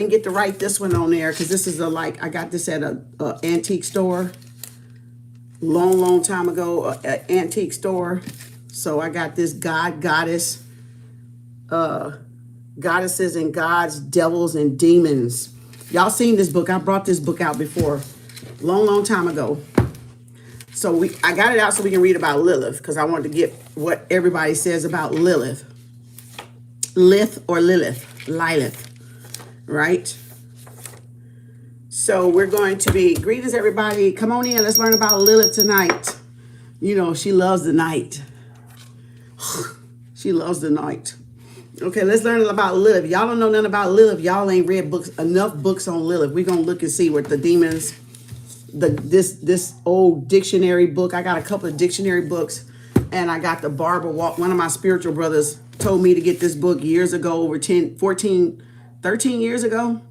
didn't get to write this one on there because this is I got this at a antique store. Long time ago, an antique store. So I got this goddess, goddesses and gods, devils and demons. Y'all seen this book. I brought this book out before, long time ago. So I got it out so we can read about Lilith because I wanted to get what everybody says about Lilith. Lilith, right? So we're going to be, greetings everybody. Come on in, let's learn about Lilith tonight. You know, she loves the night. She loves the night. Okay, let's learn about Lilith. Y'all don't know nothing about Lilith. Y'all ain't read enough books on Lilith. We're gonna look and see what the demons, this old dictionary book. I got a couple of dictionary books, and I got the Barbara Walk. One of my spiritual brothers told me to get this book years ago, over 10, 14, 13 years ago.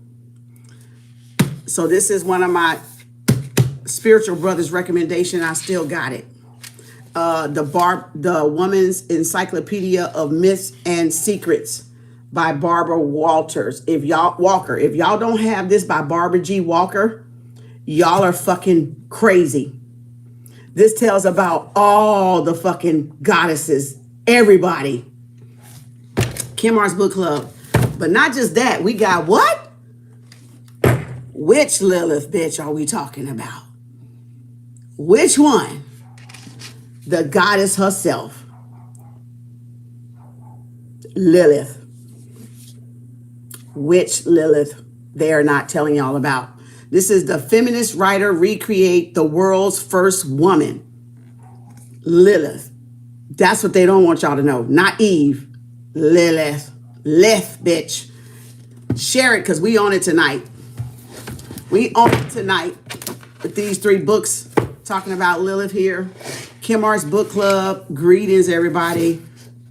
So this is one of my spiritual brothers' recommendation. I still got it. The Woman's Encyclopedia of Myths and Secrets by Barbara Walters. If y'all don't have this by Barbara G. Walker, y'all are fucking crazy. This tells about all the fucking goddesses, everybody. Kem Arts Book Club. But not just that, we got what? Which Lilith bitch are we talking about? Which one? The goddess herself. Lilith. Which Lilith they are not telling y'all about. This is the feminist writer recreate the world's first woman. Lilith. That's what they don't want y'all to know. Not Eve. Lilith. Lilith, bitch. Share it because we on it tonight. We on it tonight with these 3 books talking about Lilith here. Kem Arts Book Club. Greetings, everybody.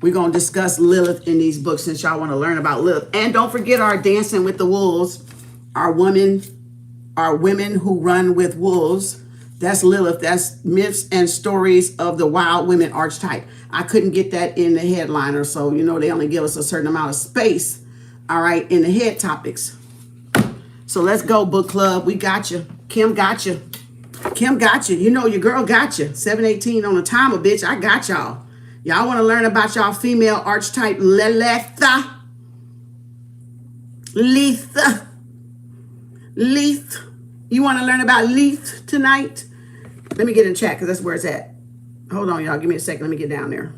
We're going to discuss Lilith in these books since y'all want to learn about Lilith. And don't forget our Dancing with the Wolves. Our women who run with wolves. That's Lilith. That's Myths and Stories of the Wild Women archetype. I couldn't get that in the headliner, so you know they only give us a certain amount of space, all right, in the head topics. So let's go, book club. We got you. Kem got you. Kem got you. You know your girl got you. 718 on the timer, bitch. I got y'all. Y'all want to learn about y'all female archetype Lilith? Lilith. You want to learn about Lilith tonight? Let me get in chat because that's where it's at. Hold on, y'all. Give me a second. Let me get down there.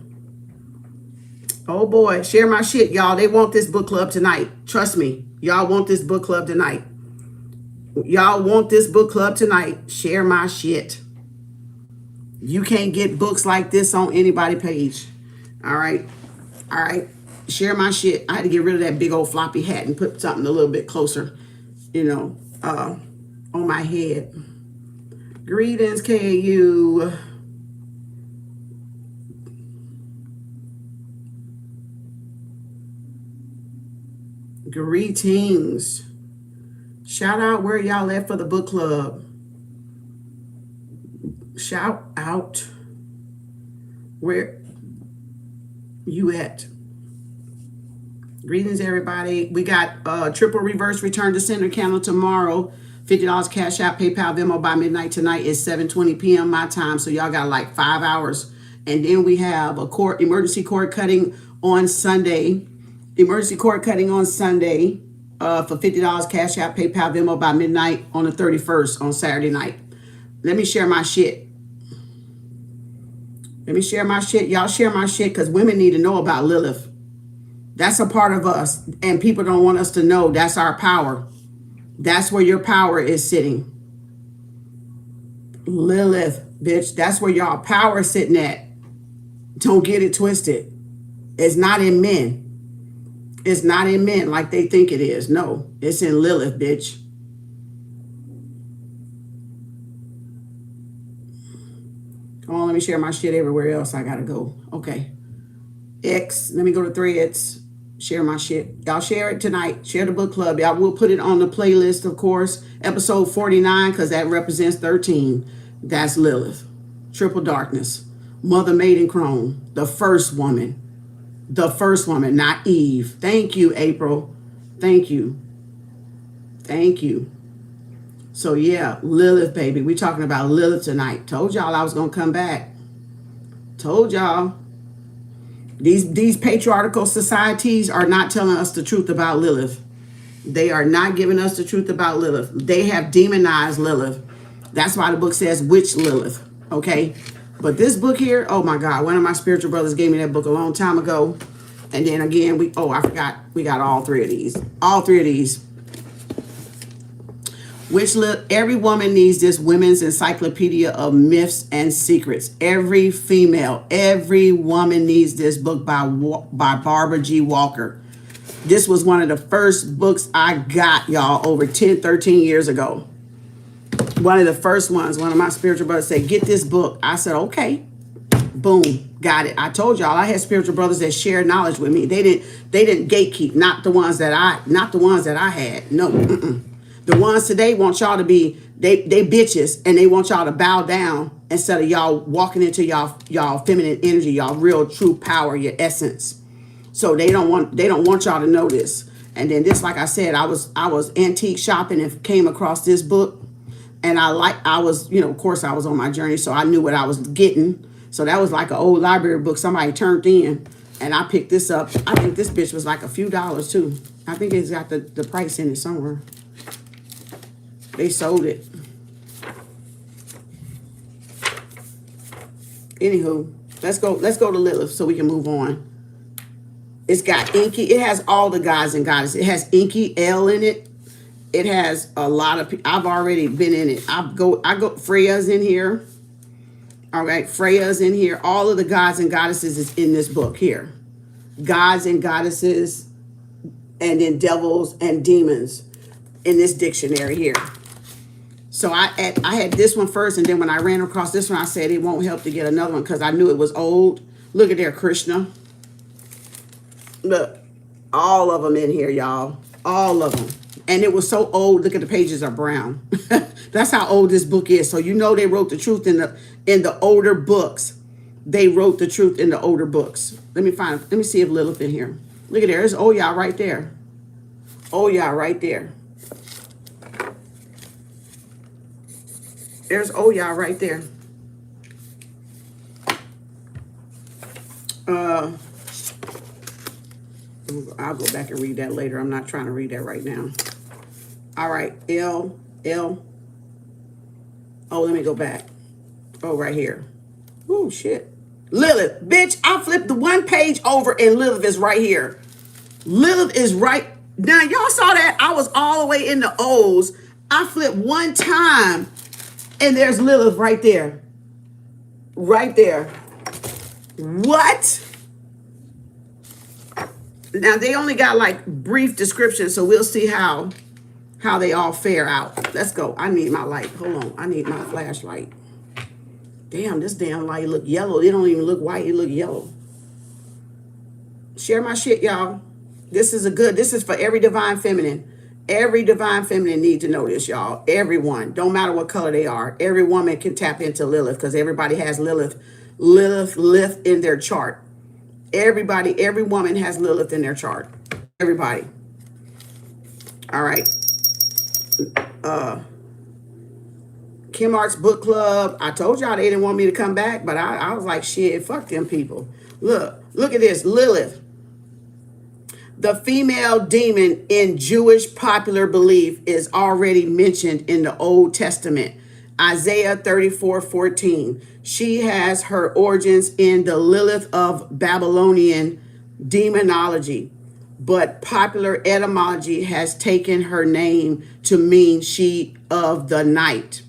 Oh, boy. Share my shit, y'all. They want this book club tonight. Trust me. Y'all want this book club tonight. Y'all want this book club tonight. Share my shit. You can't get books like this on anybody's page. All right. All right. Share my shit. I had to get rid of that big old floppy hat and put something a little bit closer, you know, on my head. Greetings, KU. Greetings. Shout out where y'all at for the book club. Shout out where you at. Greetings, everybody. We got triple reverse return to sender candle tomorrow. $50 Cash App, PayPal, Venmo by midnight tonight is 7:20 p.m. my time. So y'all got like 5 hours. And then we have a emergency cord cutting on Sunday. Emergency cord cutting on Sunday for $50 Cash App, PayPal, Venmo by midnight on the 31st on Saturday night. Let me share my shit. Let me share my shit. Y'all share my shit because women need to know about Lilith. That's a part of us. And people don't want us to know that's our power. That's where your power is sitting. Lilith, bitch. That's where y'all power is sitting at. Don't get it twisted. It's not in men. It's not in men like they think it is. No, it's in Lilith, bitch. Come on, let me share my shit everywhere else. I gotta go. Okay. X, let me go to Threads. Share my shit. Y'all share it tonight. Share the book club. Y'all will put it on the playlist, of course. Episode 49, because that represents 13. That's Lilith. Triple darkness. Mother Maiden Crone. The first woman. The first woman, not Eve. Thank you, April. Thank you. Thank you. So yeah, Lilith, baby. We talking about Lilith tonight. Told y'all I was gonna come back. Told y'all. These patriarchal societies are not telling us the truth about Lilith. They are not giving us the truth about Lilith. They have demonized Lilith. That's why the book says witch Lilith. Okay? But this book here, oh my God, one of my spiritual brothers gave me that book a long time ago. And then again, I forgot, we got all three of these. All three of these. Every woman needs this women's encyclopedia of myths and secrets. Every female, every woman needs this book by Barbara G. Walker. This was one of the first books I got, y'all, over 10, 13 years ago. One of the first ones. One of my spiritual brothers said, get this book. I said, okay. Boom, got it. I told y'all I had spiritual brothers that shared knowledge with me. They didn't gatekeep, not the ones that I had. No. The ones today want y'all to be they bitches, and they want y'all to bow down instead of y'all walking into y'all feminine energy, y'all real true power, your essence. So they don't want y'all to know this. And then this, like I said, I was antique shopping and came across this book, and I was, of course I was on my journey, so I knew what I was getting. So that was like an old library book somebody turned in, and I picked this up. I think this bitch was like a few dollars too. I think it's got the price in it somewhere. They sold it. Anywho, let's go to Lilith so we can move on. It's got Inky. It has all the gods and goddesses. It has Inky L in it. It has a lot of people. I've already been in it. I go Freya's in here. All right, Freya's in here. All of the gods and goddesses is in this book here. Gods and goddesses, and then devils and demons in this dictionary here. So I had this one first, and then when I ran across this one, I said it won't help to get another one because I knew it was old. Look at there, Krishna. Look, all of them in here, y'all. All of them. And it was so old. Look at the pages are brown. That's how old this book is. So you know they wrote the truth in the older books. They wrote the truth in the older books. Let me see if Lilith in here. Look at there. There's Oya right there. Oya right there. There's Oya right there. I'll go back and read that later. I'm not trying to read that right now. All right, L. Oh, let me go back. Oh, right here. Oh, shit. Lilith. Bitch, I flipped the one page over and Lilith is right here. Lilith is right. Now, y'all saw that? I was all the way in the O's. I flipped one time and there's Lilith right there. Right there. What? Now, they only got like brief descriptions, so we'll see how they all fare out. Let's go. I need my light. Hold on. I need my flashlight. Damn, this damn light look yellow. It don't even look white. It look yellow. Share my shit, y'all. This is for every divine feminine. Every divine feminine needs to know this, y'all. Everyone. Don't matter what color they are. Every woman can tap into Lilith because everybody has Lilith in their chart. Everybody, every woman has Lilith in their chart. Everybody. All right. Kem Arts Book Club. I told y'all they didn't want me to come back, but I was like, shit, fuck them people. Look at this. Lilith, the female demon in Jewish popular belief, is already mentioned in the Old Testament. Isaiah 34:14. She has her origins in the Lilith of Babylonian demonology, but popular etymology has taken her name to mean she of the night.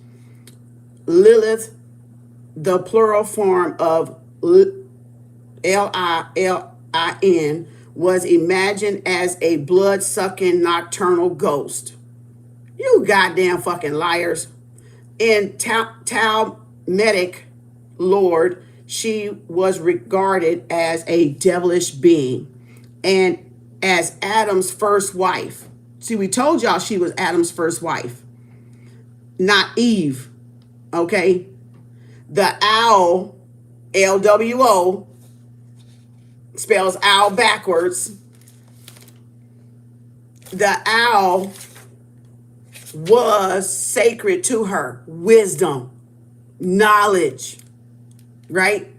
Lilith, the plural form of Lilin, was imagined as a blood-sucking nocturnal ghost. You goddamn fucking liars. In Talmudic lore, she was regarded as a devilish being and as Adam's first wife. See, we told y'all she was Adam's first wife, not Eve. Okay? The owl, LWO, spells owl backwards. The owl was sacred to her. Wisdom, knowledge, right?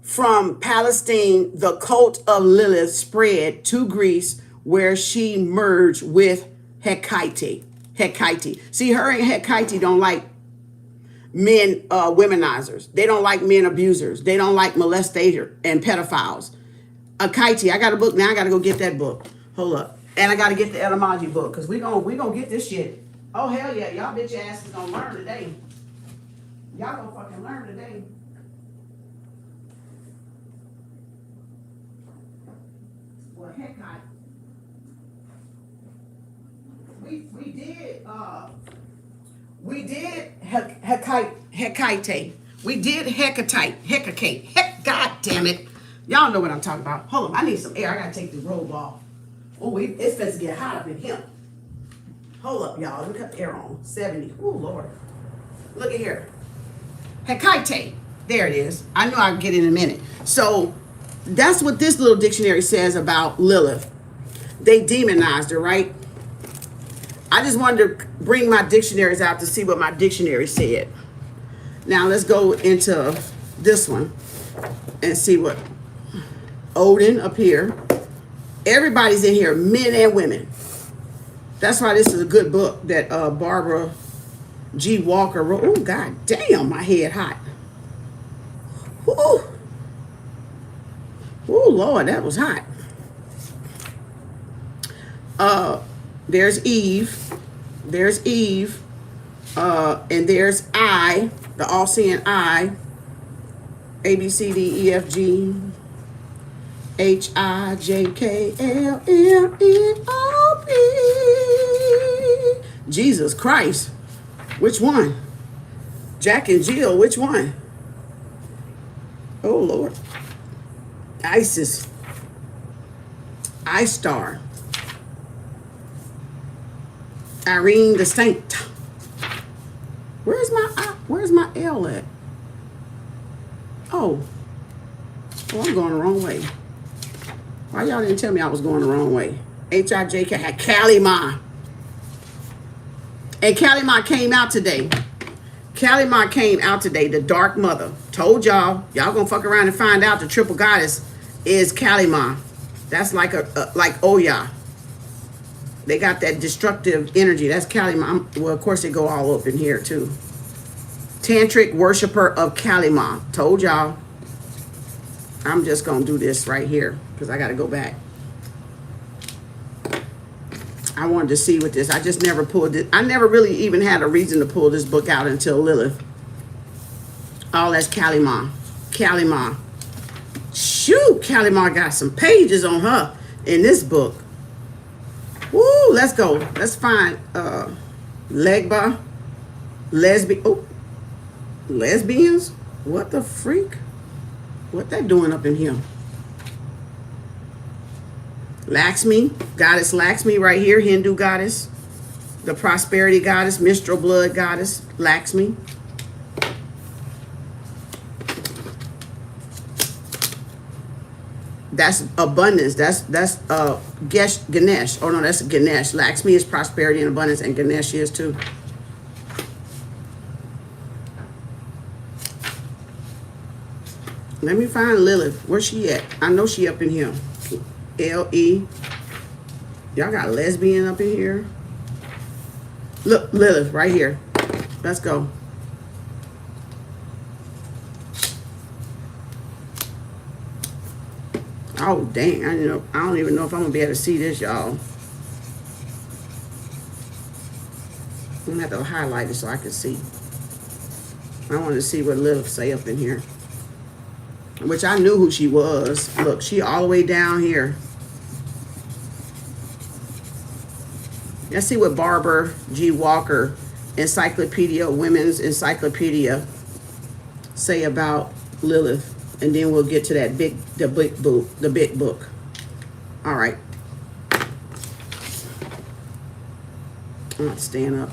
From Palestine, the cult of Lilith spread to Greece, where she merged with Hecate. Hecate. See, her and Hecate don't like men womenizers. They don't like men abusers. They don't like molestators and pedophiles. Hecate, I got a book now. I got to go get that book. Hold up. And I got to get the etymology book because we gonna get this shit. Oh, hell yeah. Y'all bitch asses gonna learn today. Y'all gonna fucking learn today. Well, Hecate. We did Hecate. We did Hecate. God damn it. Y'all know what I'm talking about. Hold on, I need some air. I gotta take this robe off. Oh, it's supposed to get hot up in here. Hold up, y'all. Look at the air on. 70. Oh, Lord. Look at here. Hecate. There it is. I knew I'd get it in a minute. So that's what this little dictionary says about Lilith. They demonized her, right? I just wanted to bring my dictionaries out to see what my dictionary said. Now let's go into this one and see what Odin up here. Everybody's in here, men and women. That's why this is a good book that Barbara G. Walker wrote. Oh, God damn, my head hot. Ooh. Oh, Lord, that was hot. There's Eve. There's Eve. And there's I, the all-seeing I. A, B, C, D, E, F, G, H, I, J, K, L, M, N, O, P. Jesus Christ. Which one? Jack and Jill, which one? Oh, Lord. Isis. I-Star. Irene the Saint. Where's my L at? Oh, I'm going the wrong way. Why y'all didn't tell me I was going the wrong way? H-I-J-K had Kalima. And Kalima came out today. Kalima came out today, the Dark Mother. Told y'all gonna fuck around and find out the triple goddess is Kalima. That's like like Oya. They got that destructive energy. That's Kalima. Well, of course, they go all up in here, too. Tantric worshiper of Kalima. Told y'all. I'm just going to do this right here because I got to go back. I wanted to see what this. I just never pulled it. I never really even had a reason to pull this book out until Lilith. Oh, that's Kalima. Kalima. Shoot, Kalima got some pages on her in this book. Woo, let's go. Let's find Legba. Lesbians? What the freak? What they doing up in here? Lakshmi, goddess Lakshmi right here, Hindu goddess. The prosperity goddess, menstrual blood goddess, Lakshmi. That's abundance. That's Ganesh. Oh no, that's Ganesh. Lakshmi is prosperity and abundance, and Ganesh is too. Let me find Lilith. Where's she at? I know she up in here. L-E. Y'all got lesbian up in here. Look, Lilith right here. Let's go. Oh, dang. I don't even know if I'm going to be able to see this, y'all. I'm going to have to highlight it so I can see. I want to see what Lilith say up in here. Which I knew who she was. Look, she all the way down here. Let's see what Barbara G. Walker, Encyclopedia, Women's Encyclopedia, say about Lilith. And then we'll get to that big book. All right. I'm going to stand up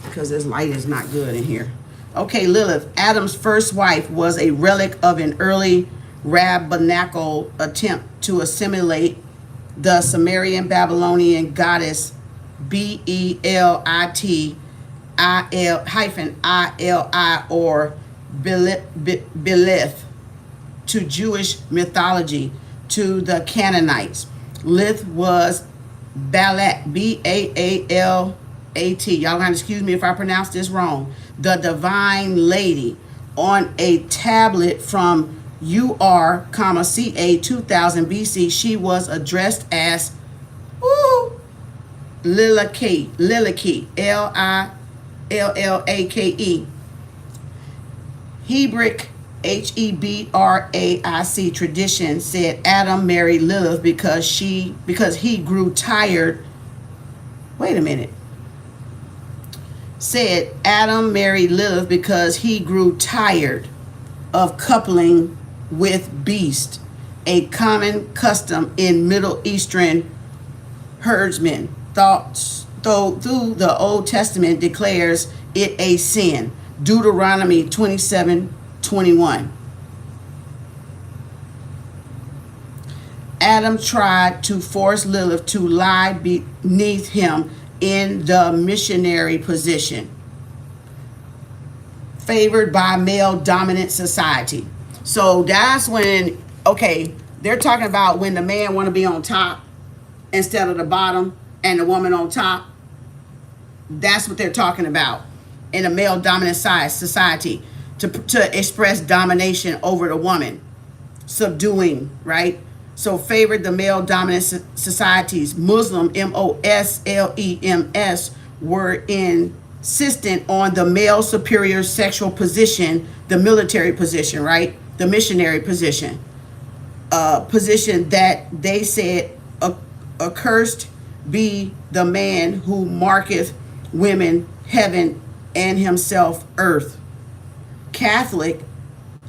because this light is not good in here. Okay, Lilith, Adam's first wife, was a relic of an early rabbinical attempt to assimilate the Sumerian Babylonian goddess Beliti or Lilith to Jewish mythology to the Canaanites. Lilith was Baalat, Baalat. Y'all gonna excuse me if I pronounce this wrong. The divine lady. On a tablet from UR, CA 2000 BC, she was addressed as Lillake, Lillake. Hebraic Hebraic tradition said Adam married Lilith because he grew tired. Wait a minute. Said Adam married Lilith because he grew tired of coupling with beasts, a common custom in Middle Eastern herdsmen. Though the Old Testament declares it a sin. Deuteronomy 27:21. Adam tried to force Lilith to lie beneath him in the missionary position, favored by male dominant society. So that's when, okay, they're talking about when the man want to be on top instead of the bottom and the woman on top. That's what they're talking about in a male dominant society, to express domination over the woman, subduing, right? So favored the male dominant societies. Muslim, Moslems, were insistent on the male superior sexual position, the military position, right? The missionary position. Position that they said, accursed be the man who marketh women heaven and himself earth. Catholic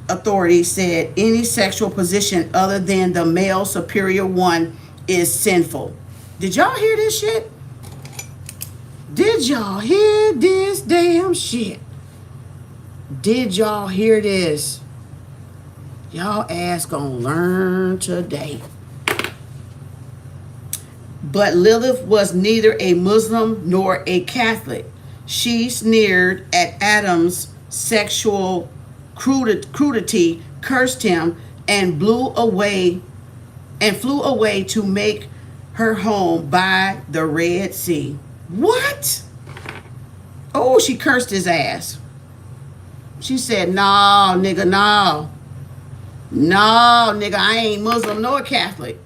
authority said any sexual position other than the male superior one is sinful. Did y'all hear this shit? Did y'all hear this damn shit? Did y'all hear this? Y'all ass gonna learn today. But Lilith was neither a Muslim nor a Catholic. She sneered at Adam's sexual crudity, cursed him, and flew away to make her home by the Red Sea. What? Oh, she cursed his ass. She said, no, nigga, no. No, nigga, I ain't Muslim nor Catholic.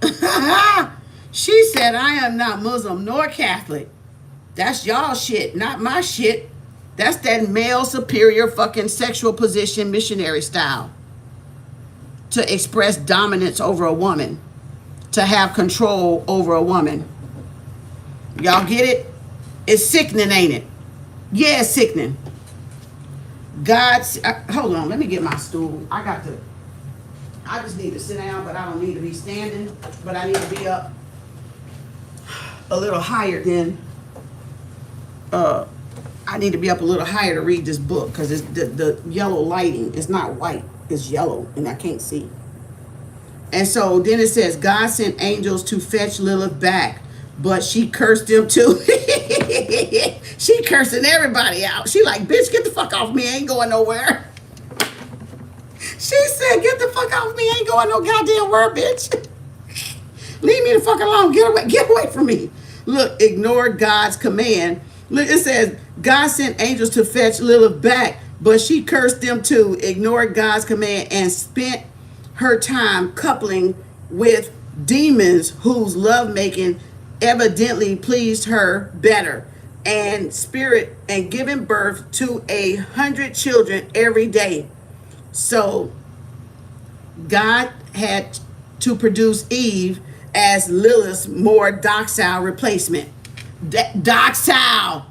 She said, I am not Muslim nor Catholic. That's y'all shit, not my shit. That's that male superior fucking sexual position missionary style. To express dominance over a woman. To have control over a woman. Y'all get it? It's sickening, ain't it? Yeah, it's sickening. Hold on, let me get my stool. I just need to sit down, but I don't need to be standing. But I need to be up a little higher than... I need to be up a little higher to read this book because it's the yellow lighting. It's not white. It's yellow and I can't see. And so then it says, God sent angels to fetch Lilith back, but she cursed them too. She cursing everybody out. She like, bitch, get the fuck off me. I ain't going nowhere. She said, get the fuck off me. I ain't going no goddamn where, bitch. Leave me the fuck alone. Get away from me. Look, ignore God's command. Look, it says, God sent angels to fetch Lilith back, but she cursed them too, ignored God's command, and spent her time coupling with demons whose lovemaking evidently pleased her better, and spirit, and giving birth to 100 children every day. So God had to produce Eve as Lilith's more docile replacement. Docile.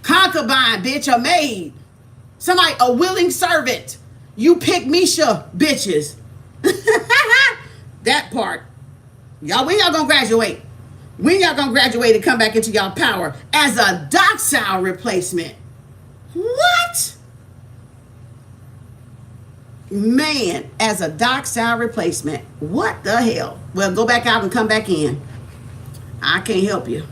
Concubine, bitch, a maid. Somebody, a willing servant. You pick Misha, bitches. That part. Y'all, when y'all gonna graduate? When y'all gonna graduate and come back into y'all power as a docile replacement? What? Man, as a docile replacement. What the hell? Well, go back out and come back in. I can't help you.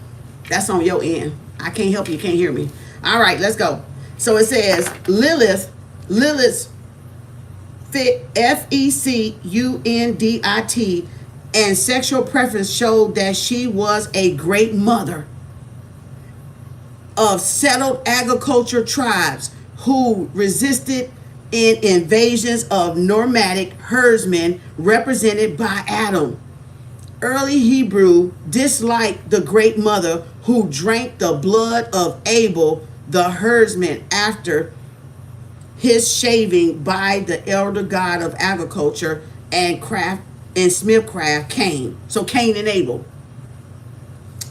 That's on your end. I can't help you. You can't hear me. All right, let's go. So it says Lilith's FECUNDIT and sexual preference showed that she was a great mother of settled agriculture tribes who resisted in invasions of nomadic herdsmen represented by Adam. Early Hebrew disliked the great mother who drank the blood of Abel, the herdsman, after his shaving by the elder god of agriculture and craft and smithcraft, Cain. So Cain and Abel.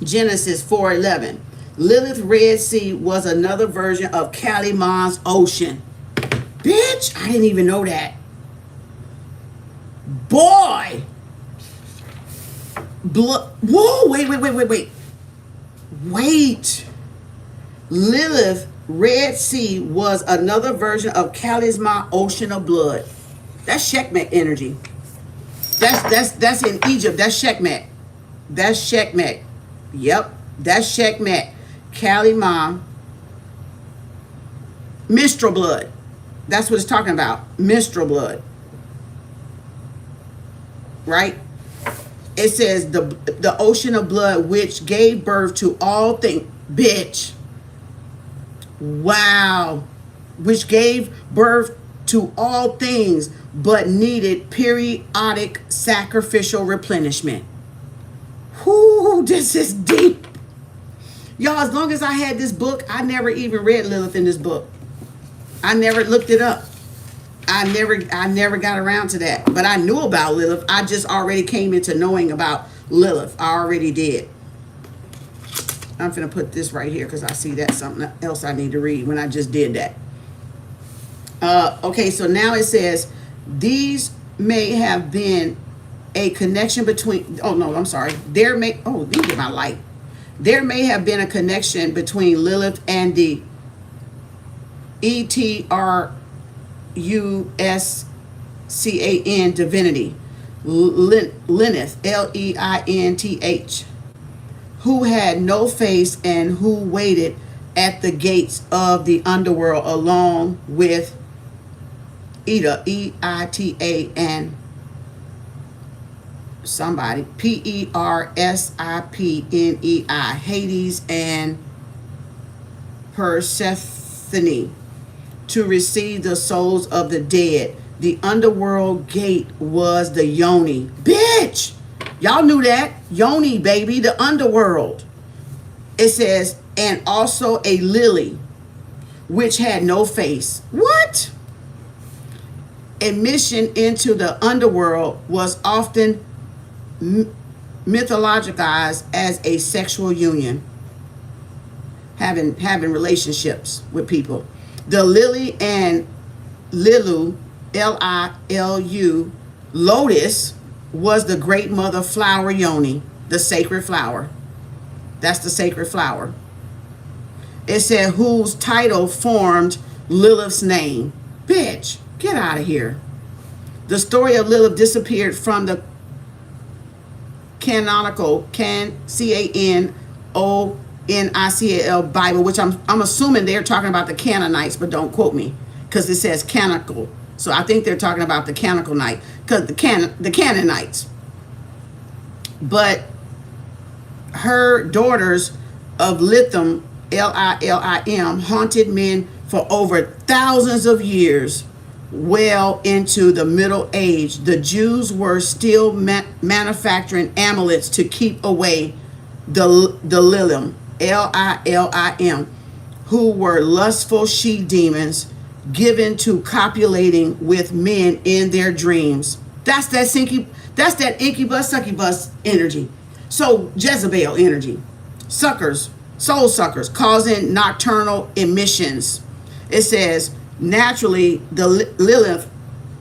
Genesis 4:11. Lilith Red Sea was another version of Kaliman's ocean. Bitch, I didn't even know that. Boy. Whoa, wait. Lilith Red Sea was another version of Kalisma ocean of blood. That's Sekhmet energy. That's in Egypt. That's Sekhmet. That's Sekhmet. Yep, that's Sekhmet. Kalima. Menstrual blood. That's what it's talking about. Menstrual blood. Right? It says the ocean of blood which gave birth to all things. Bitch. Wow. Which gave birth to all things but needed periodic sacrificial replenishment. Whoo, this is deep. Y'all, as long as I had this book, I never even read Lilith in this book. I never looked it up. I never got around to that. But I knew about Lilith. I just already came into knowing about Lilith. I already did. I'm going to put this right here because I see that's something else I need to read when I just did that. Okay, so now it says, these may have been a connection between, oh no, I'm sorry. Let me get my light. There may have been a connection between Lilith and the ETRUSCAN divinity, Lilith, LEINTH, who had no face and who waited at the gates of the underworld along with Ida, EITA, and somebody, PERSIPNEI, Hades and Persephone, to receive the souls of the dead. The underworld gate was the Yoni. Bitch! Y'all knew that. Yoni, baby, the underworld. It says, and also a lily, which had no face. What? Admission into the underworld was often mythologized as a sexual union, having relationships with people. The lily and Lilu, Lilu, lotus, was the great mother flower Yoni, the sacred flower. That's the sacred flower. It said whose title formed Lilith's name. Bitch, get out of here. The story of Lilith disappeared from the canonical CANONICAL Bible, which I'm assuming they're talking about the Canaanites, but don't quote me because it says canonical. So I think they're talking about the canonical night, because the Canaanites. But her daughters of Lithim, Lilim, haunted men for over thousands of years. Well into the Middle Age, the Jews were still manufacturing amulets to keep away the Lilim, Lilim, who were lustful she demons given to copulating with men in their dreams. That's that incubus, succubus energy. So Jezebel energy. Suckers, soul suckers, causing nocturnal emissions. It says, naturally, the Lilith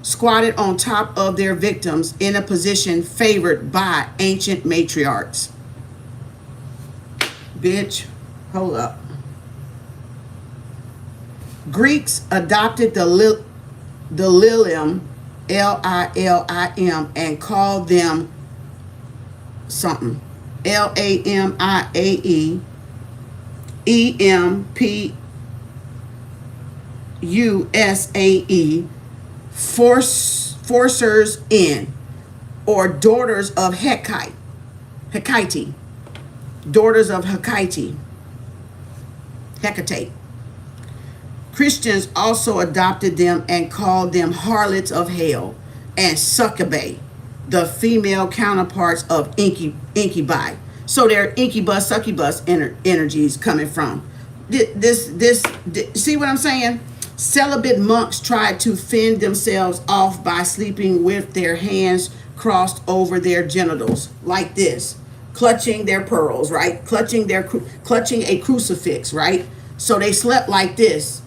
squatted on top of their victims in a position favored by ancient matriarchs. Bitch, hold up. Greeks adopted the Lilim, Lilim, and called them something, Lamiae, EMPUSAE, forcers in, or daughters of Hecate, daughters of Hecate. Christians also adopted them and called them harlots of hell and succubae, the female counterparts of incubi. So they're incubus, succubus energies coming from. This, see what I'm saying? Celibate monks tried to fend themselves off by sleeping with their hands crossed over their genitals, like this, clutching their pearls, right? Clutching a crucifix, right? So they slept like this.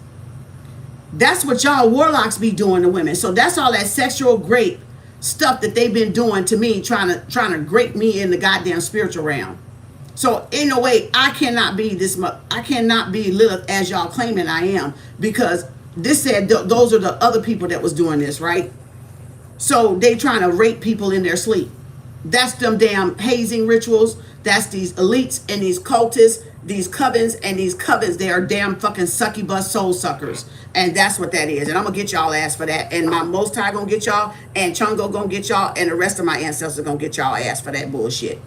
That's what y'all warlocks be doing to women. So that's all that sexual grape stuff that they've been doing to me, trying to grape me in the goddamn spiritual realm. So in a way, I cannot be Lilith as y'all claiming I am, because this said those are the other people that was doing this, right? So they trying to rape people in their sleep. That's them damn hazing rituals. That's these elites and these cultists, these covens, and these covens. They are damn fucking succubus soul suckers. And that's what that is. And I'm going to get y'all ass for that. And my Most High going to get y'all. And Chungo going to get y'all. And the rest of my ancestors going to get y'all ass for that bullshit.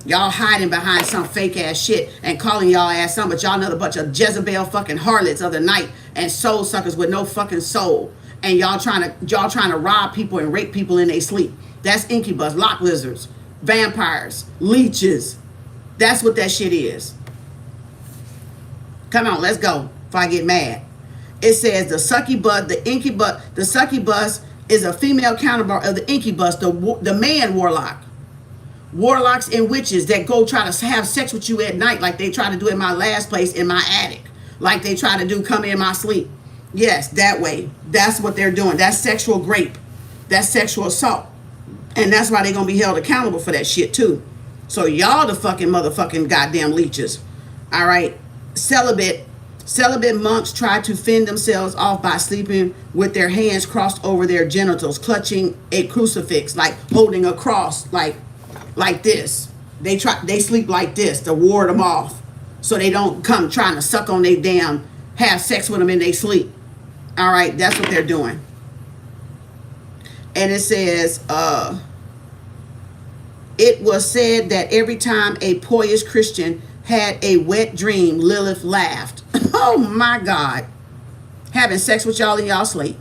Y'all hiding behind some fake ass shit and calling y'all ass something. But y'all another bunch of Jezebel fucking harlots of the night and soul suckers with no fucking soul. And y'all trying to rob people and rape people in their sleep. That's incubus, lock lizards, vampires, leeches. That's what that shit is. Come on, let's go before I get mad. It says the succubus is a female counterpart of the incubus, the man warlock. Warlocks and witches that go try to have sex with you at night, like they try to do in my last place in my attic, like they try to do come in my sleep. Yes, that way. That's what they're doing. That's sexual grape. That's sexual assault. And that's why they're going to be held accountable for that shit too. So y'all the fucking motherfucking goddamn leeches. All right. Celibate monks try to fend themselves off by sleeping with their hands crossed over their genitals, clutching a crucifix, like holding a cross, like this. They sleep like this to ward them off, so they don't come trying to suck on their damn, have sex with them in their sleep. All right, that's what they're doing. And it says, it was said that every time a pious Christian had a wet dream, Lilith laughed. Oh my God. Having sex with y'all in y'all sleep.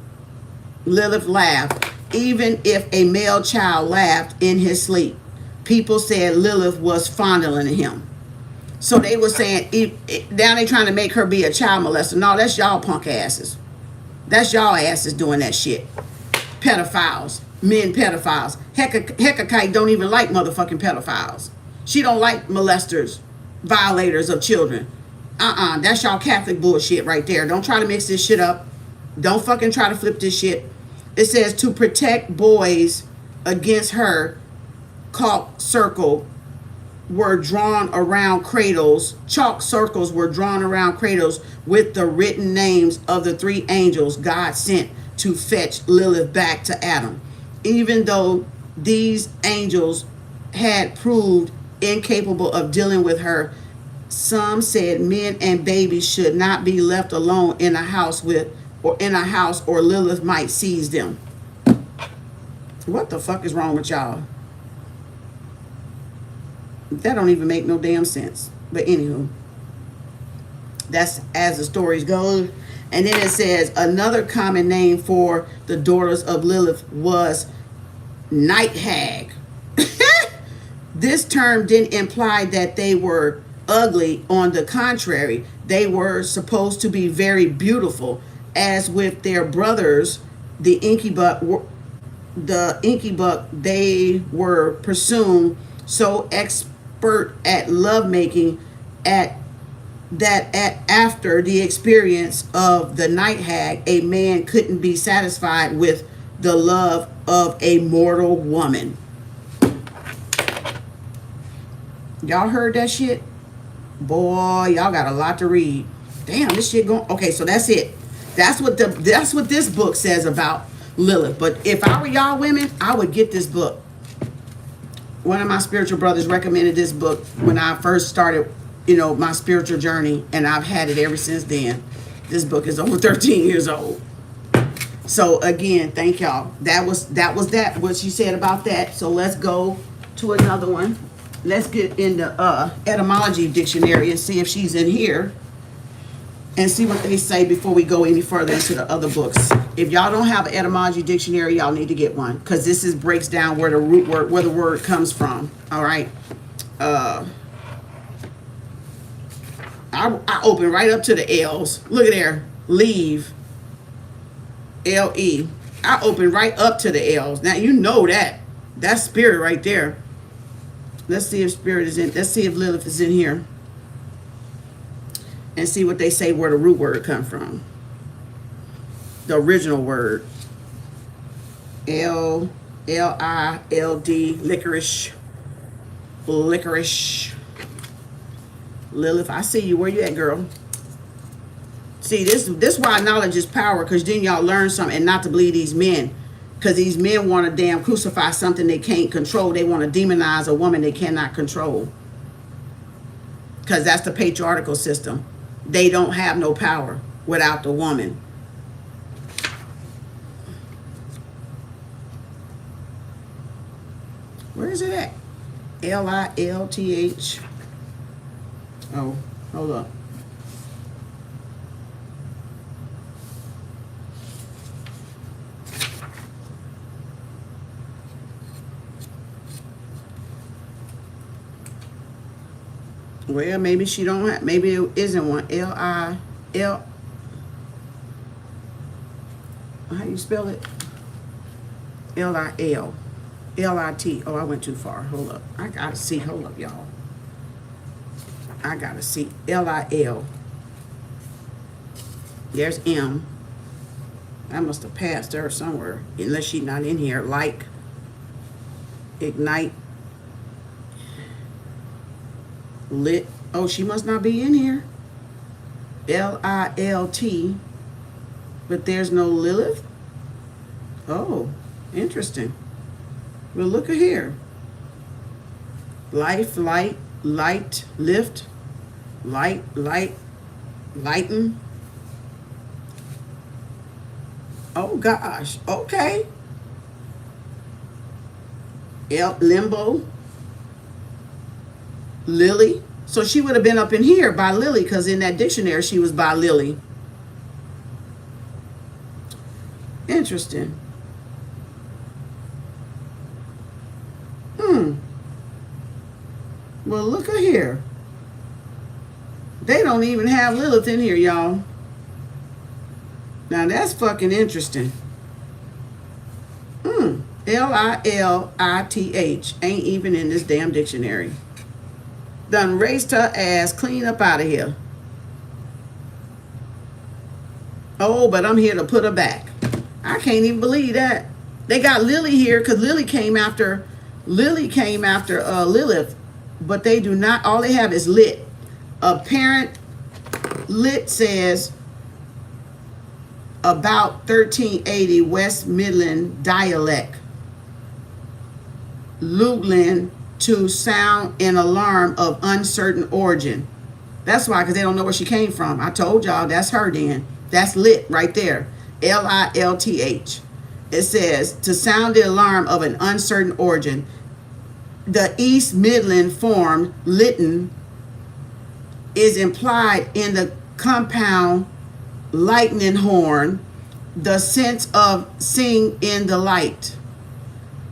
Lilith laughed. Even if a male child laughed in his sleep, people said Lilith was fondling him. So they were saying, now they trying to make her be a child molester. No, that's y'all punk asses. That's y'all asses doing that shit. Pedophiles. Men pedophiles. Hecate don't even like motherfucking pedophiles. She don't like molesters, violators of children. That's y'all Catholic bullshit right there. Don't try to mix this shit up. Don't fucking try to flip this shit. It says to protect boys against her, chalk circles were drawn around cradles with the written names of the three angels God sent to fetch Lilith back to Adam. Even though these angels had proved incapable of dealing with her, some said men and babies should not be left alone in a house or Lilith might seize them. What the fuck is wrong with y'all? That don't even make no damn sense. But anywho, that's as the stories go. And then it says another common name for the daughters of Lilith was night hag. This term didn't imply that they were ugly. On the contrary, they were supposed to be very beautiful. As with their brothers, the incubus, they were presumed so expert at lovemaking after the experience of the night hag, a man couldn't be satisfied with the love of a mortal woman. Y'all heard that shit? Boy, y'all got a lot to read. Damn, this shit going. Okay, so that's it. That's what this book says about Lilith. But if I were y'all women, I would get this book. One of my spiritual brothers recommended this book when I first started you know, my spiritual journey, and I've had it ever since then. This book is over 13 years old. So again, thank y'all. That was what she said about that. So let's go to another one. Let's get in the etymology dictionary and see if she's in here, and see what they say before we go any further into the other books. If y'all don't have an etymology dictionary, y'all need to get one, because this breaks down where the root word, where the word comes from. All right. I open right up to the L's. Look at there. Leave. L-E. I open right up to the L's. Now you know that. That's spirit right there. Let's see if spirit is in. Let's see if Lilith is in here. And see what they say where the root word come from. The original word. L-I-L-D. Licorice. Licorice. Lilith, I see you. Where you at, girl? See, this why knowledge is power, because then y'all learn something, and not to believe these men. Because these men want to damn crucify something they can't control. They want to demonize a woman they cannot control. Because that's the patriarchal system. They don't have no power without the woman. Where is it at? L-I-L-T-H. Oh, hold up. Well, maybe she don't have, maybe it isn't one. L-I-L. How you spell it? L-I-L. L-I-T. Oh, I went too far. Hold up. I gotta see. Hold up, y'all. I gotta see. L-I-L. There's M. I must have passed her somewhere. Unless she's not in here. Like. Ignite. Lit. Oh, she must not be in here. L-I-L-T. But there's no Lilith. Oh, interesting. Well, look at here. Life, light, light, lift, light, light, lighten. Oh gosh. Okay. Limbo. Lilly. So she would have been up in here by Lilly, because in that dictionary she was by Lilly. Interesting. Well, look at here. They don't even have Lilith in here, y'all. Now that's fucking interesting. L-I-L-I-T-H. Ain't even in this damn dictionary. Done raced her ass clean up out of here. Oh, but I'm here to put her back. I can't even believe that. They got Lilly here because Lilly came after Lilith, but they do not. All they have is lit. Apparent lit says about 1380 West Midland dialect. Lublin to sound an alarm of uncertain origin. That's why, because they don't know where she came from. I told y'all that's her then. That's lit right there. L-I-L-T-H. It says to sound the alarm of an uncertain origin. The East Midland form litten is implied in the compound lightning horn, the sense of sing in the light.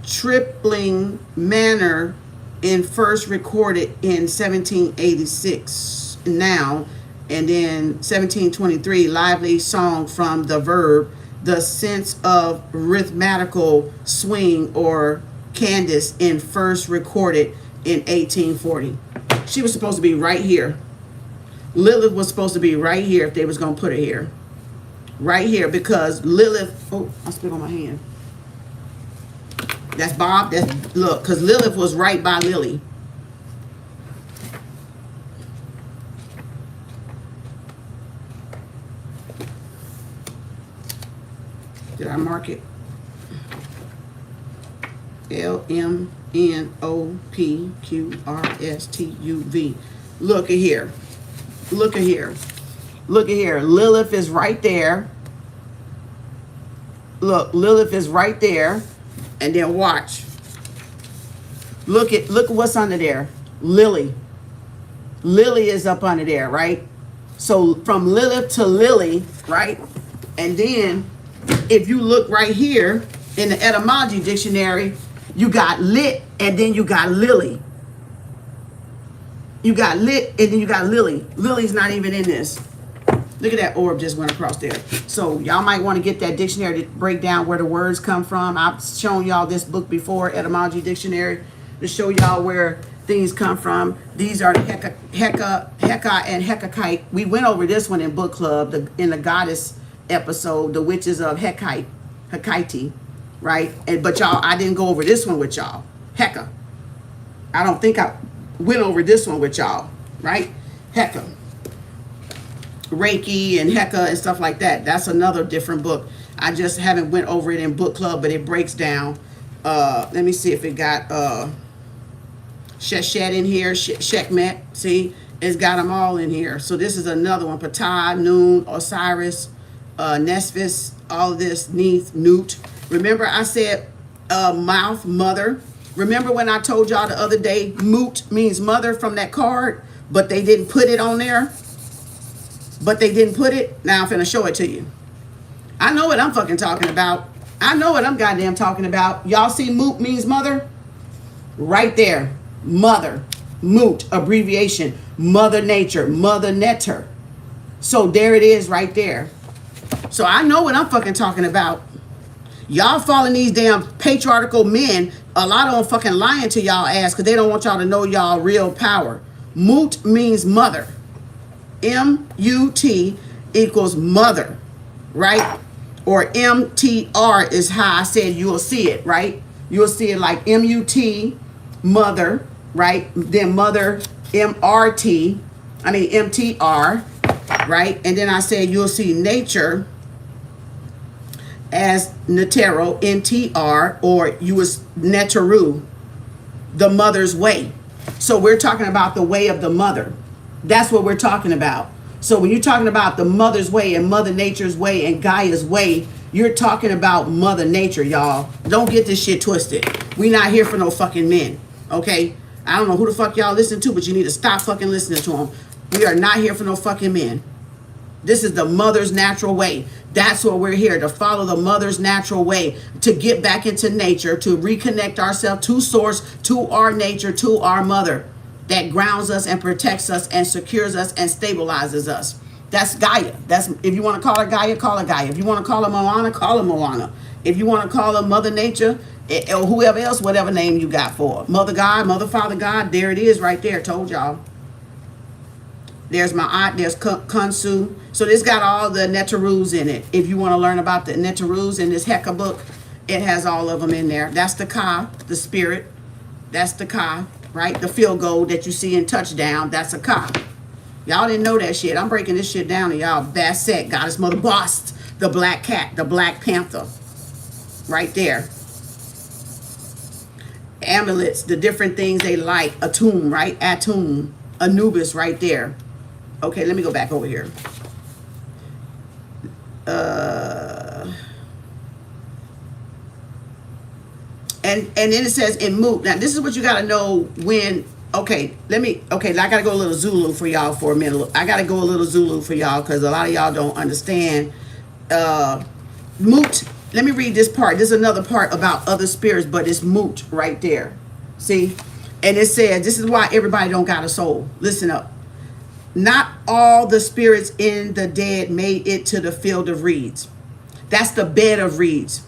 Tripling manner in first recorded in 1786 now, and then 1723 lively song from the verb, the sense of rhythmical swing or Candace in first recorded in 1840. She was supposed to be right here. Lilith was supposed to be right here if they was going to put her here. Right here, because Lilith, oh, I spit on my hand. That's Bob. That's, look, because Lilith was right by Lilly. Did I mark it? L-M-N-O-P-Q-R-S-T-U-V. Look at here. Look at here. Look at here. Lilith is right there. Look, Lilith is right there. And then watch. Look at what's under there. Lilly. Lilly is up under there, right? So from Lilith to Lilly, right? And then if you look right here in the etymology dictionary, you got lit and then you got Lilly. You got lit and then you got Lilly. Lily's not even in this. Look at that orb just went across there. So y'all might want to get that dictionary to break down where the words come from. I've shown y'all this book before, etymology dictionary, to show y'all where things come from. These are the Heka and Hekakite. We went over this one in book club, in the goddess episode, the witches of Hekite, right? But y'all, I didn't go over this one with y'all. Heka. I don't think I went over this one with y'all, right? Heka. Reiki and Heka and stuff like that. That's another different book. I just haven't went over it in book club, but it breaks down. Let me see if it got Sheshet in here, Shekmet. See, it's got them all in here. So this is another one. Ptah, Noon, Osiris, Nesphis, all of this, Neith, Newt. Remember I said mouth, mother. Remember when I told y'all the other day, Moot means mother from that card, but they didn't put it on there? But they didn't put it. Now I'm finna show it to you. I know what I'm fucking talking about. I know what I'm goddamn talking about. Y'all see Moot means mother? Right there. Mother. Moot, abbreviation. Mother Nature. Mother Netter. So there it is right there. So I know what I'm fucking talking about. Y'all following these damn patriarchal men. A lot of them fucking lying to y'all ass because they don't want y'all to know y'all real power. Moot means mother. M-U-T equals mother, right? Or M-T-R is how I said you'll see it, right? You'll see it like M-U-T, mother, right? Then mother, M-R-T, M-T-R, right? And then I said you'll see nature as Netero, N-T-R, or you was Neteru, the mother's way. So we're talking about the way of the mother. That's what we're talking about. So when you're talking about the mother's way and Mother Nature's way and Gaia's way, you're talking about Mother Nature, y'all. Don't get this shit twisted. We not here for no fucking men, okay? I don't know who the fuck y'all listen to, but you need to stop fucking listening to them. We are not here for no fucking men. This is the mother's natural way. That's what we're here, to follow the mother's natural way, to get back into nature, to reconnect ourselves to source, to our nature, to our mother. That grounds us and protects us and secures us and stabilizes us. That's Gaia. That's, if you want to call her Gaia, call her Gaia. If you want to call her Moana, call her Moana. If you want to call her Mother Nature, or whoever else, whatever name you got for her. Mother God, Mother Father God, there it is right there. Told y'all. There's Ma'at, there's Khonsu. So this got all the Neterus in it. If you want to learn about the Neterus in this Heka book, it has all of them in there. That's the Ka, the spirit. That's the Ka. Right? The field goal that you see in Touchdown, that's a Ka. Y'all didn't know that shit. I'm breaking this shit down to y'all. Basset, Goddess Mother Bast, the Black Cat, the Black Panther. Right there. Amulets, the different things they like. Atum, right? Atum. Anubis right there. Okay, let me go back over here. And then it says in Moot. Now, this is what you got to know when, I got to go a little Zulu for y'all for a minute. I got to go a little Zulu for y'all because a lot of y'all don't understand. Moot, let me read this part. This is another part about other spirits, but it's Moot right there. See? And it says, this is why everybody don't got a soul. Listen up. Not all the spirits in the dead made it to the field of reeds. That's the bed of reeds.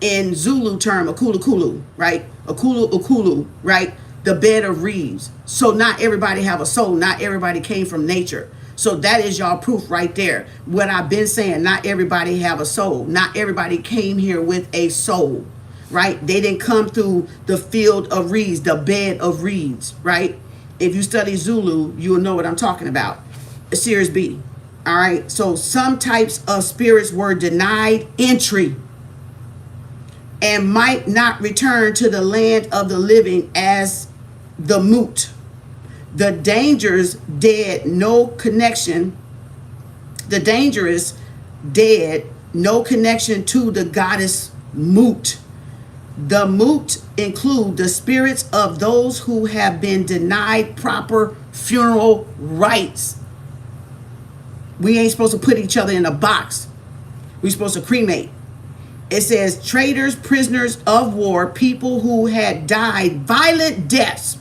In Zulu term, Akulu Kulu, right? Akulu Ukulu, right? The bed of reeds. So not everybody have a soul. Not everybody came from nature. So that is y'all proof right there. What I've been saying, not everybody have a soul. Not everybody came here with a soul, right? They didn't come through the field of reeds, the bed of reeds, right? If you study Zulu, you'll know what I'm talking about. Series B, all right? So some types of spirits were denied entry and might not return to the land of the living as the Moot. The dangerous dead, no connection. The dangerous dead, no connection to the goddess Mut. The Mut include the spirits of those who have been denied proper funeral rites. We ain't supposed to put each other in a box. We're supposed to cremate. It says traitors, prisoners of war, people who had died violent deaths,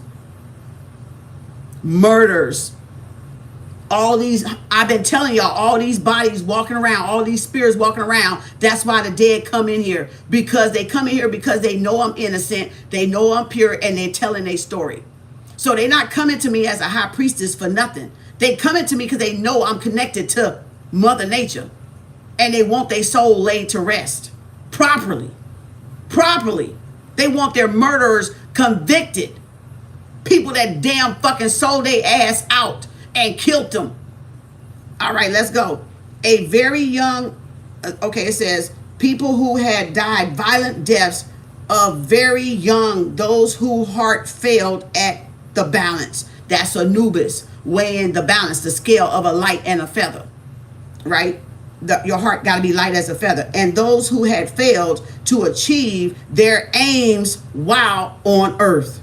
murders. All these, I've been telling y'all, all these bodies walking around, all these spirits walking around. That's why the dead come in here, because they come in here because they know I'm innocent, they know I'm pure, and they're telling their story. So they're not coming to me as a high priestess for nothing. They coming to me because they know I'm connected to Mother Nature, and they want their soul laid to rest properly. They want their murderers convicted. People that damn fucking sold their ass out and killed them. All right, let's go. A very young, okay, it says people who had died violent deaths of very young, those whose heart failed at the balance. That's Anubis, weighing the balance, the scale of a light and a feather, right? Your heart got to be light as a feather. And those who had failed to achieve their aims while on earth,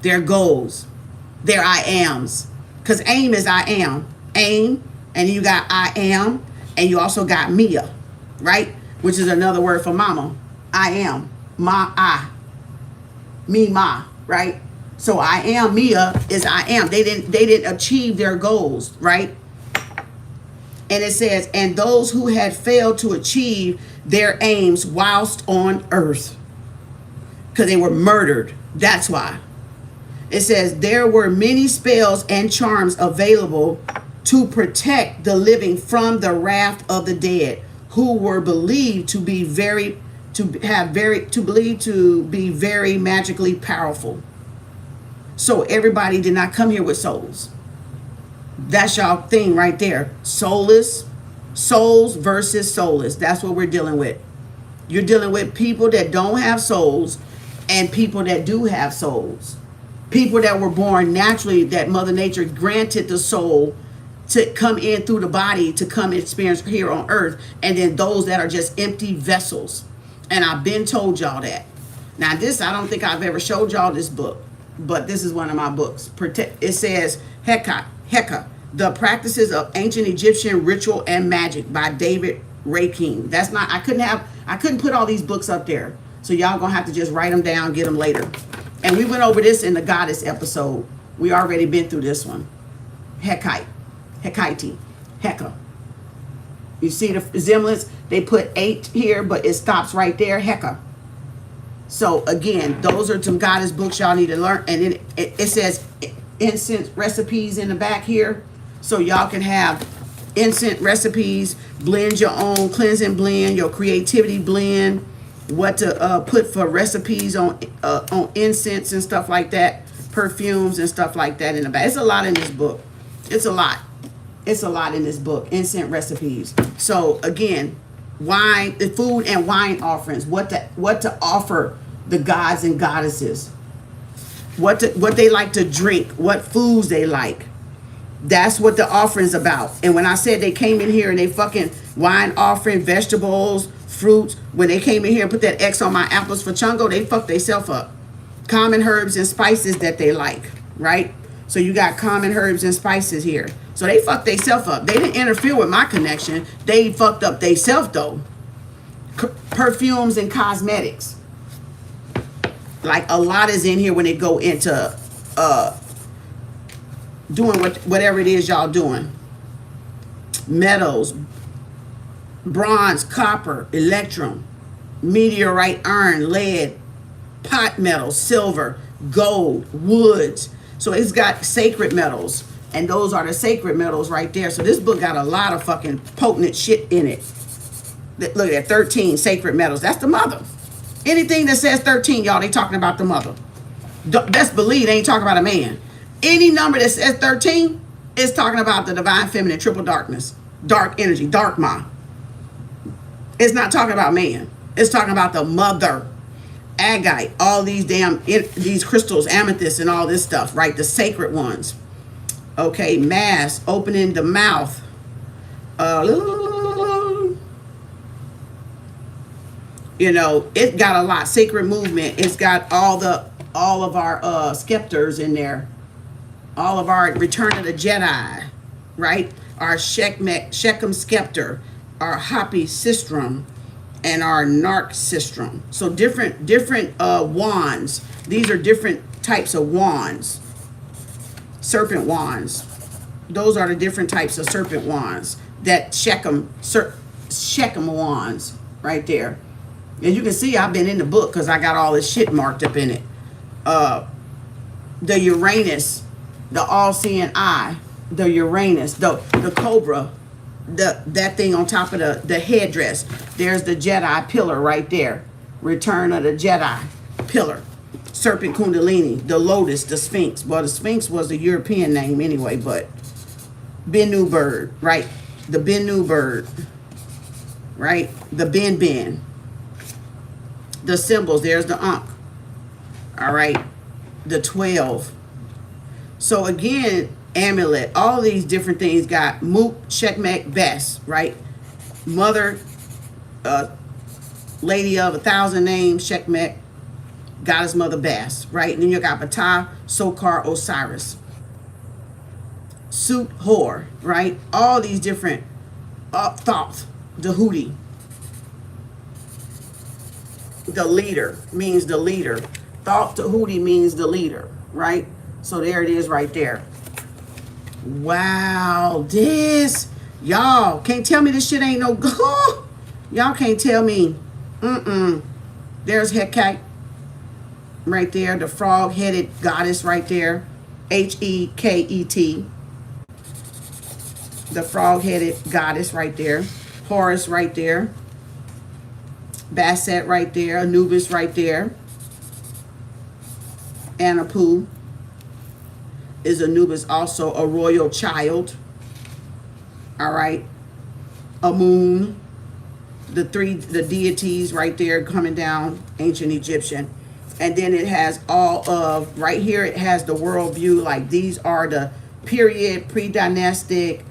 their goals, their I ams. Because aim is I am. Aim, and you got I am, and you also got Mia, right? Which is another word for mama. I am. Ma, I. Me, ma, right? So I am, Mia is I am. They didn't achieve their goals, right? And it says, and those who had failed to achieve their aims whilst on earth. Because they were murdered. That's why. It says there were many spells and charms available to protect the living from the wrath of the dead, who were believed to be very magically powerful. So everybody did not come here with souls. That's y'all thing right there. Soulless, souls versus soulless. That's what we're dealing with. You're dealing with people that don't have souls and people that do have souls. People that were born naturally, that Mother Nature granted the soul to come in through the body, to come experience here on earth. And then those that are just empty vessels. And I've been told y'all that. Now this, I don't think I've ever showed y'all this book, but this is one of my books. It says Heka, The Practices of Ancient Egyptian Ritual and Magic by David Ray King. That's not, I couldn't put all these books up there. So y'all gonna have to just write them down, get them later. And we went over this in the goddess episode. We already been through this one. Heka. You see the resemblance? They put 8 here, but it stops right there. Heka. So again, those are some goddess books y'all need to learn. And then it says incense recipes in the back here. So y'all can have incense recipes, blend your own cleansing blend, your creativity blend, what to put for recipes on incense and stuff like that, perfumes and stuff like that in the back. It's a lot in this book. It's a lot in this book. Incense recipes. So again, wine, the food and wine offerings. What to offer the gods and goddesses. What they like to drink. What foods they like. That's what the offering's about. And when I said they came in here and they fucking wine offering, vegetables, fruits, when they came in here and put that X on my apples for Chungo, they fucked themselves up. Common herbs and spices that they like, right? So you got common herbs and spices here. So they fucked themselves up. They didn't interfere with my connection. They fucked up themselves though. Perfumes and cosmetics. Like a lot is in here when they go into doing whatever it is y'all doing. Metals, bronze, copper, electrum, meteorite, iron, lead, pot metal, silver, gold, woods. So it's got sacred metals, and those are the sacred metals right there. So this book got a lot of fucking potent shit in it. Look at 13 sacred metals. That's the mother. Anything that says 13, y'all, they talking about the mother. Best believe they ain't talking about a man. Any number that says 13 is talking about the divine feminine, triple darkness, dark energy, dark ma. It's not talking about man. It's talking about the mother. Agate, all these damn, these crystals, amethyst and all this stuff, right? The sacred ones. Okay, mass, opening the mouth. You know, it got a lot. Sacred movement. It's got all of our scepters in there. All of our Return of the Jedi, right? Our Shechem scepter, our Happy sistrum, and our Narc sistrum. So different wands. These are different types of wands. Serpent wands. Those are the different types of serpent wands. That Shechem wands right there. And you can see I've been in the book because I got all this shit marked up in it. The Uranus, the all-seeing eye, the Uranus, the cobra, that thing on top of the headdress. There's the Jedi pillar right there. Return of the Jedi pillar. Serpent Kundalini, the lotus, the Sphinx. Well, the Sphinx was the European name anyway, but Bennu bird, right? The Bennu bird, right? The Ben. The symbols, there's the Ankh. All right, the 12. So again, amulet, all these different things got Moot, Shekmek, Bess, right? Mother, Lady of 1,000 names, Shekmek, Goddess Mother Bess, right? And then you got Ptah, Sokar, Osiris. Sut, Hor, right? All these different thoughts, the Houthi. The leader means the leader. Thought to Houthi means the leader, right? So there it is right there. Wow, this, y'all can't tell me this shit ain't no good. Y'all can't tell me. There's Heket right there, the frog-headed goddess right there. Heket. The frog-headed goddess right there. Horus right there. Basset right there, Anubis right there. Anapu is Anubis, also a royal child. All right. Amun, the deities right there coming down, ancient Egyptian. And then it has all of, right here it has the world view, like these are the period, pre-dynastic,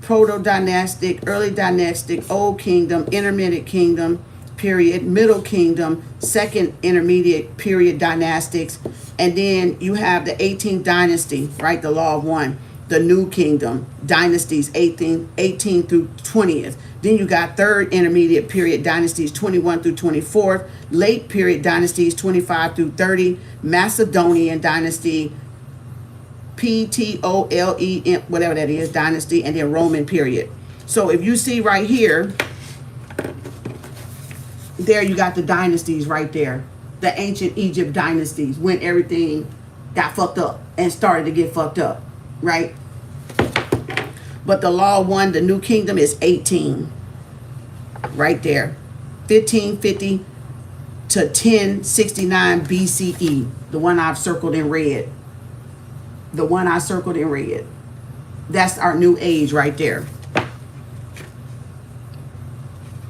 proto-dynastic, early dynastic, old kingdom, intermediate kingdom, period, middle kingdom, second intermediate period dynastics, and then you have the 18th dynasty, right? The law of one, the new kingdom, dynasties 18 through 20th. Then you got third intermediate period dynasties 21 through 24th, late period dynasties 25 through 30, Macedonian dynasty, PTOLE, whatever that is, dynasty, and then Roman period. So if you see right here, there you got the dynasties right there. The ancient Egypt dynasties, when everything got fucked up and started to get fucked up, right? But the law one, the new kingdom, is 18. Right there. 1550 to 1069 BCE. The one I've circled in red. The one I circled in red. That's our new age right there.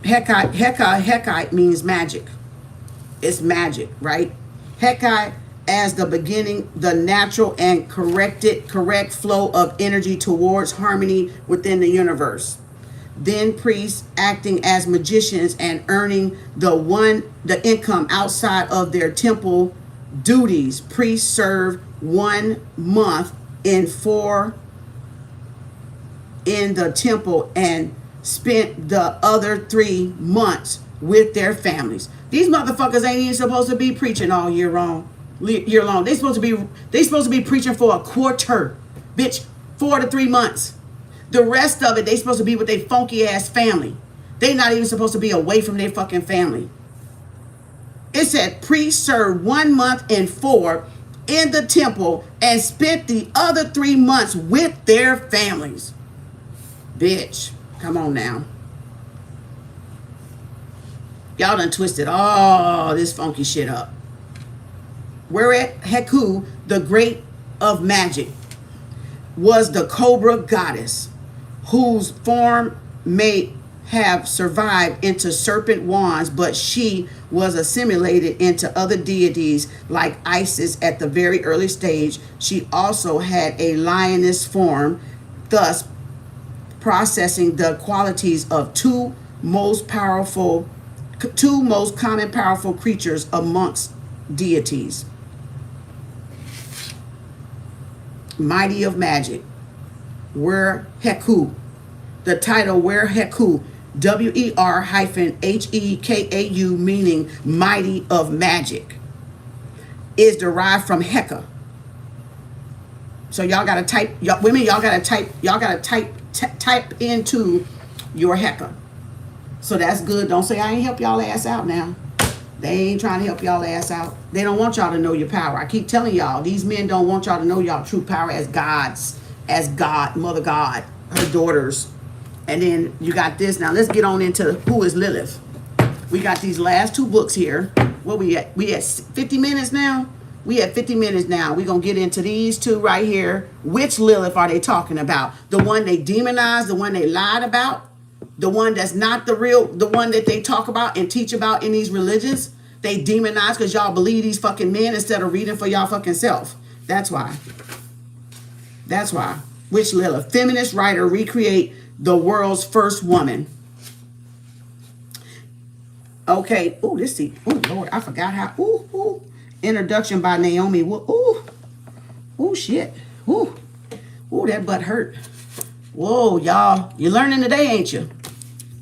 Hekite means magic. It's magic, right? Hekite as the beginning, the natural and correct flow of energy towards harmony within the universe. Then priests acting as magicians and earning the income outside of their temple duties. Priests serve 1 month in the temple and spent the other 3 months with their families. These motherfuckers ain't even supposed to be preaching all year long. They supposed to be preaching for a quarter, bitch, 4 to 3 months. The rest of it, they supposed to be with their funky ass family. They not even supposed to be away from their fucking family. It said priests served 1 month and 4 in the temple and spent the other 3 months with their families. Bitch, come on now. Y'all done twisted all this funky shit up. We're at Heku, the great of magic, was the cobra goddess, whose form made have survived into serpent wands, but she was assimilated into other deities like Isis at the very early stage. She also had a lioness form, thus processing the qualities of two most common powerful creatures amongst deities. Mighty of magic, Wer Heku. The title Wer Heku, WER-HEKAU, meaning mighty of magic, is derived from Heka. So y'all gotta type, women, y'all gotta type into your Heka. So that's good. Don't say I ain't help y'all ass out now. They ain't trying to help y'all ass out. They don't want y'all to know your power. I keep telling y'all, these men don't want y'all to know y'all true power as gods, as God, Mother God, her daughters. And then you got this. Now let's get on into who is Lilith. We got these last two books here. What we at? We at 50 minutes now? We at 50 minutes now. We're going to get into these two right here. Which Lilith are they talking about? The one they demonized, the one they lied about, the one that's not the real, the one that they talk about and teach about in these religions. They demonize because y'all believe these fucking men instead of reading for y'all fucking self. That's why. That's why. Which Lilith? Feminist writer recreate the world's first woman. Okay. Oh, this see. Oh, Lord. I forgot how. Ooh. Introduction by Naomi. Ooh. Ooh, shit. Ooh. Ooh, that butt hurt. Whoa, y'all. You're learning today, ain't you?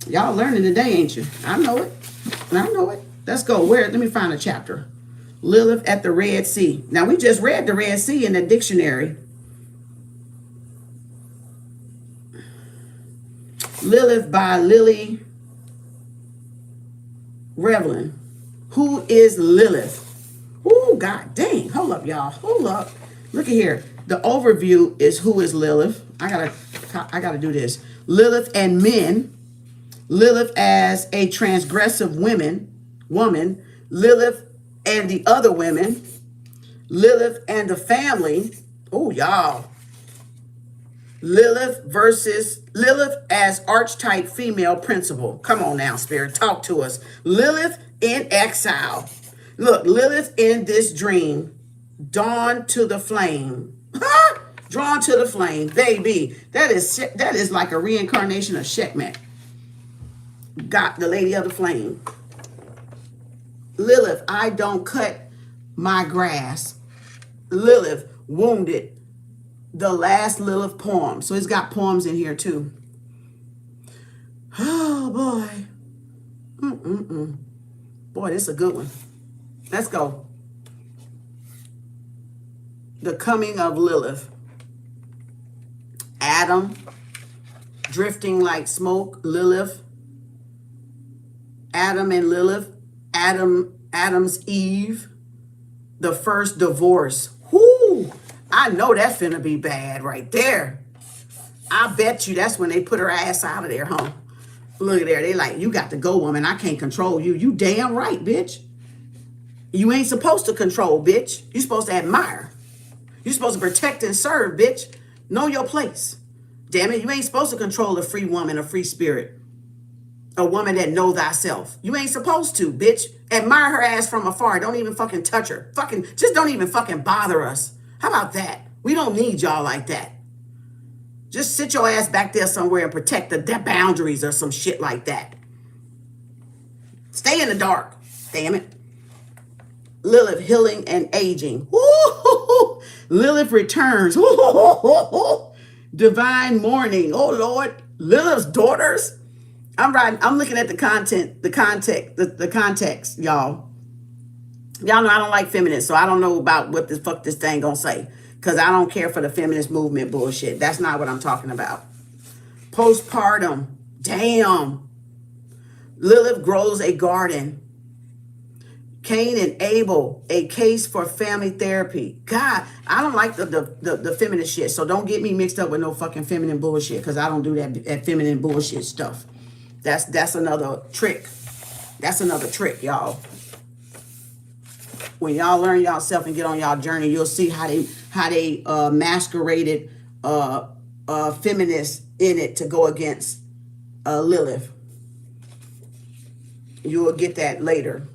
Y'all learning today, ain't you? I know it. Let's go. Let me find a chapter. Lilith at the Red Sea. Now, we just read the Red Sea in the dictionary. Lilith by Lilly Rivlin. Who is Lilith? Oh, God dang. Hold up, y'all. Hold up. Look at here. The overview is who is Lilith. I gotta do this. Lilith and men. Lilith as a transgressive woman. Lilith and the other women. Lilith and the family. Oh, y'all. Lilith as archetype female principal. Come on now, Spirit. Talk to us. Lilith in exile. Look, Lilith in this dream. Dawn to the flame. Drawn to the flame. Baby. That is like a reincarnation of Sekhmet. Got the lady of the flame. Lilith, I don't cut my grass. Lilith, wounded. The last Lilith poem. So it's got poems in here too. Oh boy. Boy, this is a good one. Let's go. The coming of Lilith. Adam. Drifting like smoke. Lilith. Adam and Lilith. Adam's Eve. The first divorce. Whoo! I know that's finna be bad right there. I bet you that's when they put her ass out of there, huh? Look at there. They like, you got to go, woman. I can't control you. You damn right, bitch. You ain't supposed to control, bitch. You supposed to admire. You supposed to protect and serve, bitch. Know your place. Damn it. You ain't supposed to control a free woman, a free spirit. A woman that know thyself. You ain't supposed to, bitch. Admire her ass from afar. Don't even fucking touch her. Just don't even fucking bother us. How about that? We don't need y'all like that. Just sit your ass back there somewhere and protect the boundaries or some shit like that. Stay in the dark. Damn it. Lilith healing and aging. Woo-hoo-hoo. Lilith returns. Woo-hoo-hoo-hoo. Divine mourning. Oh Lord. Lilith's daughters. I'm looking at the context, y'all. Y'all know I don't like feminists, so I don't know about what the fuck this thing gonna say. Because I don't care for the feminist movement bullshit. That's not what I'm talking about. Postpartum. Damn. Lilith grows a garden. Cain and Abel, a case for family therapy. God, I don't like the feminist shit, so don't get me mixed up with no fucking feminine bullshit, because I don't do that feminine bullshit stuff. That's another trick. That's another trick, y'all. When y'all learn yourself and get on y'all journey, you'll see how they masqueraded feminists in it to go against Lilith. You will get that later.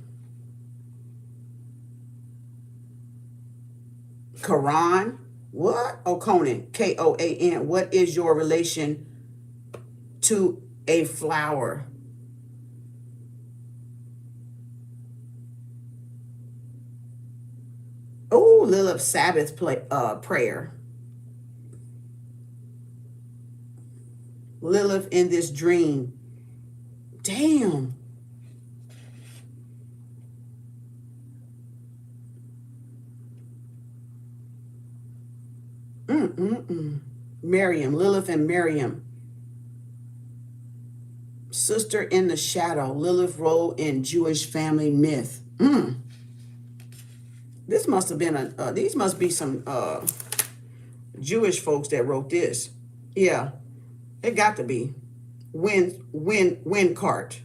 Quran. What? Oh, Conan. Koan. What is your relation to a flower? Oh, Lilith Sabbath prayer. Lilith in this dream. Damn. Miriam, Lilith and Miriam. Sister in the shadow. Lilith role in Jewish family myth. This must have been these must be some Jewish folks that wrote this. Yeah, it got to be. Wenkart.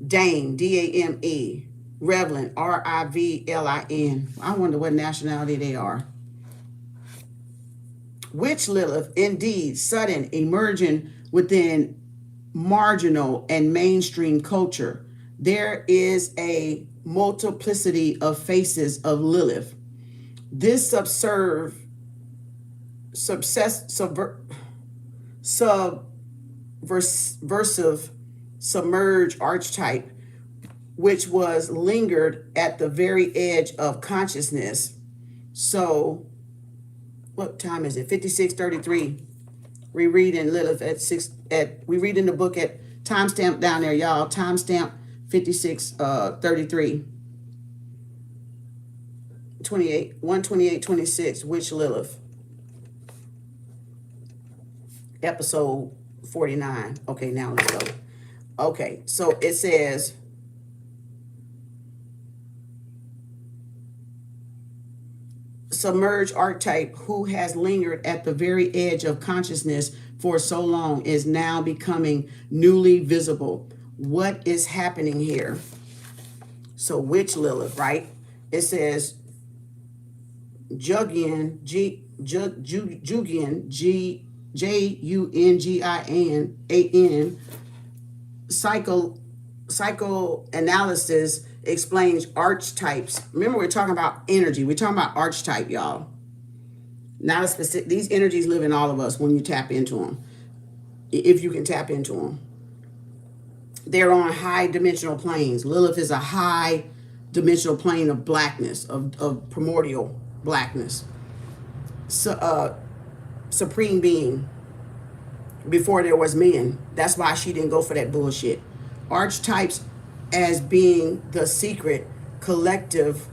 Dame, Dame. Rivlin, Rivlin. I wonder what nationality they are. Which Lilith, indeed, sudden, emerging within marginal and mainstream culture. There is a multiplicity of faces of Lilith. This subversive submerged archetype, which was lingered at the very edge of consciousness. So, what time is it? 56:33. We read in Lilith we read in the book at timestamp down there, y'all. Timestamp 56:33. 128:26. Which Lilith? Episode 49. Okay, now let's go. Okay, so it says, submerged archetype who has lingered at the very edge of consciousness for so long is now becoming newly visible. What is happening here? So which Lilith, right? It says Jugian, Jungian, psychoanalysis explains archetypes. Remember, we're talking about energy. We're talking about archetype, y'all. Not a specific. These energies live in all of us when you tap into them. If you can tap into them. They're on high dimensional planes. Lilith is a high dimensional plane of blackness, of primordial blackness. So, supreme being before there was men. That's why she didn't go for that bullshit. Archetypes as being the secret collective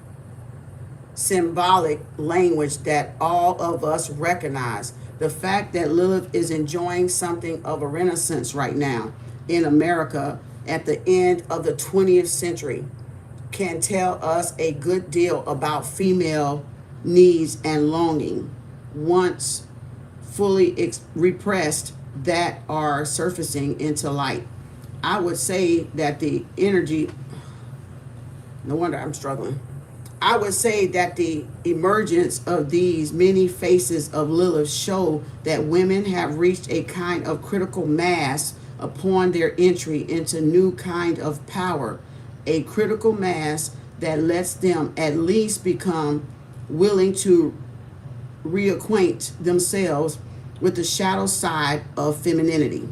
symbolic language that all of us recognize. The fact that Lilith is enjoying something of a renaissance right now in America at the end of the 20th century can tell us a good deal about female needs and longing, once fully repressed, that are surfacing into light. I would say that the energy, no wonder I'm struggling. I would say that the emergence of these many faces of Lilith show that women have reached a kind of critical mass upon their entry into new kind of power, a critical mass that lets them at least become willing to reacquaint themselves with the shadow side of femininity.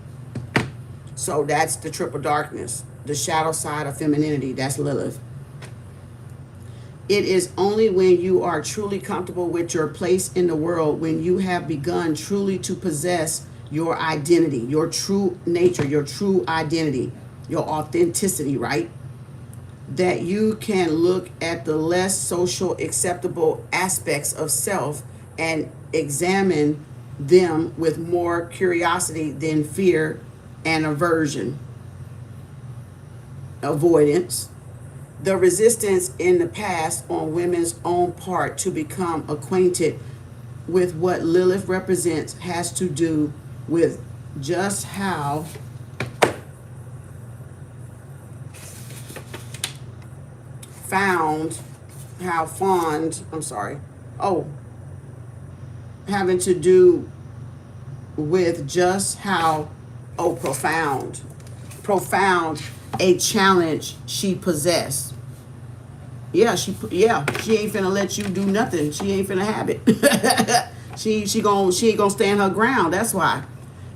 So that's the triple darkness, the shadow side of femininity. That's Lilith. It is only when you are truly comfortable with your place in the world, when you have begun truly to possess your identity, your true nature, your true identity, your authenticity, right? That you can look at the less social acceptable aspects of self and examine them with more curiosity than fear and aversion, avoidance. The resistance in the past on women's own part to become acquainted with what Lilith represents has to do with just how having to do with just how profound a challenge she possessed. Yeah, she ain't finna let you do nothing. She ain't finna have it. she ain't gonna stand her ground. That's why.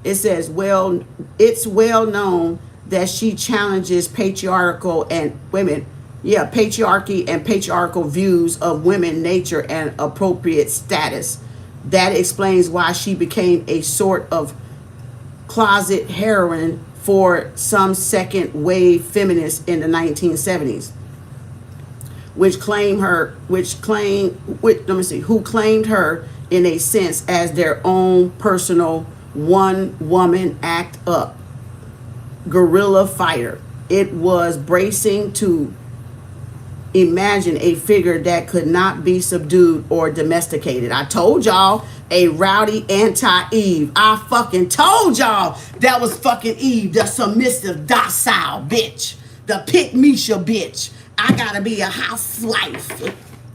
It says, well, it's well known that she challenges patriarchal and women, patriarchy and patriarchal views of women, nature, and appropriate status. That explains why she became a sort of closet heroine for some second wave feminists in the 1970s, who claimed her in a sense as their own personal one woman act up guerrilla fighter. It was bracing to imagine a figure that could not be subdued or domesticated. I told y'all, a rowdy anti-Eve. I fucking told y'all that was fucking Eve, the submissive, docile bitch, the pick-Misha bitch. I gotta be a housewife,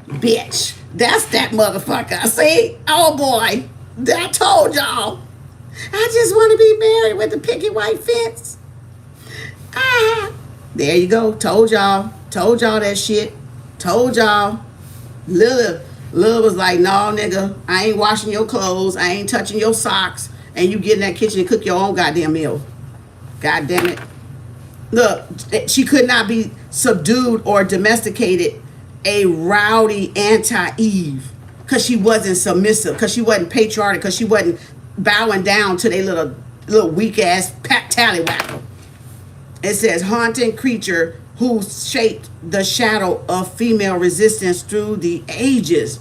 bitch. That's that motherfucker. See? Oh boy, I told y'all. I just want to be married with a picket white fence. Ah, there you go. Told y'all that shit. Told y'all. Lilith was like, no, nigga, I ain't washing your clothes. I ain't touching your socks. And you get in that kitchen and cook your own goddamn meal. God damn it. Look, she could not be subdued or domesticated, a rowdy anti-Eve, because she wasn't submissive, because she wasn't patriotic, because she wasn't bowing down to their little weak-ass tallywhacker. It says, haunting creature who shaped the shadow of female resistance through the ages,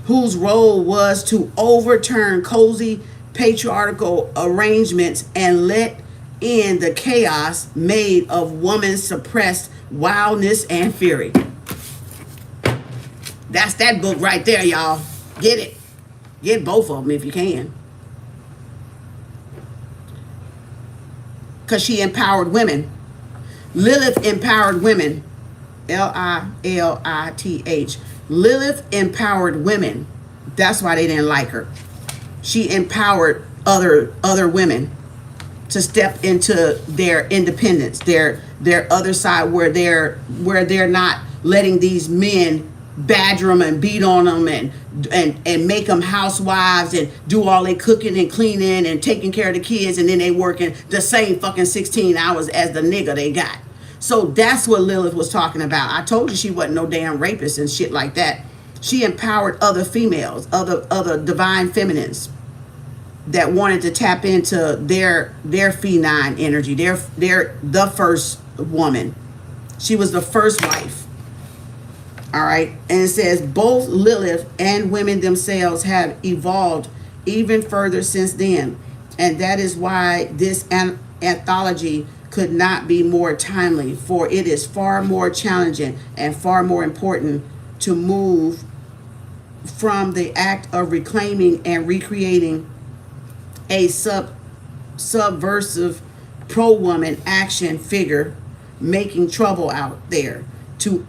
whose role was to overturn cozy patriarchal arrangements and let in the chaos made of woman's suppressed wildness and fury. That's that book right there, y'all. Get it. Get both of them if you can. Because she empowered women. Lilith empowered women. Lilith. Lilith empowered women. That's why they didn't like her. She empowered other women to step into their independence, their other side, where they're not letting these men badger them and beat on them and make them housewives and do all their cooking and cleaning and taking care of the kids, and then they working the same fucking 16 hours as the nigga they got. So that's what Lilith was talking about. I told you she wasn't no damn rapist and shit like that. She empowered other females, other divine feminines that wanted to tap into their feline energy. They're the first woman. She was the first wife. All right. And it says both Lilith and women themselves have evolved even further since then. And that is why this anthology could not be more timely, for it is far more challenging and far more important to move from the act of reclaiming and recreating a subversive pro-woman action figure making trouble out there to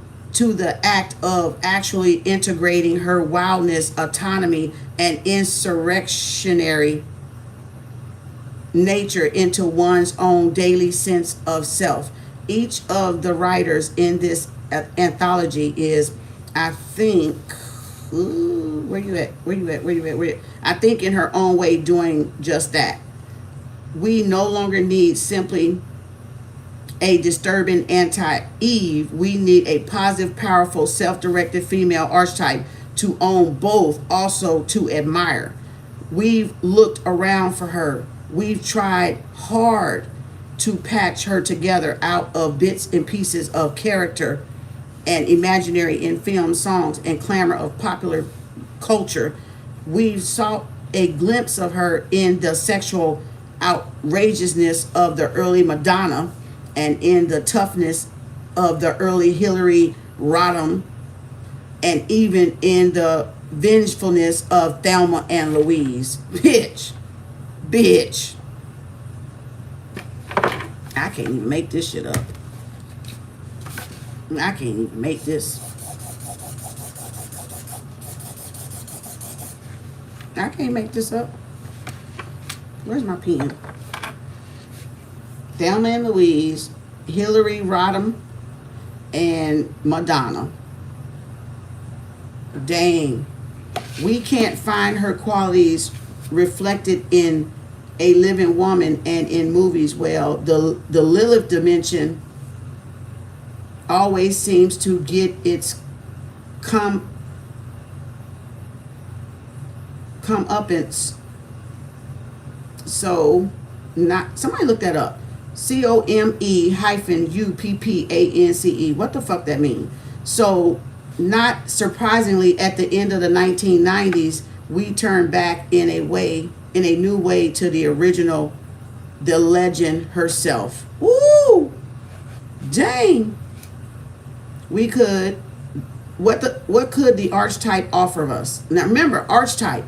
the act of actually integrating her wildness, autonomy, and insurrectionary nature into one's own daily sense of self. Each of the writers in this anthology is, I think, where you at? I think in her own way doing just that. We no longer need simply a disturbing anti-Eve. We need a positive, powerful, self-directed female archetype to own both, also to admire. We've looked around for her. We've tried hard to patch her together out of bits and pieces of character and imaginary in film, songs, and clamor of popular culture. We've sought a glimpse of her in the sexual outrageousness of the early Madonna and in the toughness of the early Hillary Rodham, and even in the vengefulness of Thelma and Louise. Bitch. I can't even make this shit up. I can't even make this. I can't make this up. Where's my pen? Thelma and Louise, Hillary Rodham, and Madonna. Dang. We can't find her qualities reflected in a living woman and in movies. Well, the Lilith dimension always seems to get its comeuppance. So, not somebody look that up. COME-UPPANCE. What the fuck that mean? So, not surprisingly, at the end of the 1990s, we turned back in a new way to the original, the legend herself. Woo! Dang. We could, what could the archetype offer us? Now remember, archetype,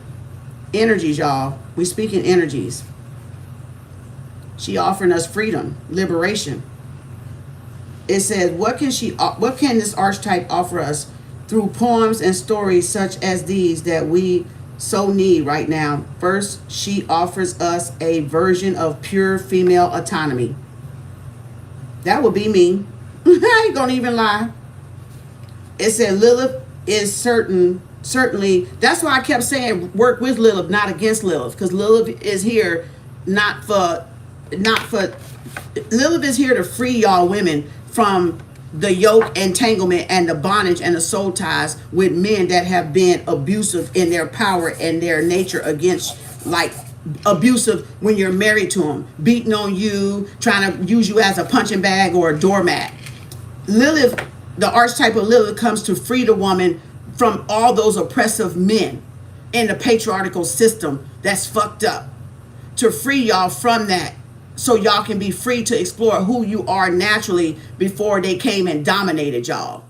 energies, y'all. We speak in energies. She offering us freedom, liberation. It says, what can this archetype offer us through poems and stories such as these that we so need right now? First, she offers us a version of pure female autonomy. That would be me. I ain't gonna even lie. It said Lilith is certainly, that's why I kept saying work with Lilith, not against Lilith, because Lilith is here Lilith is here to free y'all women from the yoke, entanglement, and the bondage and the soul ties with men that have been abusive in their power and their nature against, like abusive when you're married to them, beating on you, trying to use you as a punching bag or a doormat. Lilith, the archetype of Lilith, comes to free the woman from all those oppressive men in the patriarchal system that's fucked up, to free y'all from that, so y'all can be free to explore who you are naturally before they came and dominated y'all,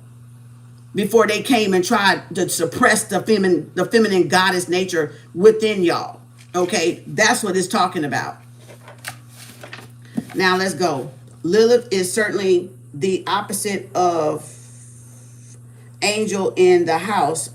before they came and tried to suppress the feminine goddess nature within y'all. Okay, that's what it's talking about. Now let's go. Lilith is certainly the opposite of angel in the house,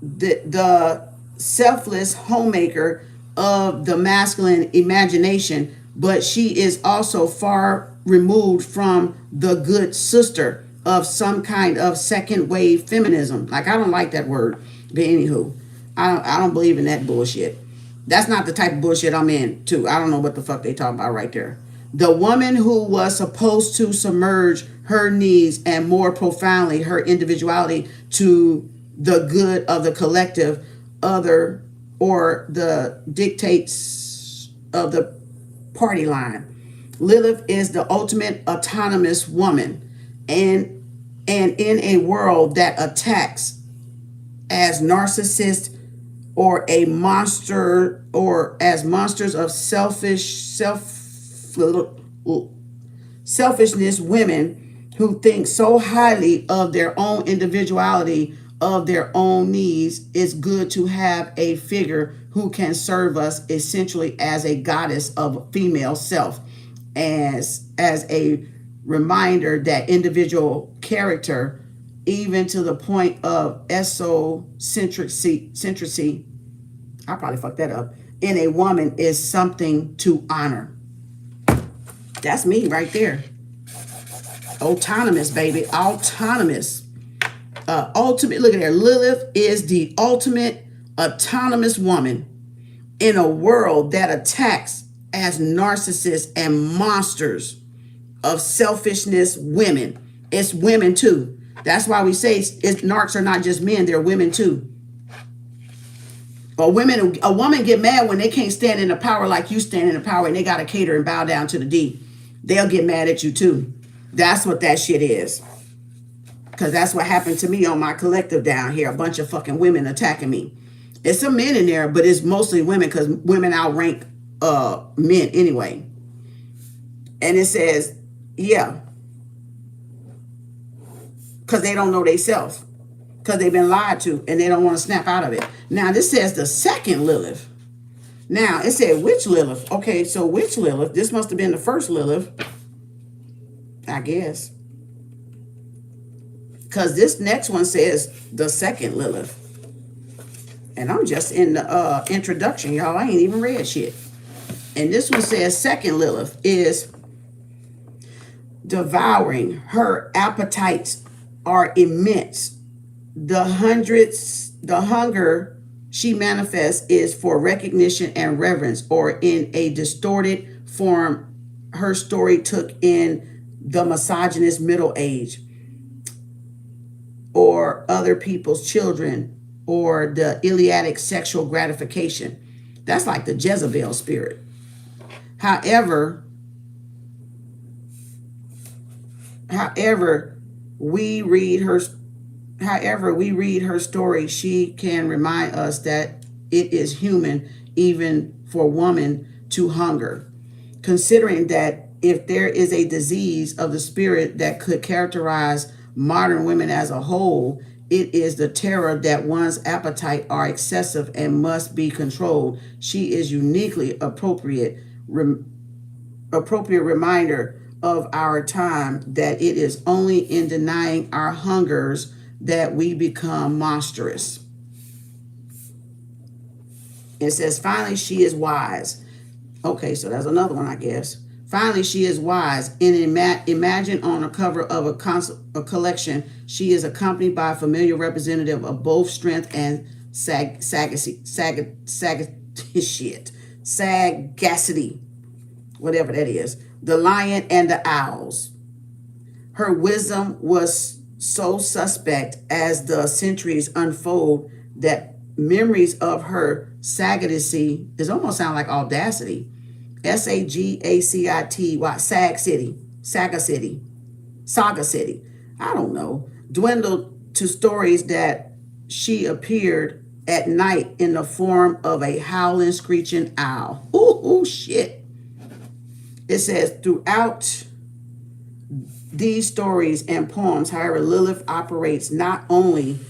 the selfless homemaker of the masculine imagination, but she is also far removed from the good sister of some kind of second wave feminism. Like, I don't like that word, but anywho, I don't believe in that bullshit. That's not the type of bullshit I'm into. I don't know what the fuck they talking about right there. The woman who was supposed to submerge her needs and more profoundly her individuality to the good of the collective other or the dictates of the party line. Lilith is the ultimate autonomous woman, and in a world that attacks as narcissists or a monster, or as monsters of selfishness, women who think so highly of their own individuality, of their own needs, it's good to have a figure who can serve us essentially as a goddess of female self, as a reminder that individual character, even to the point of centricity, I probably fucked that up, in a woman is something to honor. That's me right there. Autonomous, baby. Autonomous. Ultimate, look at there. Lilith is the ultimate autonomous woman in a world that attacks as narcissists and monsters of selfishness women. It's women too. That's why we say narcs are not just men, they're women too. A woman get mad when they can't stand in the power like you stand in the power, and they gotta cater and bow down to the D. They'll get mad at you too. That's what that shit is. Because that's what happened to me on my collective down here. A bunch of fucking women attacking me. It's some men in there, but it's mostly women, because women outrank men anyway. And it says, yeah, because they don't know themselves, because they've been lied to and they don't want to snap out of it. Now this says the second Lilith. Now it said which Lilith? Okay, so which Lilith? This must have been the first Lilith, I guess. Because this next one says the second Lilith. And I'm just in the introduction, y'all. I ain't even read shit. And this one says second Lilith is devouring. Her appetites are immense. The hunger she manifests is for recognition and reverence, or in a distorted form her story took in the misogynist Middle Age, or other people's children, or the Iliadic sexual gratification. That's like the Jezebel spirit. However, we read her story, she can remind us that it is human even for woman to hunger. Considering that if there is a disease of the spirit that could characterize modern women as a whole, it is the terror that one's appetite are excessive and must be controlled. She is uniquely appropriate reminder of our time that it is only in denying our hungers that we become monstrous. It says, finally, she is wise. Okay, so that's another one, I guess. Finally, she is wise. And imagine on a cover of a collection, she is accompanied by a familiar representative of both strength and sagacity, whatever that is. The lion and the owls. Her wisdom was so suspect as the centuries unfold that memories of her sagacity, it almost sound like audacity, Sagacity, Saga City, I don't know, dwindled to stories that she appeared at night in the form of a howling, screeching owl. Ooh, shit. It says, throughout these stories and poems, however, Lilith operates not only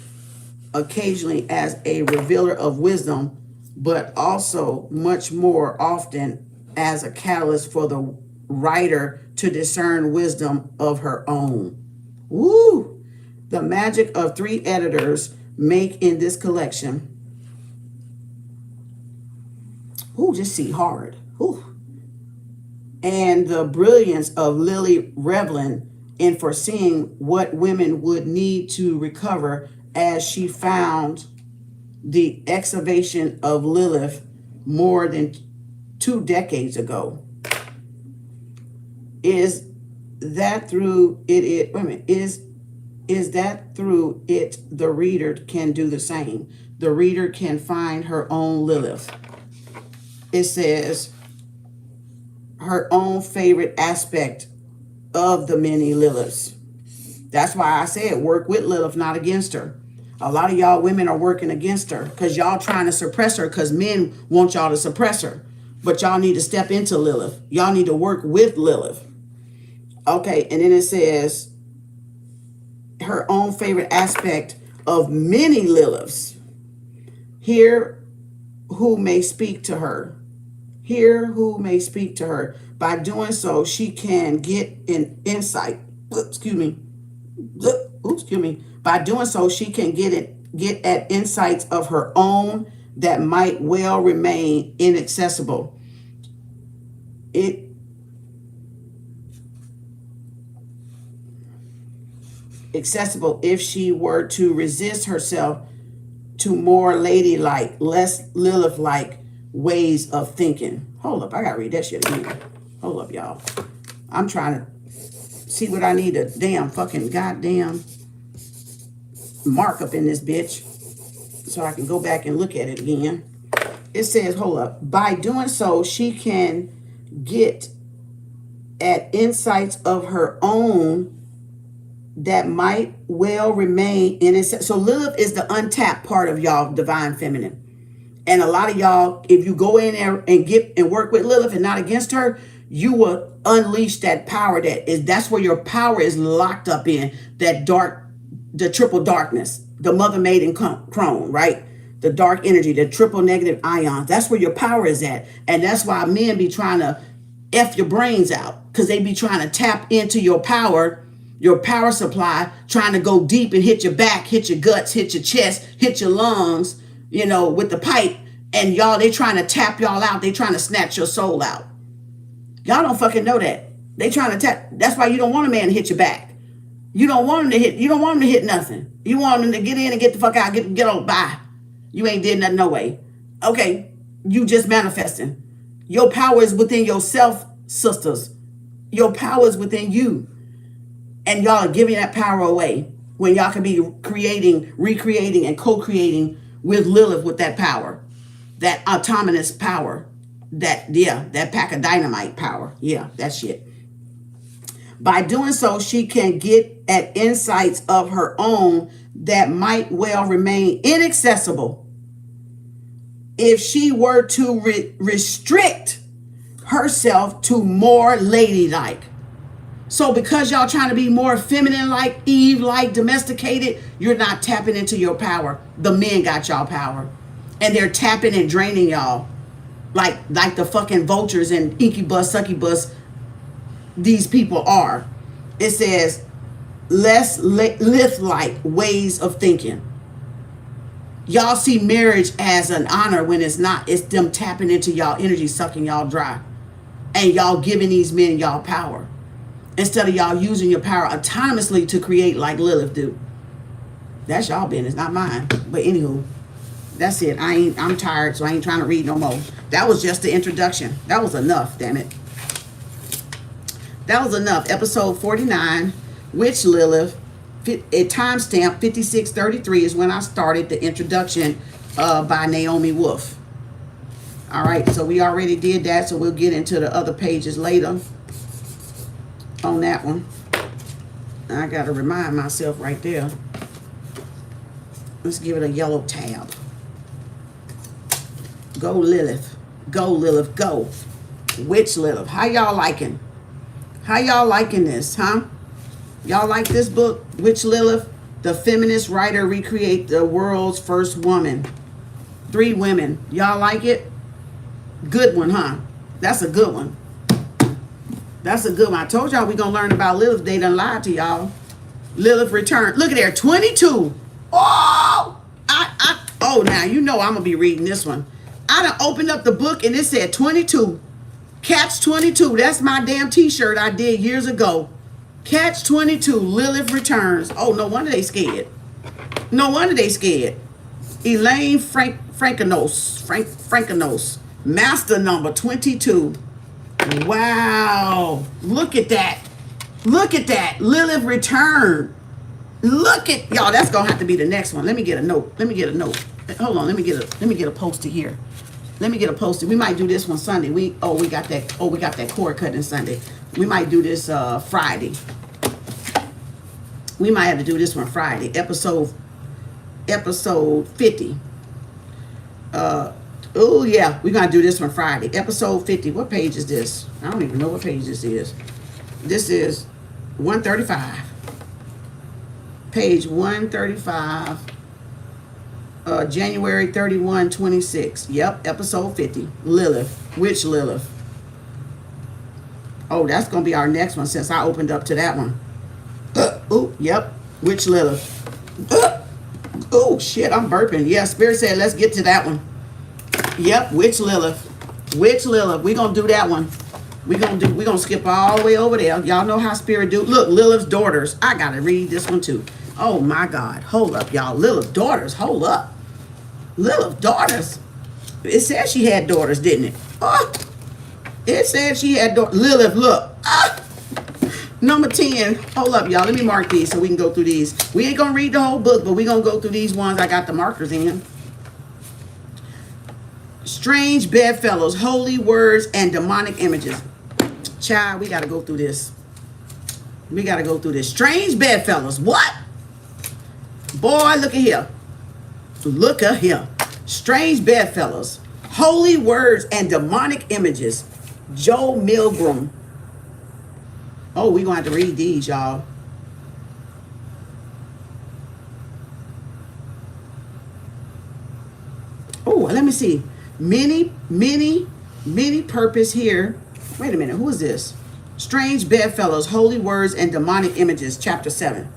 occasionally as a revealer of wisdom, but also much more often as a catalyst for the writer to discern wisdom of her own. Woo! The magic of 3 editors make in this collection. Ooh, just see hard. Ooh. And the brilliance of Lilly Rivlin in foreseeing what women would need to recover, as she found the excavation of Lilith more than 2 decades ago. Is that through it the reader can do the same? The reader can find her own Lilith. It says her own favorite aspect of the many Liliths. That's why I said work with Lilith, not against her. A lot of y'all women are working against her because y'all trying to suppress her because men want y'all to suppress her. But y'all need to step into Lilith. Y'all need to work with Lilith. Okay, and then it says her own favorite aspect of many Liliths. Hear who may speak to her. Hear who may speak to her. By doing so, she can get an insight. Excuse me. By doing so, she can get at insights of her own that might well remain inaccessible. Accessible if she were to resist herself to more ladylike, less Lilith-like ways of thinking. Hold up, I gotta read that shit again. Hold up, y'all. I'm trying to see what I need to goddamn mark up in this bitch so I can go back and look at it again. It says, hold up. By doing so, she can get at insights of her own that might well remain in it. So Lilith is the untapped part of y'all divine feminine. And a lot of y'all, if you go in there and work with Lilith and not against her, you will unleash that power that's where your power is locked up in, that dark, the triple darkness, the mother maiden crone, right? The dark energy, the triple negative ions. That's where your power is at. And that's why men be trying to F your brains out, because they be trying to tap into your power supply, trying to go deep and hit your back, hit your guts, hit your chest, hit your lungs, with the pipe. And y'all, they trying to tap y'all out. They trying to snatch your soul out. Y'all don't fucking know that. They trying to attack. That's why you don't want a man to hit your back. You don't want him to hit. You don't want him to hit nothing. You want him to get in and get the fuck out. Get on by. You ain't did nothing no way. Okay, you just manifesting. Your power is within yourself, sisters. Your power is within you, and y'all are giving that power away when y'all can be creating, recreating, and co-creating with Lilith with that power, that autonomous power, that pack of dynamite power. Yeah, that shit. By doing so, she can get at insights of her own that might well remain inaccessible if she were to restrict herself to more ladylike. So because y'all trying to be more feminine-like, Eve-like, domesticated, you're not tapping into your power. The men got y'all power. And they're tapping and draining y'all like the fucking vultures and incubus, succubus these people are. It says less Lilith-like ways of thinking. Y'all see marriage as an honor when it's not. It's them tapping into y'all energy, sucking y'all dry. And y'all giving these men y'all power. Instead of y'all using your power autonomously to create like Lilith do. That's y'all business, not mine. But anywho, that's it. I'm tired, so I ain't trying to read no more. That was just the introduction. That was enough, damn it. That was enough. Episode 49, Witch Lilith. A timestamp 5633 is when I started the introduction by Naomi Wolf. All right, so we already did that, so we'll get into the other pages later on that one. I got to remind myself right there. Let's give it a yellow tab. Go Lilith. Go Lilith, go. Witch Lilith. How y'all liking? How y'all liking this, huh? Y'all like this book, Witch Lilith? The feminist writer recreate the world's first woman. 3 women. Y'all like it? Good one, huh? That's a good one. That's a good one. I told y'all we gonna learn about Lilith. They done lied to y'all. Lilith returned. Look at there, 22. Oh, oh, now you know I'm gonna be reading this one. I done opened up the book and it said 22. Catch 22. That's my damn t-shirt I did years ago. Catch 22. Lilith returns. Oh, no wonder they scared. No wonder they scared. Elaine Frankenos. Master number 22. Wow. Look at that. Look at that. Lilith return. Look at y'all. That's gonna have to be the next one. Let me get a note. Let me get a note. Hold on. Let me get a poster here. Let me get a poster. We might do this one Sunday. We got that cord cutting Sunday. We might do this Friday. We might have to do this one Friday. Episode 50. Oh yeah, we're gonna do this one Friday. Episode 50. What page is this? I don't even know what page this is. This is 135. Page 135. January 31, 26. Yep, episode 50. Lilith. Witch Lilith. Oh, that's gonna be our next one since I opened up to that one. Oh, yep. Witch Lilith. Oh shit, I'm burping. Yeah, Spirit said let's get to that one. Yep, Witch Lilith. Witch Lilith. We're gonna do that one. We're gonna skip all the way over there. Y'all know how Spirit do. Look, Lilith's daughters. I gotta read this one too. Oh my God. Hold up, y'all. Lilith's daughters. Hold up. Lilith's daughters. It said she had daughters, didn't it? Oh, it said she had daughters. Lilith, look. Ah. Number 10. Hold up, y'all. Let me mark these so we can go through these. We ain't gonna read the whole book, but we gonna go through these ones I got the markers in. Strange bedfellows, holy words, and demonic images. Child, we gotta go through this. We gotta go through this. Strange bedfellows. What? Boy, look at here. Look at here. Strange bedfellows, holy words, and demonic images. Joe Milgram. Oh, we're going to have to read these, y'all. Oh, let me see. Many purpose here. Wait a minute. Who is this? Strange bedfellows, holy words, and demonic images. Chapter 7.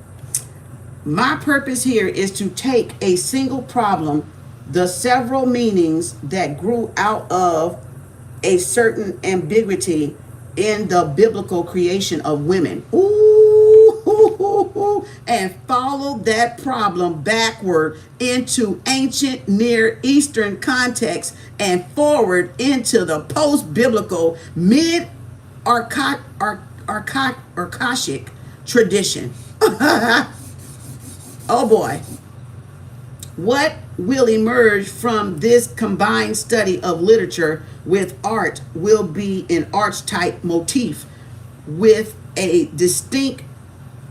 My purpose here is to take a single problem, the several meanings that grew out of a certain ambiguity, in the biblical creation of women. Ooh, and follow that problem backward into ancient Near Eastern context and forward into the post-biblical mid-Akashic tradition. Oh boy. What will emerge from this combined study of literature with art will be an archetype motif with a distinct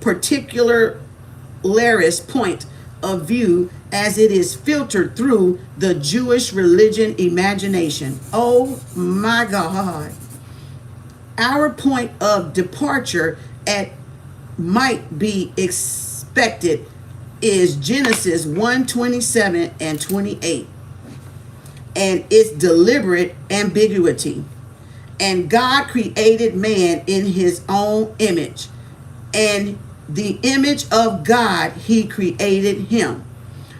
particularis point of view as it is filtered through the Jewish religion imagination. Oh my God. Our point of departure at might be expected is Genesis 1:27 and 28 and its deliberate ambiguity. And God created man in his own image, and the image of God he created him.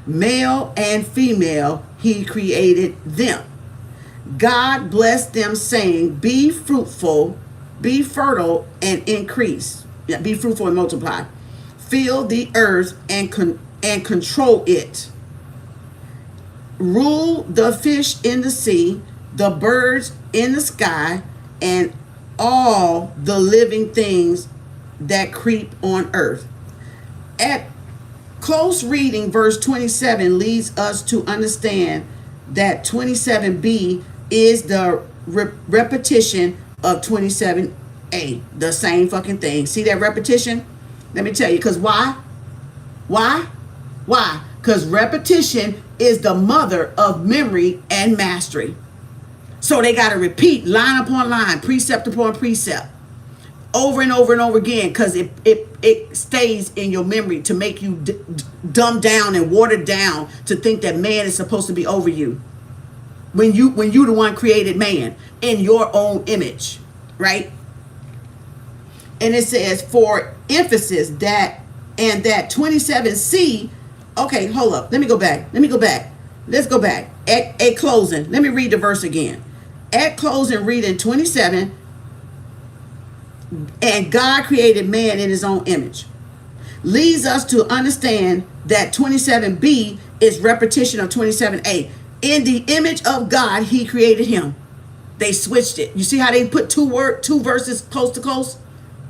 Male and female he created them. God blessed them, saying, be fruitful, be fertile, and increase. Yeah, be fruitful and multiply. Fill the earth and control it. Rule the fish in the sea, the birds in the sky, and all the living things that creep on earth. At close reading, verse 27 leads us to understand that 27b is the repetition of 27a, the same fucking thing. See that repetition? Let me tell you, because why? Why? Why? Because repetition is the mother of memory and mastery. So they got to repeat line upon line, precept upon precept, over and over and over again, because it stays in your memory to make you dumb down and watered down to think that man is supposed to be over you. When you the one created man in your own image, right? And it says for emphasis that 27c. Okay, hold up. Let me go back. Let's go back. At closing, let me read the verse again. At closing, reading 27, and God created man in his own image, leads us to understand that 27b is repetition of 27a. In the image of God, he created him. They switched it. You see how they put two verses close to close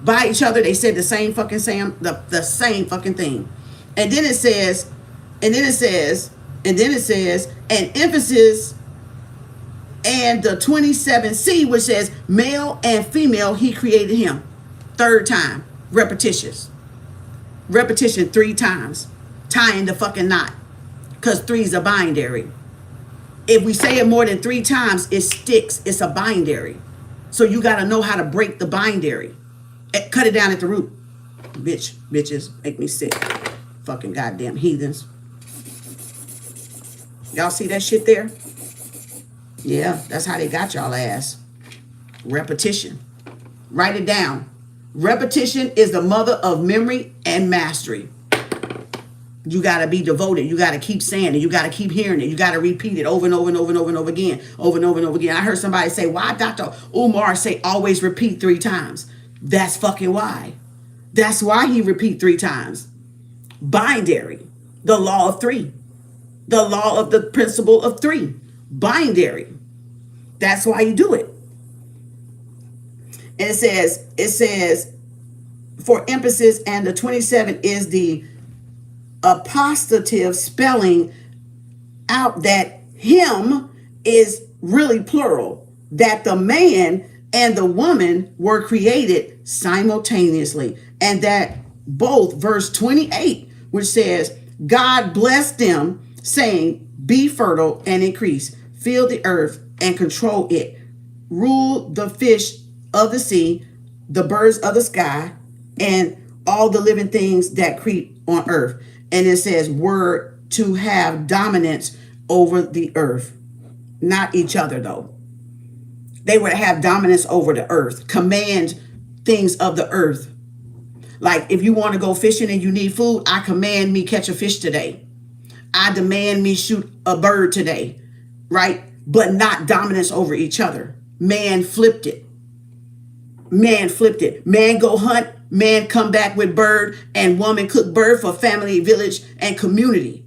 by each other? They said the same fucking the same fucking thing. And then it says, an emphasis, and the 27c, which says male and female, he created him. Third time, repetition 3 times, tying the fucking knot, because 3 is a binary. If we say it more than 3 times, it sticks. It's a binary. So you got to know how to break the binary. Cut it down at the root. Bitches make me sick. Fucking goddamn heathens. Y'all see that shit there? Yeah, that's how they got y'all ass. Repetition. Write it down. Repetition is the mother of memory and mastery. You got to be devoted. You got to keep saying it. You got to keep hearing it. You got to repeat it over and over and over and over and over again. Over and over and over again. I heard somebody say, why Dr. Umar say always repeat 3 times? That's fucking why. That's why he repeat 3 times. Binary. The law of 3. The law of the principle of 3. Binary. That's why you do it. And it says, for emphasis, and the 27 is the apostolative, spelling out that him is really plural, that the man and the woman were created simultaneously, and that both, verse 28, which says, God blessed them, saying, be fertile and increase, fill the earth and control it, rule the fish of the sea, the birds of the sky, and all the living things that creep on earth. And it says, were to have dominance over the earth. Not each other, though. They were to have dominance over the earth, command things of the earth. Like if you want to go fishing and you need food, I command me catch a fish today. I demand me shoot a bird today, right? But not dominance over each other. Man flipped it. Man flipped it. Man go hunt, man come back with bird, and woman cook bird for family, village, and community.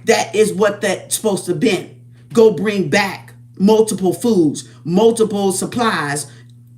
That is what that's supposed to be. Go bring back multiple foods, multiple supplies,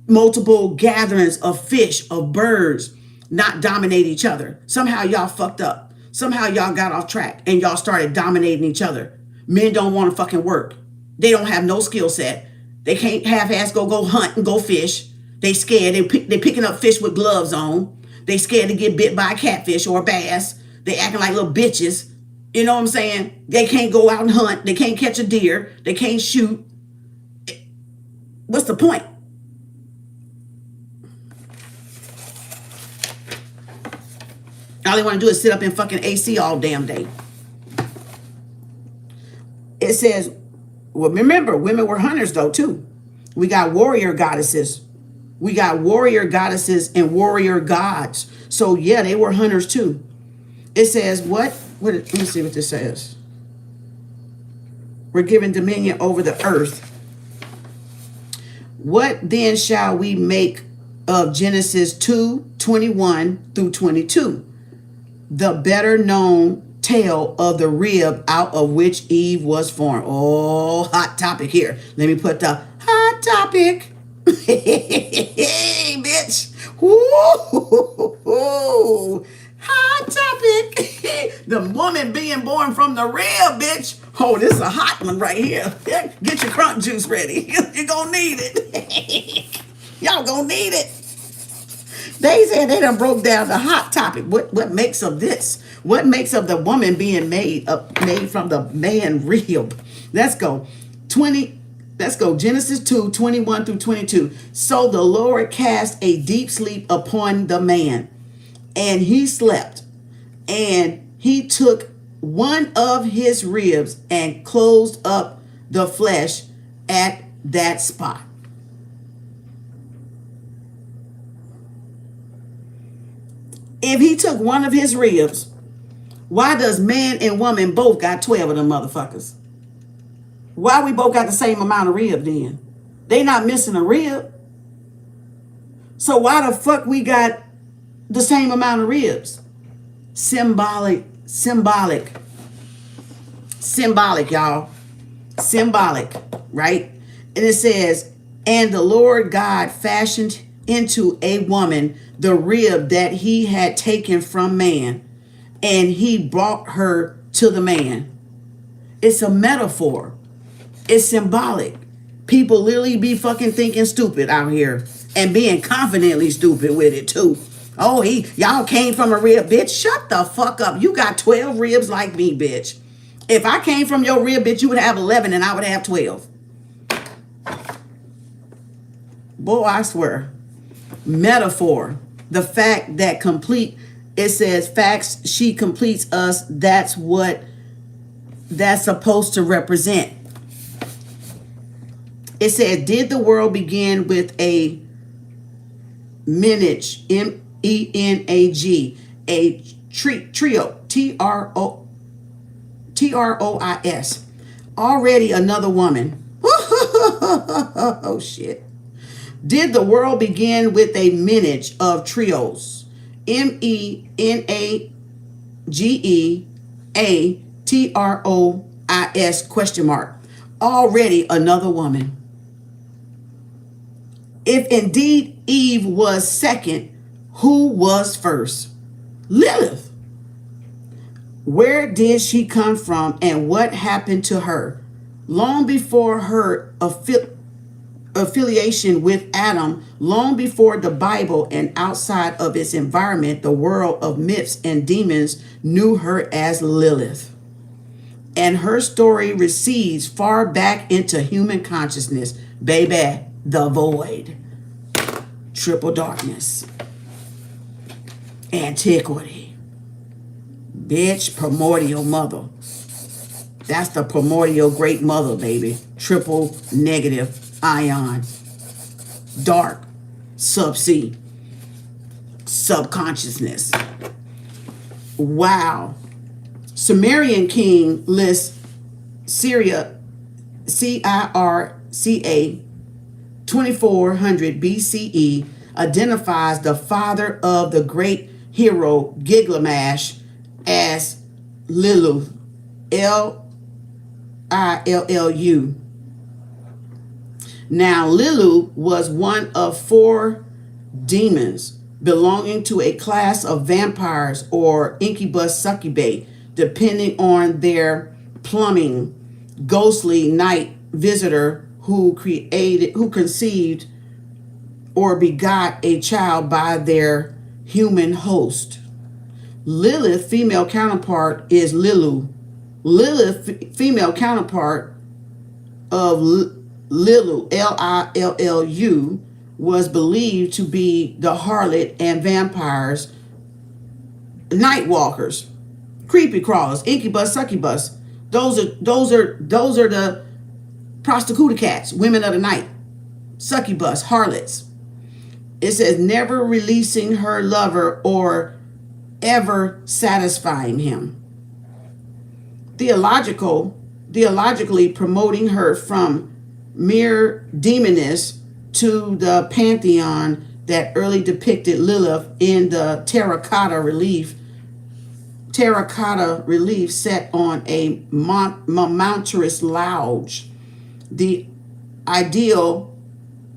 multiple gatherings of fish, of birds, not dominate each other. Somehow y'all fucked up. Somehow y'all got off track and y'all started dominating each other. Men don't want to fucking work. They don't have no skill set. They can't half-ass go hunt and go fish. They scared. They picking up fish with gloves on. They scared to get bit by a catfish or a bass. They acting like little bitches. You know what I'm saying? They can't go out and hunt. They can't catch a deer. They can't shoot. What's the point? All they want to do is sit up in fucking AC all damn day. It says, well, remember, women were hunters though too. We got warrior goddesses. We got warrior goddesses and warrior gods. So yeah, they were hunters too. It says what? Let me see what this says. We're given dominion over the earth. What then shall we make of Genesis 2:21 through 22? The better known tale of the rib out of which Eve was formed. Oh, hot topic here. Let me put the hot topic. Hey, bitch. Woo. Hot topic. The woman being born from the rib, bitch. Oh, this is a hot one right here. Get your crunk juice ready. You're going to need it. Y'all going to need it. They said they done broke down the hot topic. What makes of this? What makes of the woman being made from the man rib? Let's go. Genesis 2:21 through 22. So the Lord cast a deep sleep upon the man, and he slept. And he took one of his ribs and closed up the flesh at that spot. If he took one of his ribs, why does man and woman both got 12 of them motherfuckers? Why we both got the same amount of rib then? They not missing a rib. So why the fuck we got the same amount of ribs? Symbolic, y'all. Symbolic, right? And it says, and the Lord God fashioned into a woman the rib that he had taken from man, and he brought her to the man. It's a metaphor. It's symbolic. People literally be fucking thinking stupid out here and being confidently stupid with it too. Oh, y'all came from a rib, bitch. Shut the fuck up. You got 12 ribs like me, bitch. If I came from your rib, bitch, you would have 11 and I would have 12. Boy, I swear. Metaphor. The fact that it says facts, she completes us. That's what that's supposed to represent. It said, did the world begin with a menage, M-E-N-A-G, a trio, T-R-O-I-S. Already another woman. Oh, shit. Did the world begin with a menage of trios? M-E-N-A-G-E-A-T-R-O-I-S question mark. Already another woman. If indeed Eve was second, who was first? Lilith. Where did she come from and what happened to her? Long before her affiliation with Adam, long before the Bible and outside of its environment, the world of myths and demons knew her as Lilith. And her story recedes far back into human consciousness. Baby, the void. Triple darkness. Antiquity. Bitch, primordial mother. That's the primordial great mother, baby. Triple negative ion. Dark. Sub-C. Subconsciousness. Wow. Sumerian king lists Syria, Circa 2400 BCE, identifies the father of the great hero Gilgamesh as Lilith, Lillu. Now, Lilith was one of 4 demons belonging to a class of vampires or incubus succubae, depending on their plumbing, ghostly night visitor who conceived or begot a child by their human host. Lilith, female counterpart, is Lillu. Lilith, female counterpart of Lillu, Lillu, was believed to be the harlot and vampires, night walkers, creepy crawlers, incubus, succubus. Those are the prostitute cats, women of the night, succubus, harlots. It says never releasing her lover or ever satisfying him. Theologically promoting her from mere demoness to the pantheon that early depicted Lilith in the terracotta relief set on a mountainous lounge. The ideal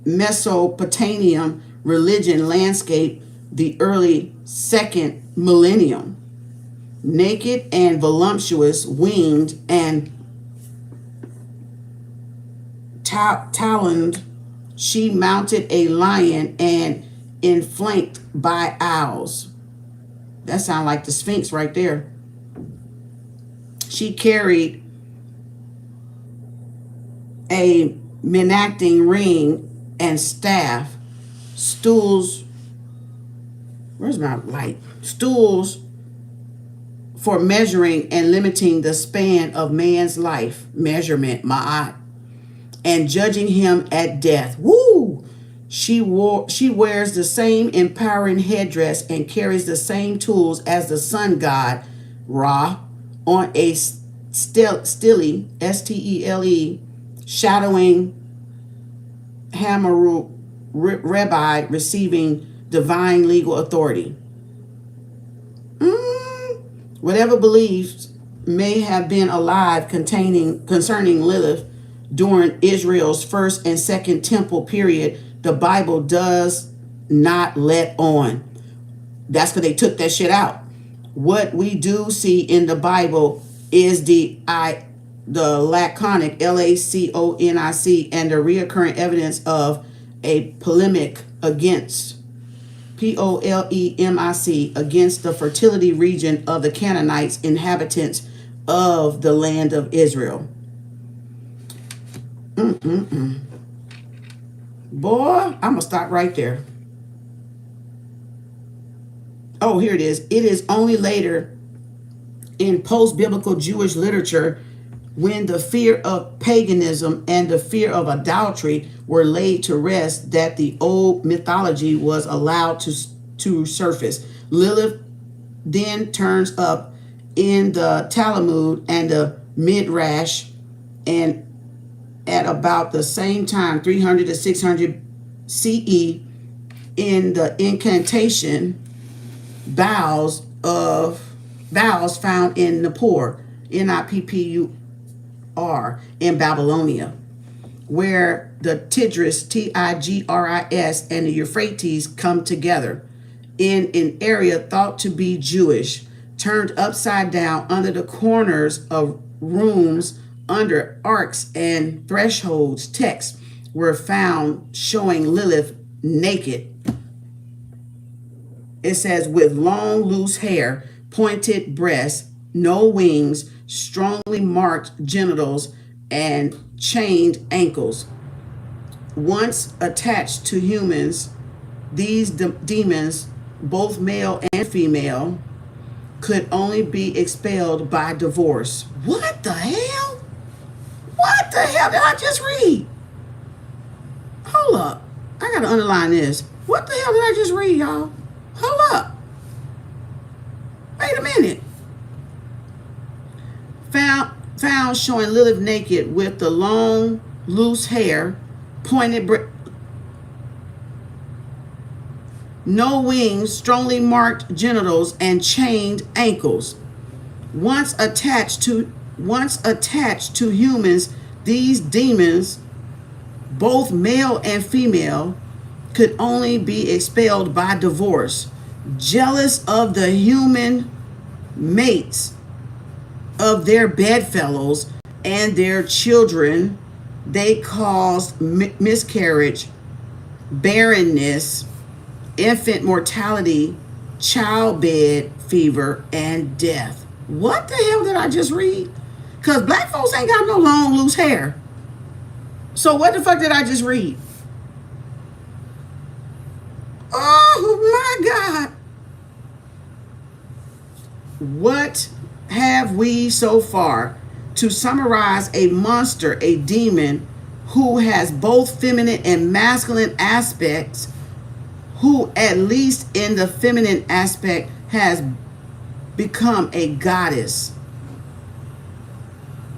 Mesopotamian religion landscape, the early 2nd millennium. Naked and voluptuous, winged and taloned, she mounted a lion and inflanked by owls. That sounds like the Sphinx right there. She carried a menacing ring and staff, stools. Where's my light? Stools for measuring and limiting the span of man's life, measurement, ma'at, and judging him at death. Woo! She wears the same empowering headdress and carries the same tools as the sun god, Ra, on a stele, S-T-E-L-E, shadowing Hammurabi, receiving divine legal authority. Whatever beliefs may have been alive concerning Lilith during Israel's first and second temple period, the Bible does not let on. That's because they took that shit out. What we do see in the Bible is the laconic, Laconic, and the reoccurring evidence of a polemic against, Polemic, against the fertility region of the Canaanites, inhabitants of the land of Israel. Boy, I'm going to stop right there. Oh, here it is. It is only later in post-biblical Jewish literature, when the fear of paganism and the fear of idolatry were laid to rest, that the old mythology was allowed to surface. Lilith then turns up in the Talmud and the Midrash, and at about the same time, 300 to 600 CE, in the incantation vows found in Nippur, Nippur, in Babylonia, where the Tigris, Tigris, and the Euphrates come together in an area thought to be Jewish, turned upside down under the corners of rooms, under arcs and thresholds. Texts were found showing Lilith naked. It says, with long, loose hair, pointed breasts, no wings, strongly marked genitals, and chained ankles. Once attached to humans, these demons, both male and female, could only be expelled by divorce. What the hell? What the hell did I just read? Hold up. I got to underline this. What the hell did I just read, y'all? Hold up. Wait a minute. Found showing Lilith naked with the long, loose hair, pointed no wings, strongly marked genitals, and chained ankles. Once attached to humans, these demons, both male and female, could only be expelled by divorce. Jealous of the human mates of their bedfellows and their children, they caused miscarriage, barrenness, infant mortality, childbed fever, and death. What the hell did I just read? Because black folks ain't got no long, loose hair. So what the fuck did I just read? Oh my God. What have we so far? To summarize, a monster, a demon who has both feminine and masculine aspects, who at least in the feminine aspect has become a goddess.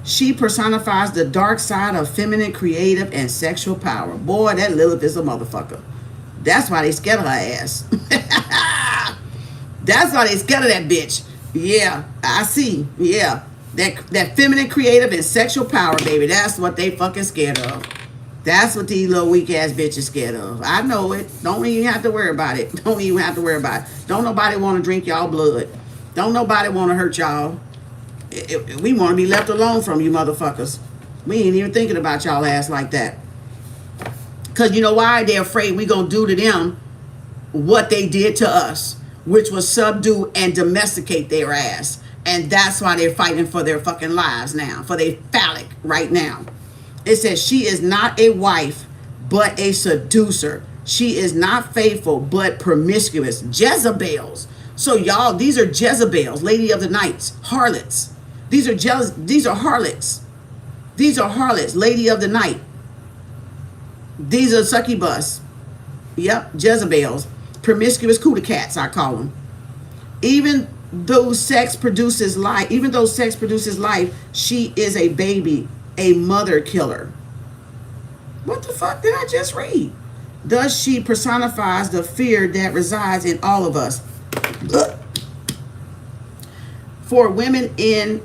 She personifies the dark side of feminine, creative, and sexual power. Boy, that Lilith is a motherfucker. That's why they scared of her ass. That's why they scared of that bitch. Yeah, I see. Yeah. That feminine, creative, and sexual power, baby. That's what they fucking scared of. That's what these little weak ass bitches scared of. I know it. Don't even have to worry about it. Don't even have to worry about it. Don't nobody want to drink y'all blood. Don't nobody want to hurt y'all. We want to be left alone from you motherfuckers. We ain't even thinking about y'all ass like that. Because you know why? They're afraid we going to do to them what they did to us, which was subdue and domesticate their ass. And that's why they're fighting for their fucking lives now, for their phallic right now. It says she is not a wife, but a seducer. She is not faithful, but promiscuous. Jezebels. So y'all, these are Jezebels, lady of the nights, harlots. These are harlots. These are harlots, lady of the night. These are succubus. Yep, Jezebels. Promiscuous cootie cats, I call them. Even though sex produces life, she is a baby, a mother killer. What the fuck did I just read? Thus she personifies the fear that resides in all of us. For women, it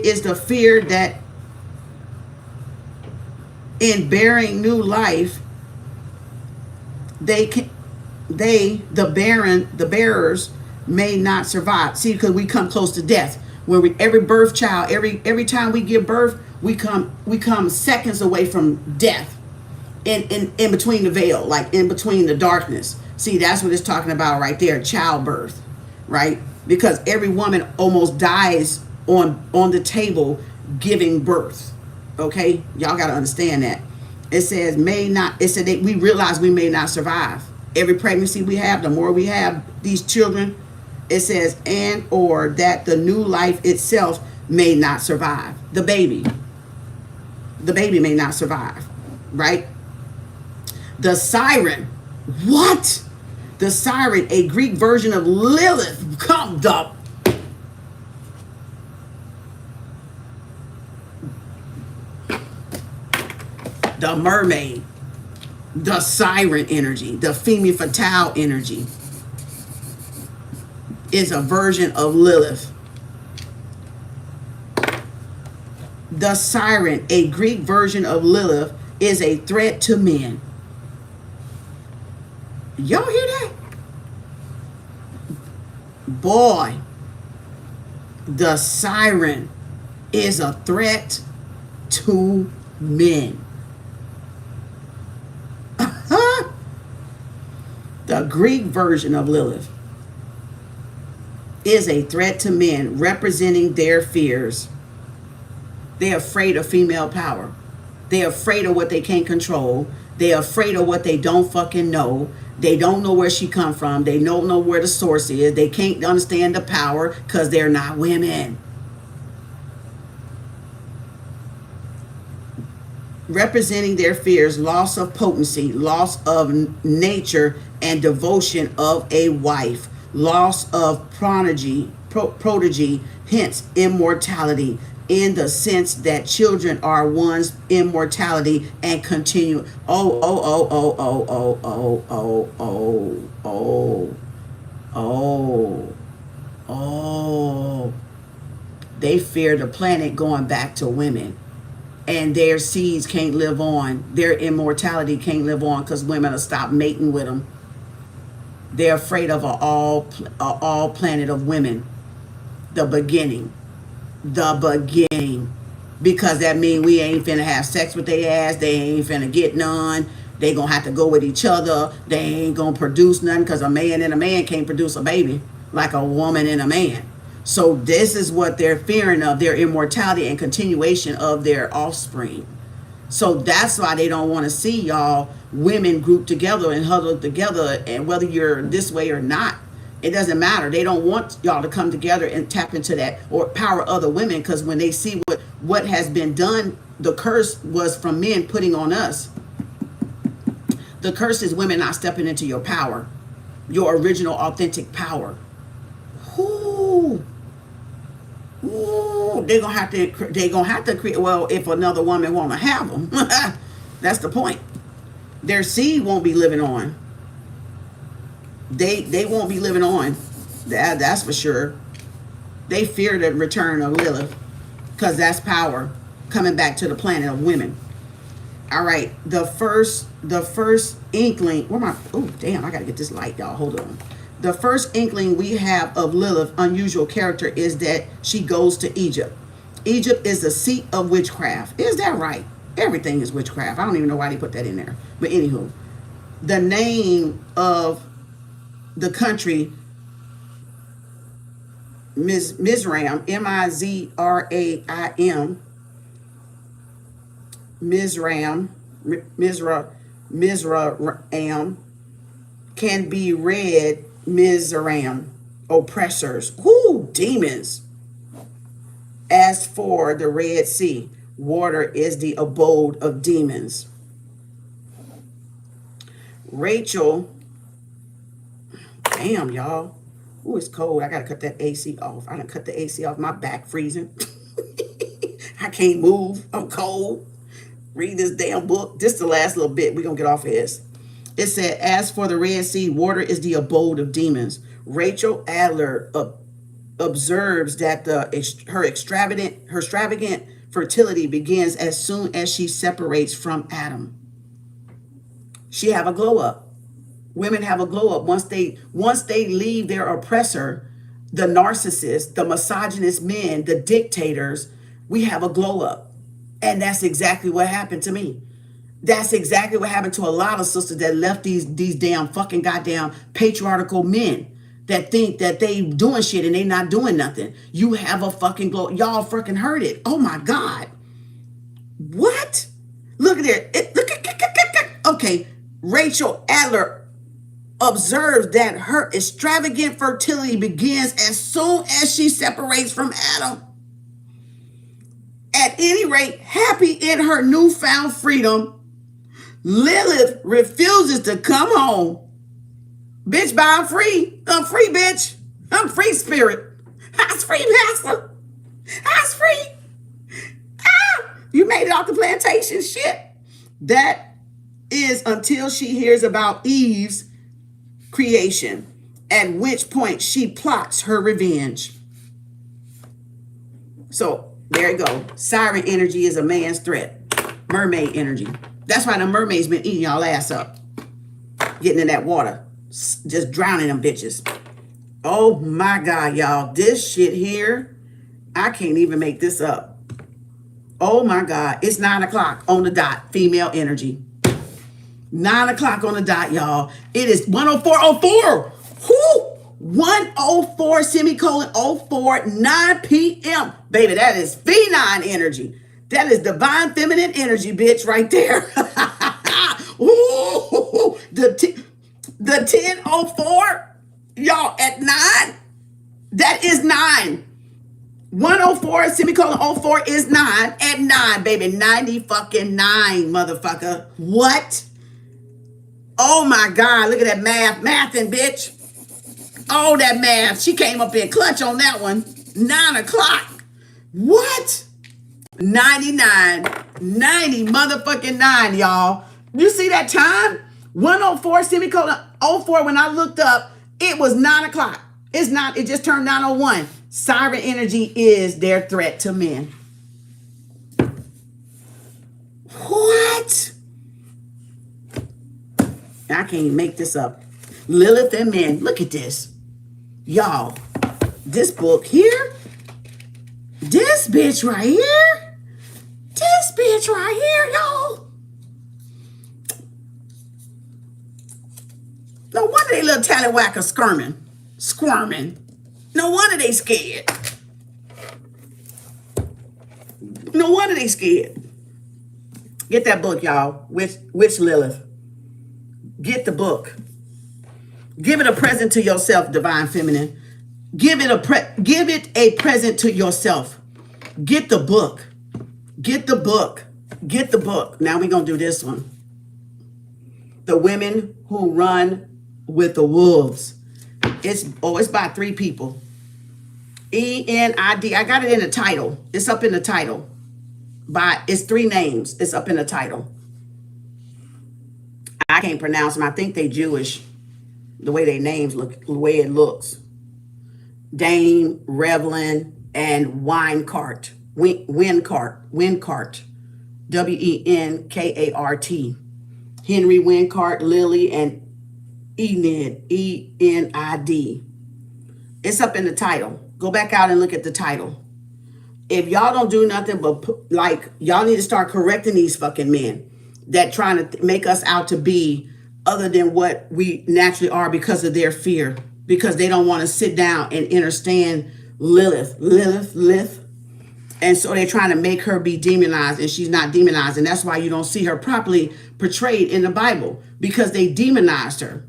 is the fear that in bearing new life, the bearers may not survive. See, because we come close to death. When every birth child, every time we give birth, we come seconds away from death. In between the veil, like in between the darkness. See, that's what it's talking about right there, childbirth, right? Because every woman almost dies on the table giving birth. Okay, y'all got to understand that. It says that we realize we may not survive. Every pregnancy we have, the more we have these children, it says, and or that the new life itself may not survive. The baby may not survive, right? The siren. What? The siren, a Greek version of Lilith. Come up. The mermaid. The siren energy. The femme fatale energy is a version of Lilith. The siren, a Greek version of Lilith, is a threat to men. Y'all hear that? Boy, the siren is a threat to men. The Greek version of Lilith is a threat to men, representing their fears. They're afraid of female power. They're afraid of what they can't control. They're afraid of what they don't fucking know. They don't know where she come from. They don't know where the source is. They can't understand the power because they're not women. Representing their fears, loss of potency, loss of nature and devotion of a wife, loss of prodigy, hence immortality, in the sense that children are one's immortality and continue. Oh. They fear the planet going back to women, and their seeds can't live on. Their immortality can't live on because women will stop mating with them. They're afraid of a all planet of women. The beginning. Because that means we ain't finna have sex with their ass. They ain't finna get none. They gonna have to go with each other. They ain't gonna produce nothing because a man and a man can't produce a baby like a woman and a man. So this is what they're fearing of, their immortality and continuation of their offspring. So that's why they don't want to see y'all women grouped together and huddled together, and whether you're this way or not, it doesn't matter. They don't want y'all to come together and tap into that or power other women, because when they see what has been done, the curse was from men putting on us. The curse is women not stepping into your power, your original authentic power. Ooh, they're gonna have to create. Well, if another woman want to have them, that's the point. Their seed won't be living on. They won't be living on. That's for sure. They fear the return of Lilith, because that's power coming back to the planet of women. All right, the first inkling. Where my? Oh damn! I gotta get this light, y'all. Hold on. The first inkling we have of Lilith's unusual character is that she goes to Egypt. Egypt is the seat of witchcraft. Is that right? Everything is witchcraft. I don't even know why they put that in there. But anywho, the name of the country, Mizraim, Mizraim, Mizraim, can be read Mizraim, oppressors, demons. As for the Red Sea, water is the abode of demons. Rachel, damn y'all, it's cold. I gotta cut that AC off. I done cut the AC off. My back freezing. I can't move. I'm cold. Read this damn book. This is the last little bit. We're gonna get off of this. It said, as for the Red Sea, water is the abode of demons. Rachel Adler observes that her extravagant fertility begins as soon as she separates from Adam. She have a glow up. Women have a glow up once they leave their oppressor, the narcissist, the misogynist men, the dictators. We have a glow up, and that's exactly what happened to me. That's exactly what happened to a lot of sisters that left these damn fucking goddamn patriarchal men that think that they doing shit and they not doing nothing. You have a fucking glow. Y'all fucking heard it. Oh my God. What? Look at there. Okay. Rachel Adler observes that her extravagant fertility begins as soon as she separates from Adam. At any rate, happy in her newfound freedom, Lilith refuses to come home. Bitch, but I'm free. I'm free, bitch. I'm free, spirit. I was free, master. I was free. You made it off the plantation, shit. That is until she hears about Eve's creation, at which point she plots her revenge. So there you go. Siren energy is a man's threat. Mermaid energy. That's why the mermaids been eating y'all ass up. Getting in that water. Just drowning them bitches. Oh my God, y'all. This shit here, I can't even make this up. Oh my God. It's 9 o'clock on the dot. Female energy. 9 o'clock on the dot, y'all. It is 1:04:04. Whoo! 1:04 semicolon 04 9 p.m. Baby, that is Phenon energy. That is divine feminine energy, bitch, right there. Ooh, the 10:04, y'all, at 9. That is 9. 1:04 semicolon 04 is 9 at 9, baby. 90 fucking 9, motherfucker. What? Oh my God, look at that mathing, bitch. Oh, that math. She came up in clutch on that one. 9 o'clock. What? 99, 90 motherfucking 9, y'all. You see that time? 104 semicolon 04. When I looked up, it was 9 o'clock. It's not, it just turned 9:01. Siren energy is their threat to men. What? I can't even make this up. Lilith and men. Look at this. Y'all, this book here, this bitch right here, this bitch right here, y'all. No wonder they little tallywhacker squirming. No wonder they scared. No wonder they scared. Get that book, y'all. Witch Lilith. Get the book. Give it a present to yourself, Divine Feminine. Give it a present to yourself. Get the book. Get the book. Get the book. Now we're going to do this one. The Women Who Run with the Wolves. It's by 3 people. Enid. I got it in the title. It's up in the title. It's 3 names. It's up in the title. I can't pronounce them. I think they Jewish. The way their names look, the way it looks. Dame, Rivlin, and Wenkart. Wenkart. Wenkart. Henry Wenkart, Lilly, and Enid. Enid. It's up in the title. Go back out and look at the title. If y'all don't do nothing but, y'all need to start correcting these fucking men that trying to make us out to be other than what we naturally are because of their fear, because they don't want to sit down and understand Lilith. And so they're trying to make her be demonized, and she's not demonized. And that's why you don't see her properly portrayed in the Bible, because they demonized her.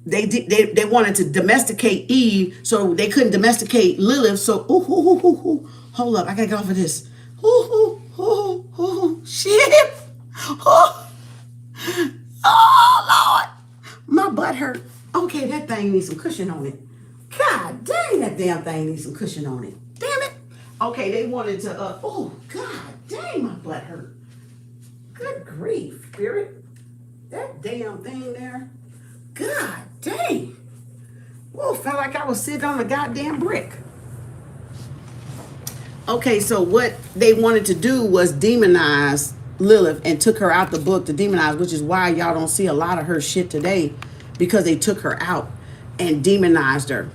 They wanted to domesticate Eve, so they couldn't domesticate Lilith. So, hold up, I gotta get off of this. Shit. Oh, Lord. My butt hurt. Okay, that thing needs some cushion on it. God dang, that damn thing needs some cushion on it. Damn it. Okay, they wanted to, oh, God dang, my butt hurt. Good grief, Spirit. That damn thing there. God dang. Whoa, felt like I was sitting on a goddamn brick. Okay, so what they wanted to do was demonize Lilith and took her out the book to demonize, which is why y'all don't see a lot of her shit today, because they took her out and demonized her.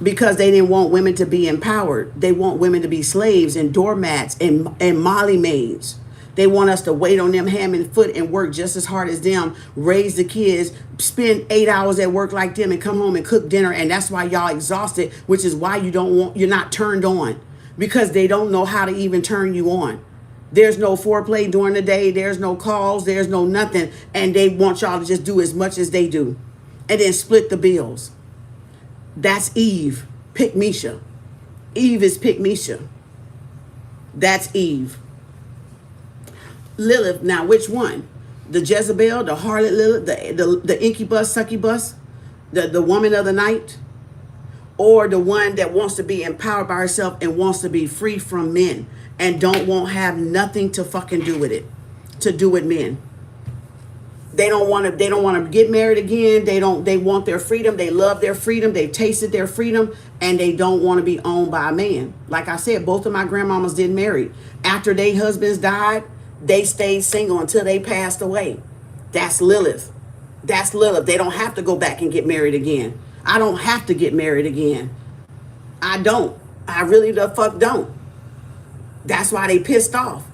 Because they didn't want women to be empowered. They want women to be slaves and doormats and molly maids. They want us to wait on them hand and foot and work just as hard as them, raise the kids, spend 8 hours at work like them, and come home and cook dinner. And that's why y'all exhausted, which is why you're not turned on, because they don't know how to even turn you on. There's no foreplay during the day. There's no calls. There's no nothing. And they want y'all to just do as much as they do and then split the bills. That's Eve. Pick Misha. Eve is Pick Misha. That's Eve. Lilith, now which one? The Jezebel, the harlot Lilith, the incubus, succubus, the woman of the night? Or the one that wants to be empowered by herself and wants to be free from men and don't have nothing to fucking do with it, to do with men. They don't want to get married again. They want their freedom. They love their freedom. They've tasted their freedom, and they don't want to be owned by a man. Like I said, both of my grandmamas didn't marry. After their husbands died, they stayed single until they passed away. That's Lilith. That's Lilith. They don't have to go back and get married again. I don't have to get married again. I don't. I really the fuck don't. That's why they pissed off.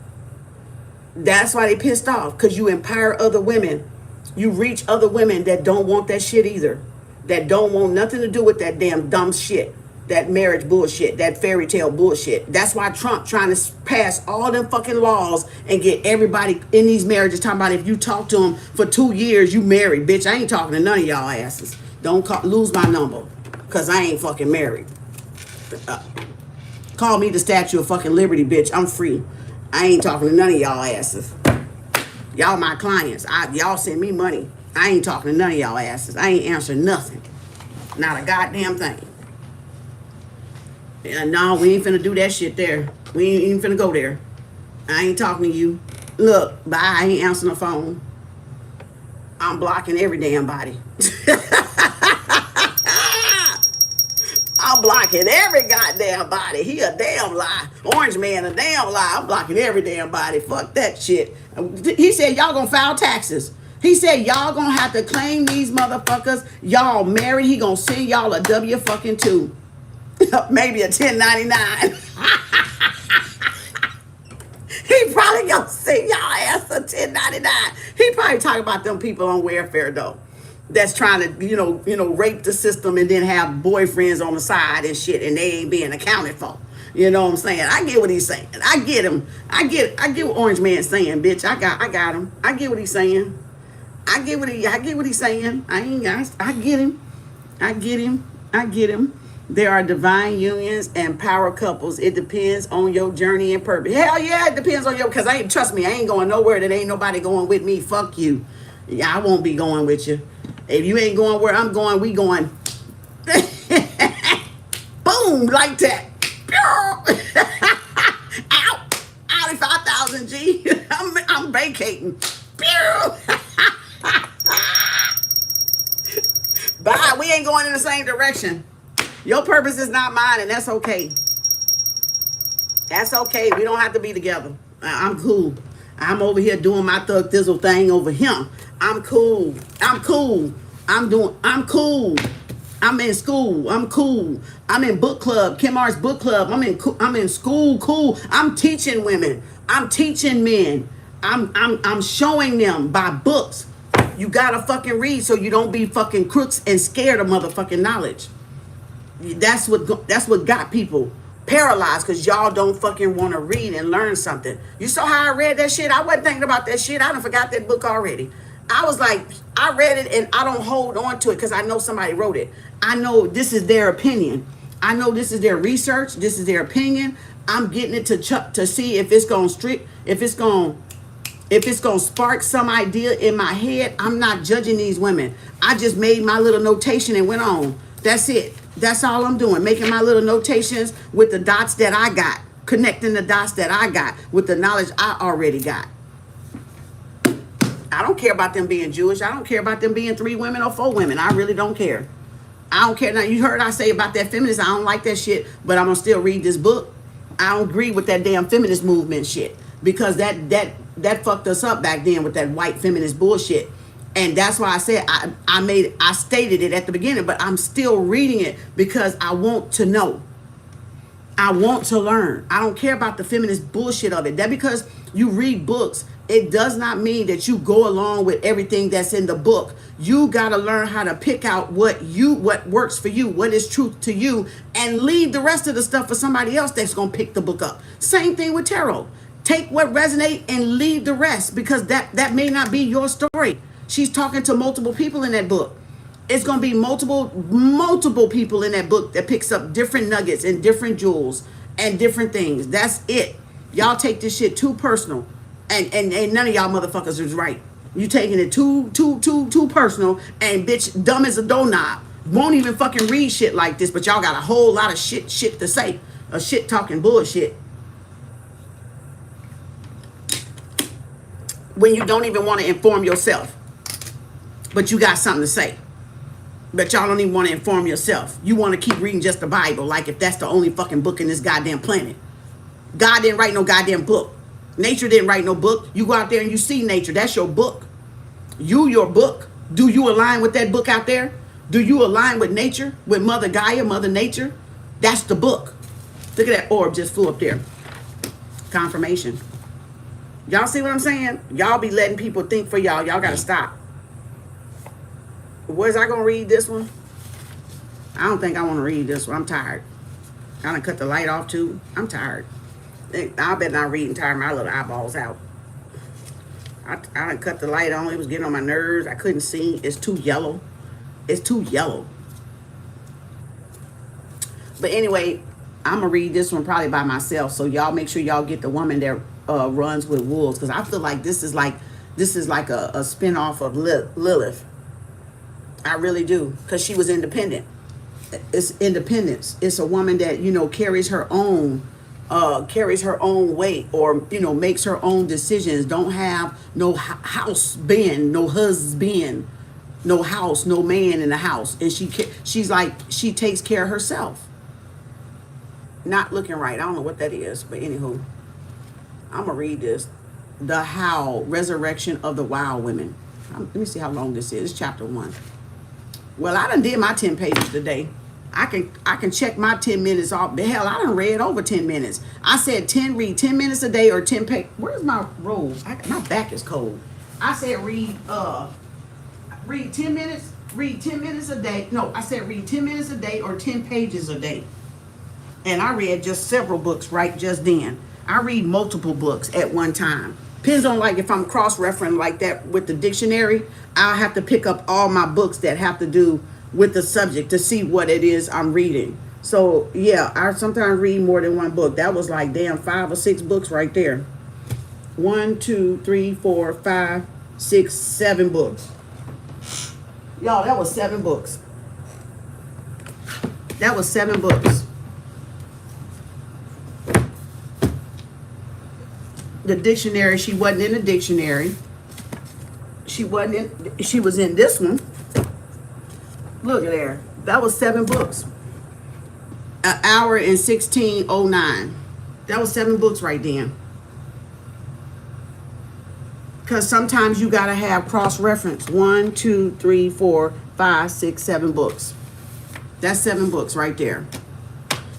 That's why they pissed off, because you empower other women. You reach other women that don't want that shit either. That don't want nothing to do with that damn dumb shit. That marriage bullshit. That fairy tale bullshit. That's why Trump trying to pass all them fucking laws and get everybody in these marriages talking about if you talk to them for 2 years, you married. Bitch, I ain't talking to none of y'all asses. Don't lose my number, because I ain't fucking married. Call me the Statue of fucking Liberty, bitch. I'm free. I ain't talking to none of y'all asses. Y'all my clients. Y'all send me money. I ain't talking to none of y'all asses. I ain't answering nothing. Not a goddamn thing. And no, we ain't finna do that shit there. We ain't even finna go there. I ain't talking to you. Look, bye. I ain't answering the phone. I'm blocking every damn body. I'm blocking every goddamn body. He a damn lie. Orange man a damn lie. I'm blocking every damn body. Fuck that shit. He said y'all gonna file taxes. He said y'all gonna have to claim these motherfuckers. Y'all married. He gonna send y'all a W fucking 2. Maybe a 1099. He probably gonna send y'all ass a 1099. He probably talking about them people on welfare though. That's trying to, rape the system and then have boyfriends on the side and shit, and they ain't being accounted for. You know what I'm saying? I get what he's saying. I get him. I get what Orange Man's saying, bitch. I got him. I get what he's saying. I get what he's saying. I get him. I get him. I get him. There are divine unions and power couples. It depends on your journey and purpose. Hell yeah, it depends on because trust me, I ain't going nowhere that ain't nobody going with me. Fuck you. Yeah, I won't be going with you. If you ain't going where I'm going, we going. Boom, like that. Out. 5,000 G. I'm vacating. Bye. We ain't going in the same direction. Your purpose is not mine, and that's okay. That's okay. We don't have to be together. I'm cool. I'm over here doing my thug thizzle thing over him. I'm cool. I'm cool. I'm cool. I'm in school. I'm cool. I'm in book club, Kem Arts book club. I'm in school. Cool. I'm teaching women. I'm teaching men. I'm showing them by books. You gotta fucking read so you don't be fucking crooks and scared of motherfucking knowledge. That's what got people paralyzed, because y'all don't fucking want to read and learn something. You saw how I read that shit? I wasn't thinking about that shit. I done forgot that book already. I was like, I read it and I don't hold on to it because I know somebody wrote it. I know this is their opinion. I know this is their research. This is their opinion. I'm getting it to see if it's gonna spark some idea in my head. I'm not judging these women. I just made my little notation and went on. That's it. That's all I'm doing. Making my little notations with the dots that I got. Connecting the dots that I got with the knowledge I already got. I don't care about them being Jewish. I don't care about them being 3 women or 4 women. I really don't care. I don't care. Now, you heard I say about that feminist. I don't like that shit, but I'm going to still read this book. I don't agree with that damn feminist movement shit, because that fucked us up back then with that white feminist bullshit. And that's why I said I stated it at the beginning, but I'm still reading it because I want to know. I want to learn. I don't care about the feminist bullshit of it. That because you read books, it does not mean that you go along with everything that's in the book. You got to learn how to pick out what works for you, what is truth to you, and leave the rest of the stuff for somebody else that's going to pick the book up. Same thing with tarot. Take what resonates and leave the rest, because that may not be your story. She's talking to multiple people in that book. It's going to be multiple people in that book that picks up different nuggets and different jewels and different things. That's it. Y'all take this shit too personal. And none of y'all motherfuckers is right. You taking it too personal, and bitch dumb as a doorknob. Won't even fucking read shit like this, but y'all got a whole lot of shit to say. A shit talking bullshit. When you don't even want to inform yourself, but you got something to say. But y'all don't even want to inform yourself. You want to keep reading just the Bible, like if that's the only fucking book in this goddamn planet. God didn't write no goddamn book. Nature didn't write no book. You go out there and you see nature. That's your book. Your book. Do you align with that book out there? Do you align with nature? With Mother Gaia, Mother Nature? That's the book. Look at that orb just flew up there. Confirmation. Y'all see what I'm saying? Y'all be letting people think for y'all. Y'all got to stop. Was I going to read this one? I don't think I want to read this one. I'm tired. I done cut the light off too. I'm tired. I better not read and tire my little eyeballs out. I done cut the light on. It was getting on my nerves. I couldn't see. It's too yellow. It's too yellow. But anyway, I'm going to read this one probably by myself. So y'all make sure y'all get the woman that runs with wolves. Because I feel like this is like a spinoff of Lilith. I really do. Because she was independent. it's independence. It's a woman that, you know, carries her own weight, or, you know, makes her own decisions. Don't have no house band, no husband, no house, no man in the house. And she's like, she takes care of herself. Not looking right. I don't know what that is, but anywho, I'm gonna read this. The Howl, Resurrection of the Wild Women. Let me see how long this is. It's chapter 1. Well, I done did my 10 pages today. I can check my 10 minutes off. The hell, I done read over 10 minutes. I said read 10 minutes a day or 10 pages. Where's my robe? My back is cold. I said read 10 minutes. Read 10 minutes a day. No, I said read 10 minutes a day or 10 pages a day. And I read just several books right just then. I read multiple books at one time. Depends on, like, if I'm cross-referencing like that with the dictionary, I'll have to pick up all my books that have to do with the subject to see what it is I'm reading. So yeah, I sometimes read more than one book. That was like damn 5 or 6 books right there. 1, 2, 3, 4, 5, 6, 7 books. Y'all, that was 7 books. That was 7 books. The dictionary, she wasn't in the dictionary. She was in this one. Look at there. That was 7 books. An hour and 16:09. That was 7 books right then. Because sometimes you got to have cross-reference. 1, 2, 3, 4, 5, 6, 7 books. That's 7 books right there.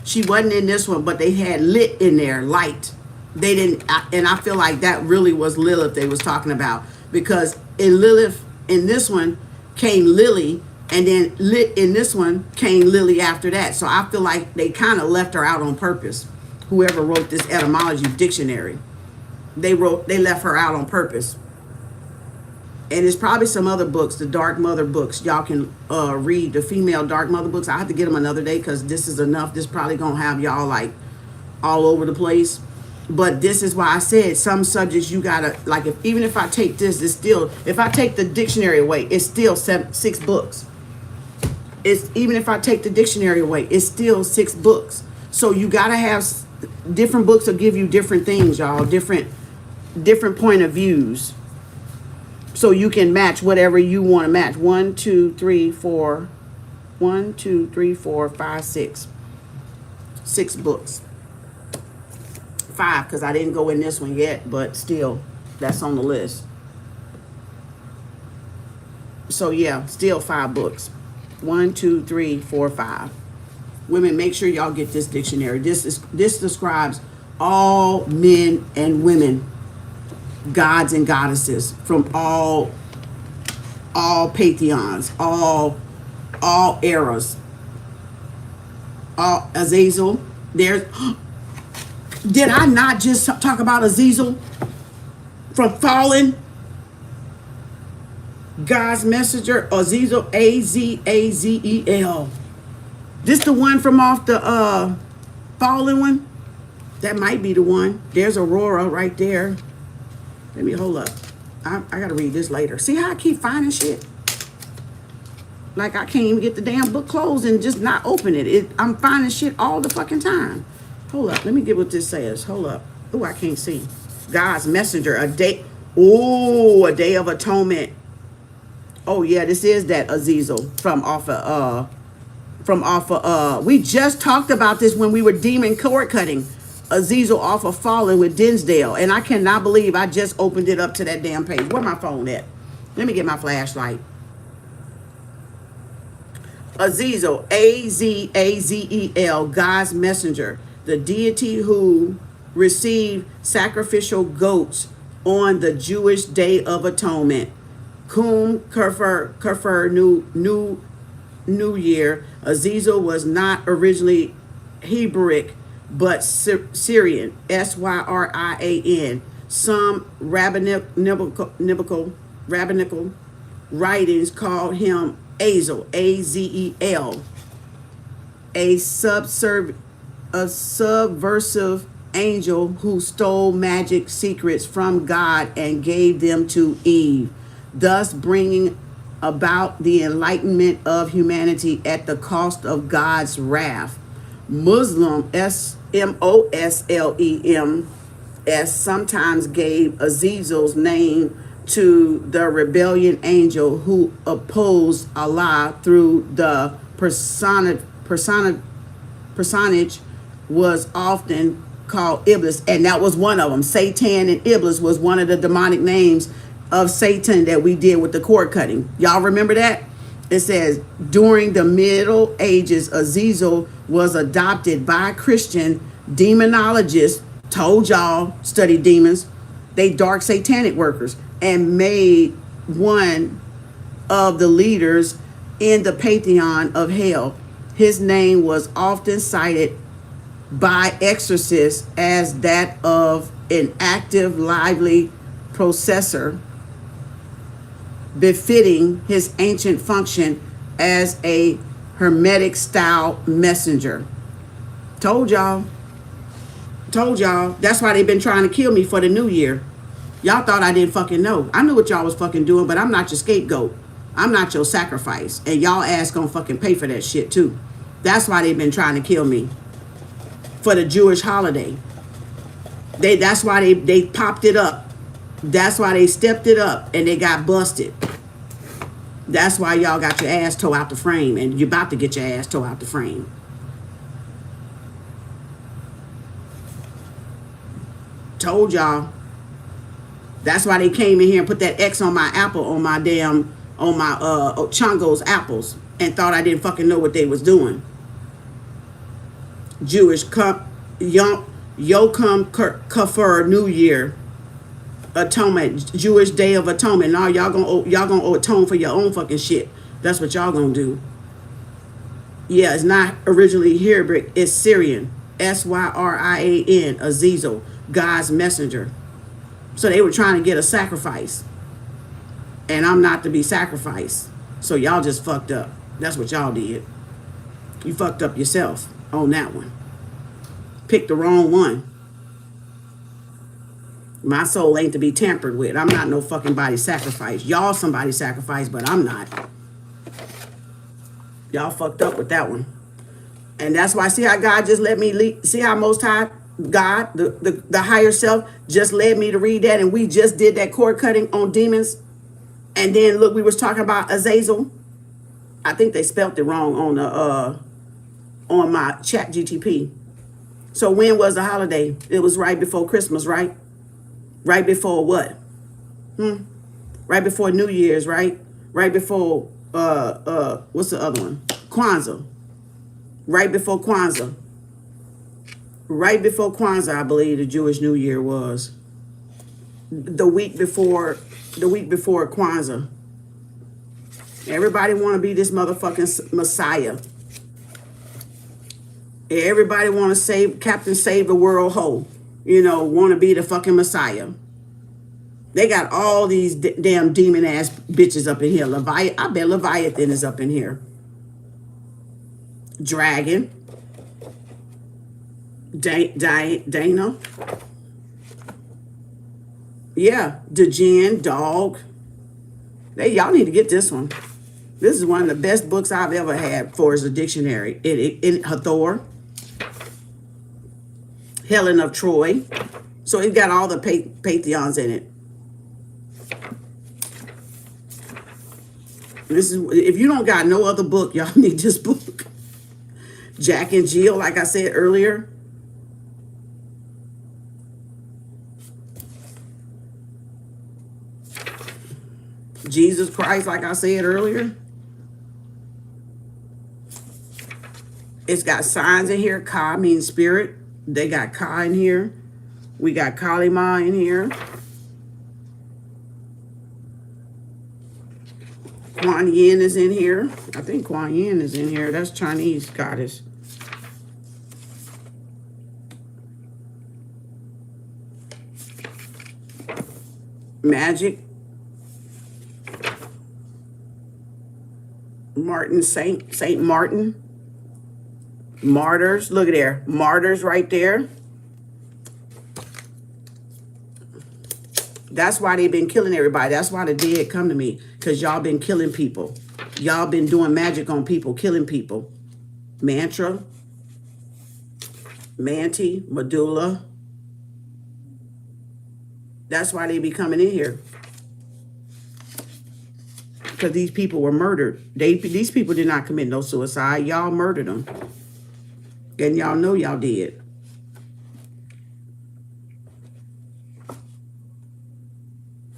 She wasn't in this one, but they had lit in there, light. They didn't, and I feel like that really was Lilith they was talking about. Because in Lilith, in this one, came Lilly, and then lit in this one came Lilly after that. So I feel like they kind of left her out on purpose. Whoever wrote this etymology dictionary, they left her out on purpose. And there's probably some other books, the Dark Mother books. Y'all can read the female Dark Mother books. I have to get them another day because this is enough. This probably gonna have y'all like all over the place. But this is why I said some subjects you gotta, like, even if I take this, it's still, if I take the dictionary away, it's still 6 books. It's, even if I take the dictionary away, it's still 6 books. So you gotta have different books will give you different things, y'all, different point of views. So you can match whatever you want to match. 1, 2, 3, 4, 1, 2, 3, 4, 5, 6. 6 books. 5, because I didn't go in this one yet, but still, that's on the list. So yeah, still 5 books. 1, 2, 3, 4, 5. Women, make sure y'all get this dictionary. This describes all men and women, gods and goddesses from all pantheons, all eras. Azazel. There's. Did I not just talk about Azazel from Fallen? God's messenger, Azazel, Azazel. This the one from off the Fallen one? That might be the one. There's Aurora right there. Let me hold up. I gotta read this later. See how I keep finding shit? Like I can't even get the damn book closed and just not open it. I'm finding shit all the fucking time. Hold up. Let me get what this says. Hold up. Oh, I can't see. God's messenger, a day. Oh, a day of atonement. Oh yeah, this is that Azazel from off of we just talked about this when we were demon cord cutting. Azazel off of Fallen with Dinsdale, and I cannot believe I just opened it up to that damn page. Where my phone at? Let me get my flashlight. Azazel, Azazel, God's messenger, the deity who received sacrificial goats on the Jewish Day of Atonement. Kum Kafir New Year. Azazel was not originally Hebrewic, but Syrian, Syrian. Some rabbinical writings called him Azel, Azel, a subversive angel who stole magic secrets from God and gave them to Eve, thus bringing about the enlightenment of humanity at the cost of God's wrath. Muslim, Moslem, sometimes gave Azazel's name to the rebellion angel who opposed Allah through the personage was often called Iblis, and that was one of them. Satan and Iblis was one of the demonic names of Satan that we did with the cord cutting. Y'all remember that? It says, during the Middle Ages, Azazel was adopted by Christian demonologists, told y'all, study demons, they dark satanic workers, and made one of the leaders in the pantheon of hell. His name was often cited by exorcists as that of an active, lively processor befitting his ancient function as a hermetic style messenger. Told y'all. That's why they've been trying to kill me for the new year. Y'all thought I didn't fucking know. I knew what y'all was fucking doing, but I'm not your scapegoat. I'm not your sacrifice. And y'all ass gonna fucking pay for that shit too. That's why they've been trying to kill me for the Jewish holiday. That's why they popped it up. That's why they stepped it up and they got busted. That's why y'all got your ass tore out the frame, and you're about to get your ass tore out the frame. Told y'all. That's why they came in here and put that X on my apple, on my Chongo's apples, and thought I didn't fucking know what they was doing. Jewish Yom Kippur, New Year, Atonement, Jewish Day of Atonement. Now y'all gonna atone for your own fucking shit. That's what y'all gonna do. Yeah, it's not originally Hebrew, it's Syrian. Syrian, Azazel, God's messenger. So they were trying to get a sacrifice. And I'm not to be sacrificed. So y'all just fucked up. That's what y'all did. You fucked up yourself on that one. Picked the wrong one. My soul ain't to be tampered with. I'm not no fucking body sacrifice. Y'all somebody sacrifice, but I'm not. Y'all fucked up with that one. And that's why, see how God just let me lead, see how Most High God, the higher self, just led me to read that, and we just did that cord cutting on demons. And then look, we was talking about Azazel. I think they spelt it wrong on my chat GTP. So when was the holiday? It was right before Christmas, right? Right before what? Right before New Year's, right? Right before what's the other one? Kwanzaa. Right before Kwanzaa. Right before Kwanzaa, I believe the Jewish New Year was. The week before Kwanzaa. Everybody want to be this motherfucking Messiah. Everybody want to save the world whole. You know, want to be the fucking Messiah. They got all these damn demon ass bitches up in here. I bet Leviathan is up in here. Dragon. Dana. Yeah, the Jinn, dog. Y'all need to get this one. This is one of the best books I've ever had for as a dictionary. In Hathor. Helen of Troy. So it got all the pantheons in it. This is, if you don't got no other book, y'all need this book. Jack and Jill, like I said earlier. Jesus Christ, like I said earlier. It's got signs in here. Ka means spirit. They got Ka in here. We got Kali Ma in here. Kuan Yin is in here. I think Kuan Yin is in here. That's Chinese goddess. Magic. Martin, Saint Martin. Martyrs. Look at there. Martyrs right there. That's why they've been killing everybody. That's why the dead come to me. Because y'all been killing people. Y'all been doing magic on people, killing people. Mantra, Manti, Medulla. That's why they be coming in here. Because these people were murdered. These people did not commit no suicide. Y'all murdered them. And y'all know y'all did.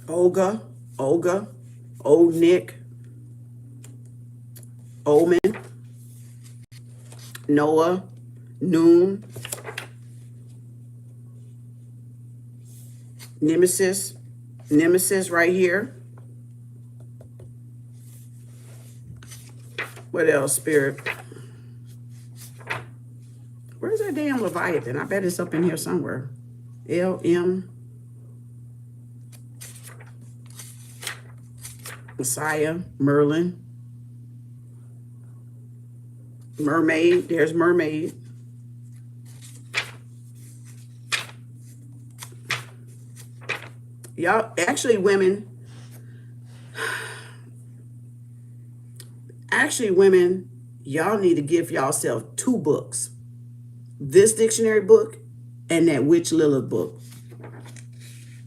Olga, Old Nick, Omen, Noah, Noon, Nemesis right here. What else, Spirit? Where's that damn Leviathan? I bet it's up in here somewhere. LM. Messiah, Merlin. Mermaid. There's Mermaid. Y'all, actually women, y'all need to give yourself 2 books. This dictionary book and that Witch Lilith book.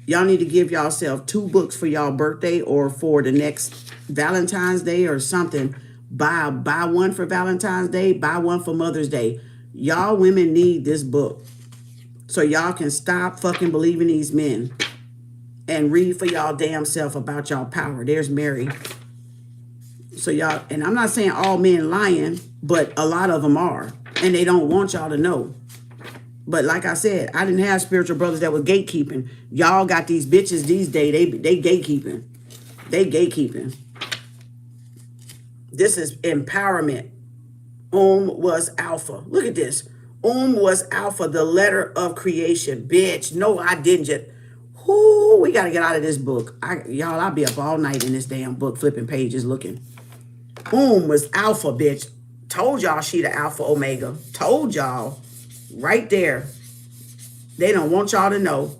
Y'all need to give yourself 2 books for y'all birthday or for the next Valentine's Day or something. Buy one for Valentine's Day, buy one for Mother's Day. Y'all women need this book so y'all can stop fucking believing these men and read for y'all damn self about y'all power. There's Mary. So y'all, and I'm not saying all men lying, but a lot of them are, and they don't want y'all to know. But like I said, I didn't have spiritual brothers that was gatekeeping. Y'all got these bitches these days, they gatekeeping. They gatekeeping. This is empowerment. Was alpha. Look at this. Was alpha, the letter of creation. Bitch, no, I didn't just. Whoo, we got to get out of this book. Y'all, I'll be up all night in this damn book, flipping pages, looking. Was alpha, bitch. Told y'all she the alpha omega. Told y'all. Right there. They don't want y'all to know.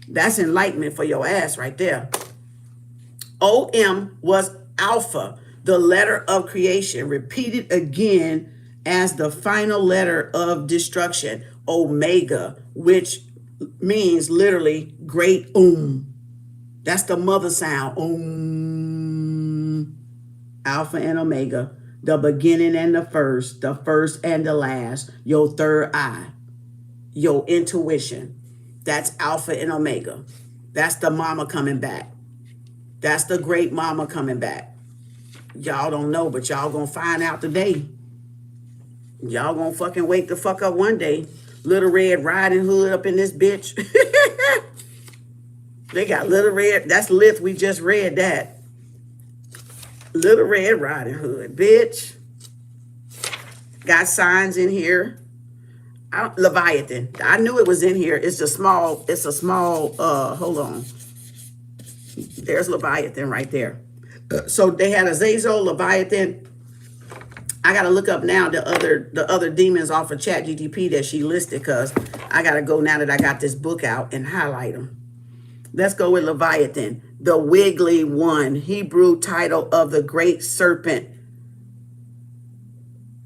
That's enlightenment for your ass right there. Was alpha, the letter of creation, repeated again as the final letter of destruction. Omega, which means literally great That's the mother sound. Alpha and Omega. The beginning and the first and the last, your third eye, your intuition. That's Alpha and Omega. That's the mama coming back. That's the great mama coming back. Y'all don't know, but y'all gonna find out today. Y'all gonna fucking wake the fuck up one day. Little Red Riding Hood up in this bitch. They got Little Red. That's Lilith. We just read that. Little Red Riding Hood, bitch. Got signs in here. Leviathan. I knew it was in here. It's a small, hold on. There's Leviathan right there. So they had Azazel, Leviathan. I got to look up now the other demons off of ChatGTP that she listed, because I got to go now that I got this book out and highlight them. Let's go with Leviathan. The Wiggly One, Hebrew title of the great serpent,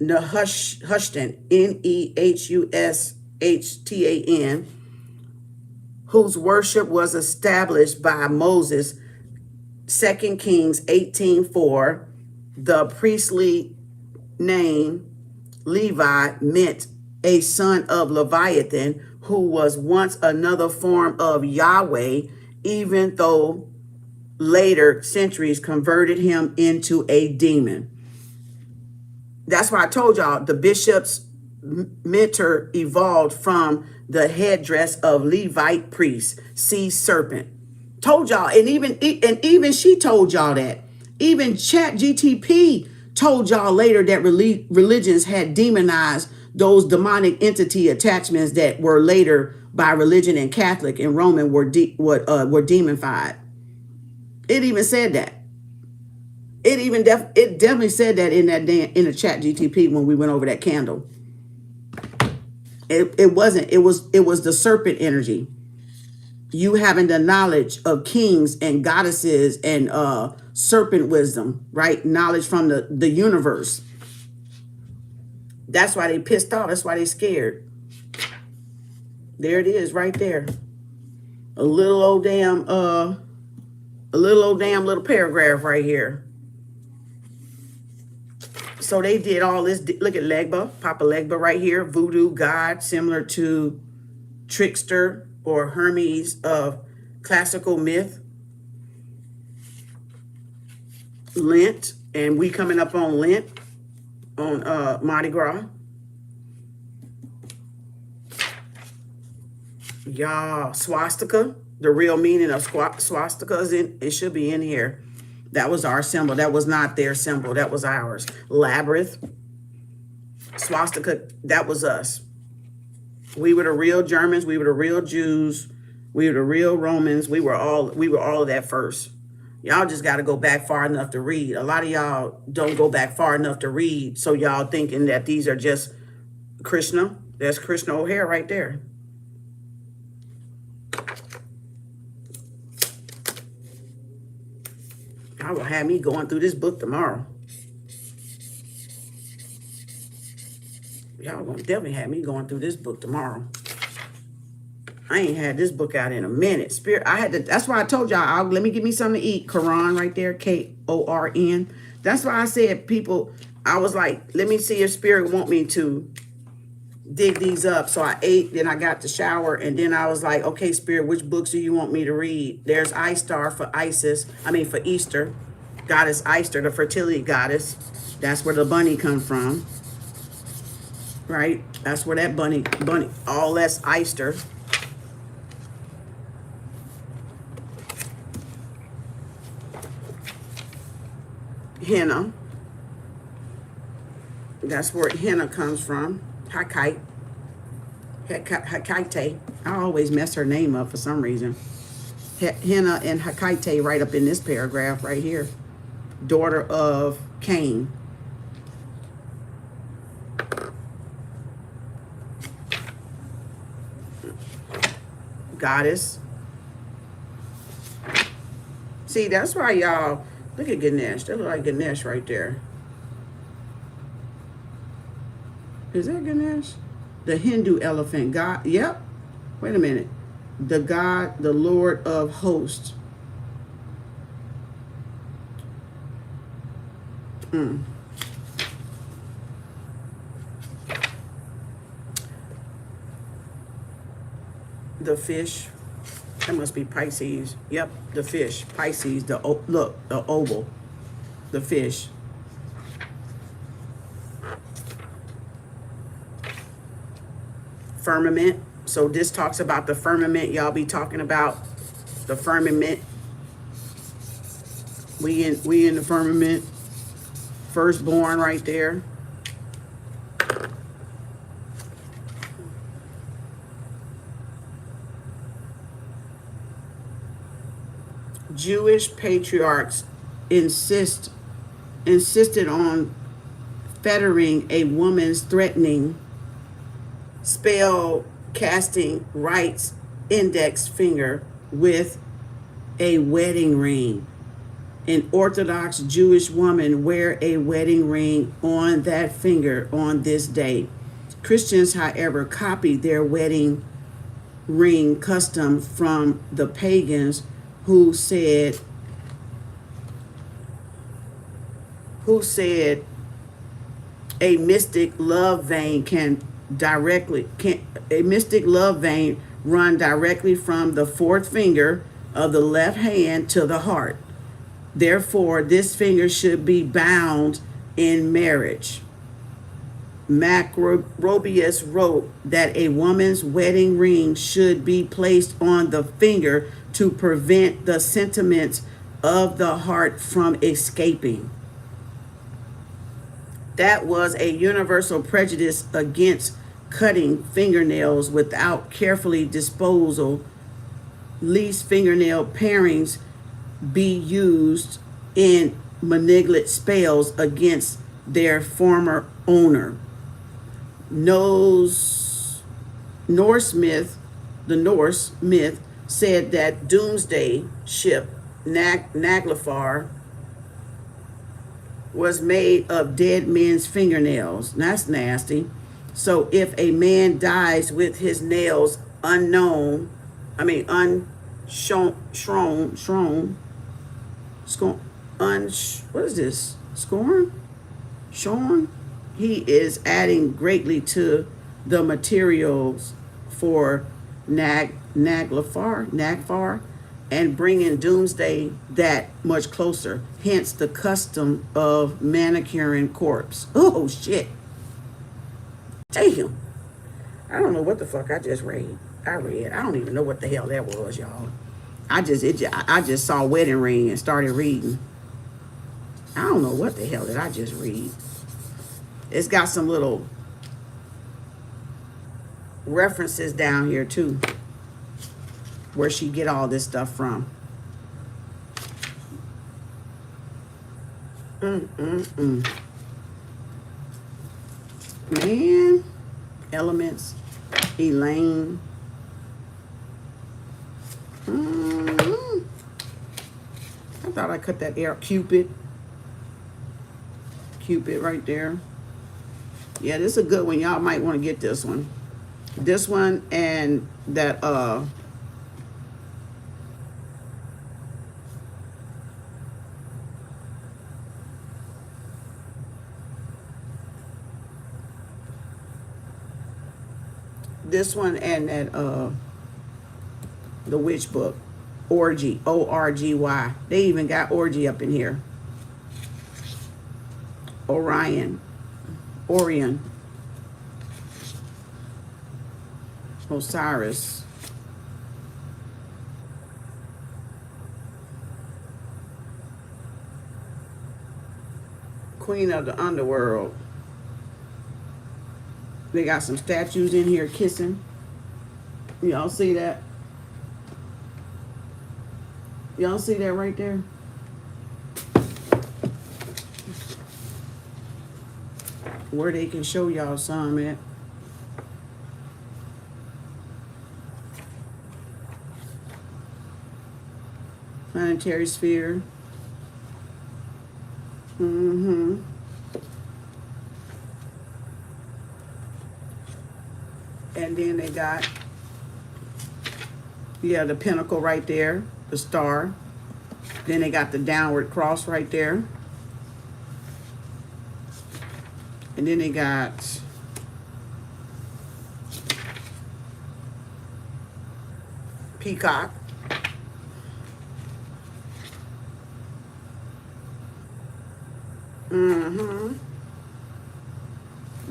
Nehushtan, Nehushtan, whose worship was established by Moses, 2 Kings 18:4. The priestly name Levi meant a son of Leviathan, who was once another form of Yahweh, even though later centuries converted him into a demon. That's why I told y'all the bishop's mentor evolved from the headdress of Levite priests. See serpent. Told y'all, and even she told y'all that. Even ChatGTP told y'all later that religions had demonized those demonic entity attachments that were later by religion and Catholic and Roman were demonified. It even said that. It definitely said that in the ChatGTP when we went over that candle. It was the serpent energy. You having the knowledge of kings and goddesses and serpent wisdom, right? Knowledge from the universe. That's why they pissed off. That's why they scared. There it is right there. A little old damn little paragraph right here. So they did all this. Look at Legba, Papa Legba right here. Voodoo god, similar to trickster or Hermes of classical myth. Lent, and we coming up on Lent, on Mardi Gras. Y'all, swastika, the real meaning of swastika is in, it should be in here. That was our symbol. That was not their symbol. That was ours. Labyrinth, swastika, that was us. We were the real Germans. We were the real Jews. We were the real Romans. We were all of that first. Y'all just got to go back far enough to read. A lot of y'all don't go back far enough to read. So y'all thinking that these are just Krishna. That's Krishna O'Hare right there. I will have me going through this book tomorrow. Y'all gonna definitely have me going through this book tomorrow. I ain't had this book out in a minute. Spirit, I had to. That's why I told y'all. Let me give me something to eat. Quran right there, Korn. That's why I said, people. I was like, let me see if Spirit want me to dig these up. So I ate, then I got to shower, and then I was like, okay, Spirit, which books do you want me to read? There's Istar for for Easter. Goddess Istar, the fertility goddess. That's where the bunny comes from. Right? That's where that bunny, all that's Istar. Henna. That's where henna comes from. Hakaite. I always mess her name up for some reason. Henna and Hakaite right up in this paragraph right here. Daughter of Cain. Goddess. See, that's why y'all, look at Ganesh. That look like Ganesh right there. Is that Ganesh? The Hindu elephant god. Yep. Wait a minute. The God, the Lord of hosts. The fish. That must be Pisces. Yep, the fish. Pisces. Look, the oval. The fish. Firmament. So this talks about the firmament. Y'all be talking about the firmament. We in the firmament. Firstborn right there. Jewish patriarchs insisted on fettering a woman's threatening spell casting rites index finger with a wedding ring. An Orthodox Jewish woman wear a wedding ring on that finger on this day. Christians, however, copied their wedding ring custom from the pagans who said a mystic love vein run directly from the fourth finger of the left hand to the heart. Therefore, this finger should be bound in marriage. Macrobius wrote that a woman's wedding ring should be placed on the finger to prevent the sentiments of the heart from escaping. That was a universal prejudice against cutting fingernails without carefully disposal, lest fingernail parings be used in malignant spells against their former owner. The Norse myth said that doomsday ship Naglfar was made of dead men's fingernails. That's nasty. So if a man dies with his nails unknown, what is this? Shorn? He is adding greatly to the materials for Nagfar, and bringing doomsday that much closer. Hence the custom of manicuring corpse. Oh shit. Damn. I don't know what the fuck I just read. I don't even know what the hell that was, y'all. I just saw wedding ring and started reading. I don't know what the hell did I just read. It's got some little references down here too, where she get all this stuff from. Man, elements, Elaine. I thought I cut that air. Cupid right there. Yeah, this is a good one. Y'all might want to get this one. This one and that this one and that the witch book, Orgy, ORGY. They even got orgy up in here. Orion, Osiris, Queen of the Underworld. They got some statues in here kissing. Y'all see that? Y'all see that right there? Where they can show y'all some at. Planetary sphere. And then they got, yeah, the pinnacle right there, the star. Then they got the downward cross right there. And then they got peacock.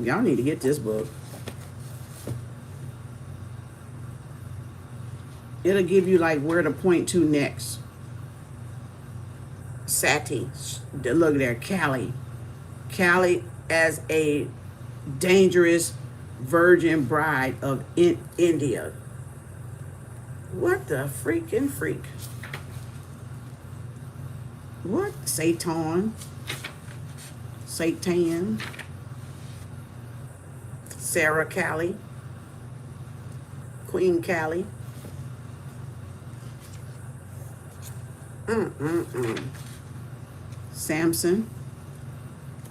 Y'all need to get this book. It'll give you like where to point to next. Sati, look there, Cali as a dangerous virgin bride of India. What the freaking freak? What? Satan, Sarah Cali, Queen Cali. Samson,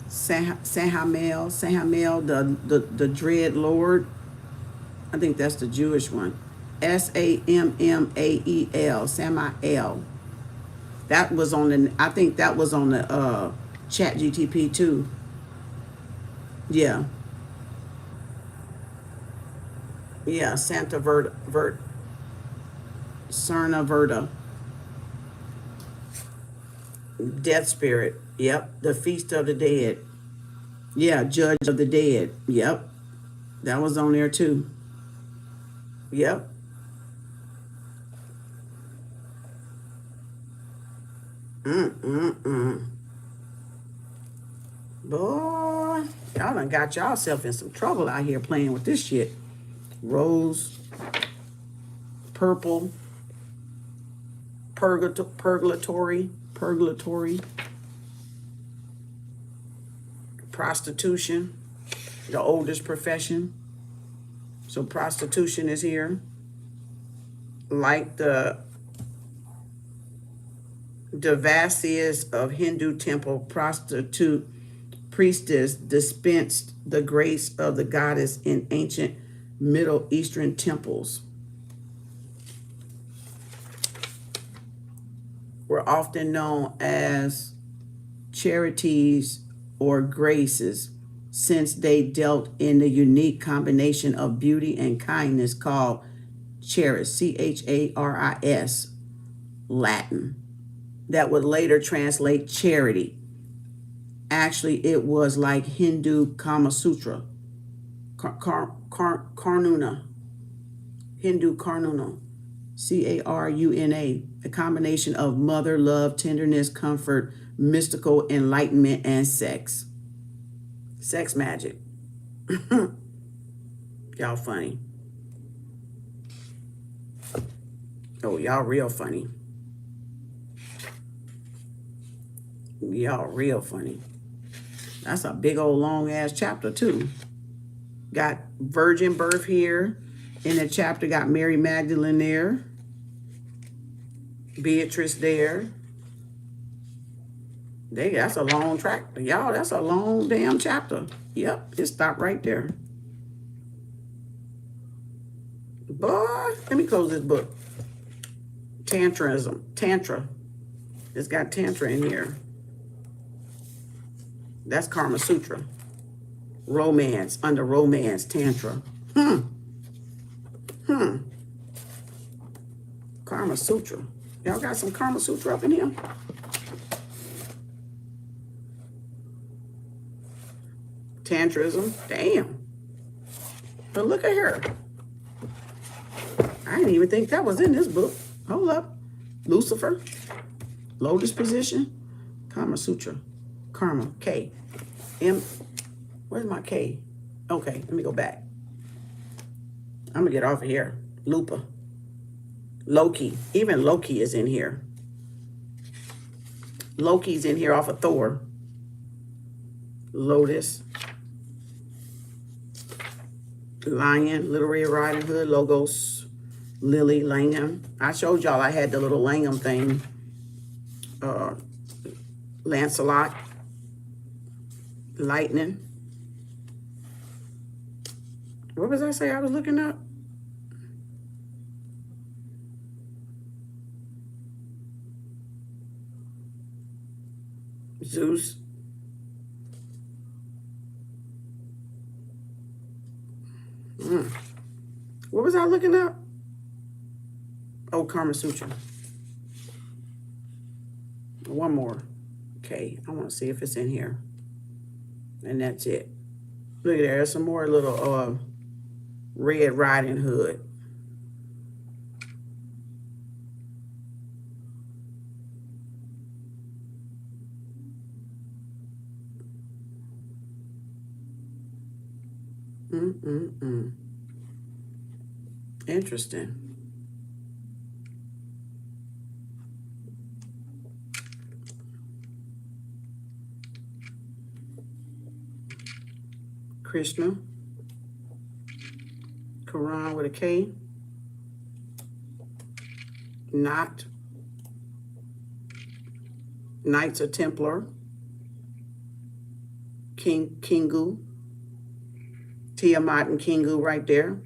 Sahamel, the Dread Lord. I think that's the Jewish one. Sammael, Samael. That was on the, I think that was on the Chat GTP too. Yeah. Yeah, Santa Serna Verta. Death spirit. Yep. The feast of the dead. Yeah, judge of the dead. Yep. That was on there too. Yep. Boy, y'all done got yourself in some trouble out here playing with this shit. Rose, purple, purgatory, prostitution, the oldest profession. So prostitution is here. Like the Devasias of Hindu temple prostitute priestess dispensed the grace of the goddess in ancient Middle Eastern temples, were often known as charities or graces, since they dealt in the unique combination of beauty and kindness called charis, Charis, Latin, that would later translate charity. Actually, it was like Hindu Kama Sutra, Karnuna, Hindu Karnuna, Caruna, a combination of mother, love, tenderness, comfort, mystical enlightenment, and sex. Sex magic. Y'all funny. Oh, y'all real funny. Y'all real funny. That's a big old long ass chapter too. Got virgin birth here. In the chapter got Mary Magdalene there. Beatrice there. That's a long track. Y'all, that's a long damn chapter. Yep, it stopped right there. Boy, let me close this book. Tantra. It's got Tantra in here. That's Kama Sutra. Romance, under romance, Tantra. Kama Sutra. Y'all got some Kama Sutra up in here? Tantrism. Damn. But look at her. I didn't even think that was in this book. Hold up. Lucifer. Lotus position. Kama Sutra. Karma. K. M. Where's my K? Okay, let me go back. I'm going to get off of here. Lupa. Loki. Even Loki is in here. Loki's in here off of Thor. Lotus. Lion. Little Red Riding Hood. Logos. Lilly. Langham. I showed y'all I had the little Langham thing. Lancelot. Lightning. What was I say I was looking up? Zeus. What was I looking up? Oh, Kama Sutra. One more. Okay, I want to see if it's in here. And that's it. Look at there. There's some more little Red Riding Hood. Interesting. Krishna. Quran with a K. Not. Knights of Templar. Kingu. Tiamat and Kingu right there.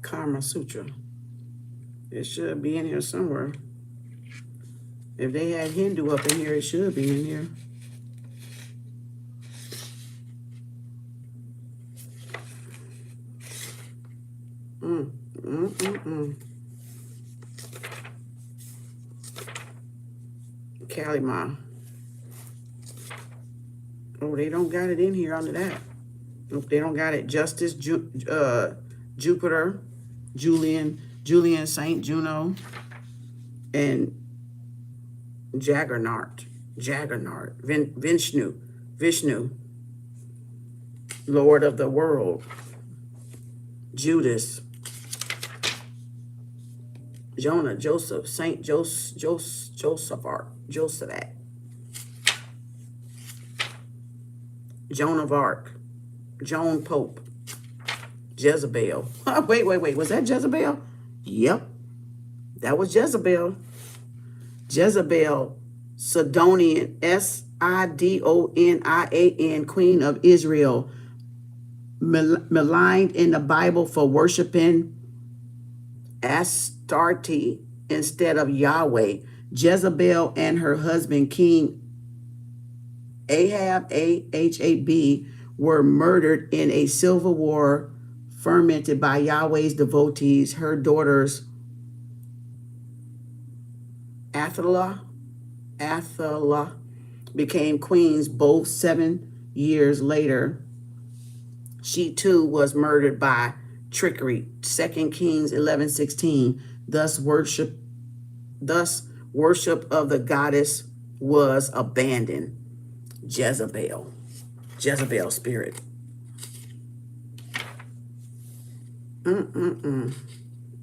Kama Sutra. It should be in here somewhere. If they had Hindu up in here, it should be in here. Kalima. Oh, they don't got it in here under that. Nope, they don't got it. Justice, Jupiter, Julian, Saint Juno, and Jaggernaut, Vishnu, Lord of the world, Judas, Jonah, Joseph, Saint Josephat, Joan of Arc, Joan Pope, Jezebel. Wait. Was that Jezebel? Yep, that was Jezebel. Jezebel, Sidonian, Sidonian, queen of Israel, maligned in the Bible for worshiping Astarte instead of Yahweh. Jezebel and her husband, King Ahab, Ahab, were murdered in a civil war fermented by Yahweh's devotees. Her daughters, Athaliah, became queens both 7 years later. She too was murdered by trickery. 2 Kings 11:16. Thus worship of the goddess was abandoned. Jezebel spirit.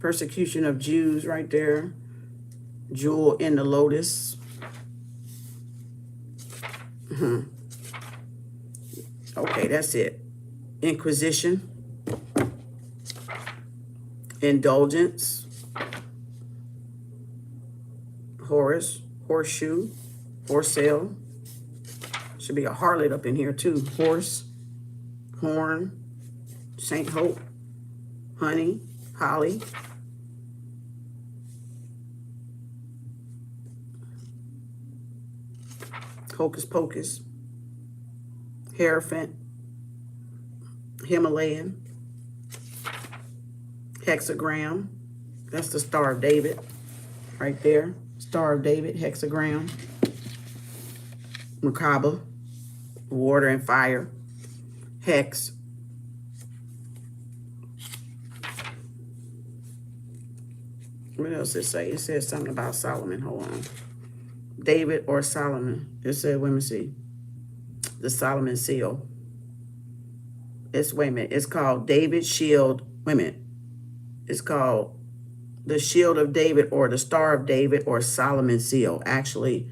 Persecution of Jews right there. Jewel in the lotus. Okay, that's it. Inquisition. Indulgence. Horus. Horseshoe. Horsale. Should be a harlot up in here too. Horse. Horn. Saint Hope. Honey. Holly. Hocus Pocus, Hierophant, Himalayan, Hexagram, that's the Star of David, right there, Star of David, Hexagram, Merkaba, water and fire, Hex, what else it say? It says something about Solomon, hold on. David or Solomon. It said, let me see. The Solomon seal. Wait a minute. It's called David's shield. Wait a minute. It's called the shield of David or the Star of David or Solomon seal. Actually,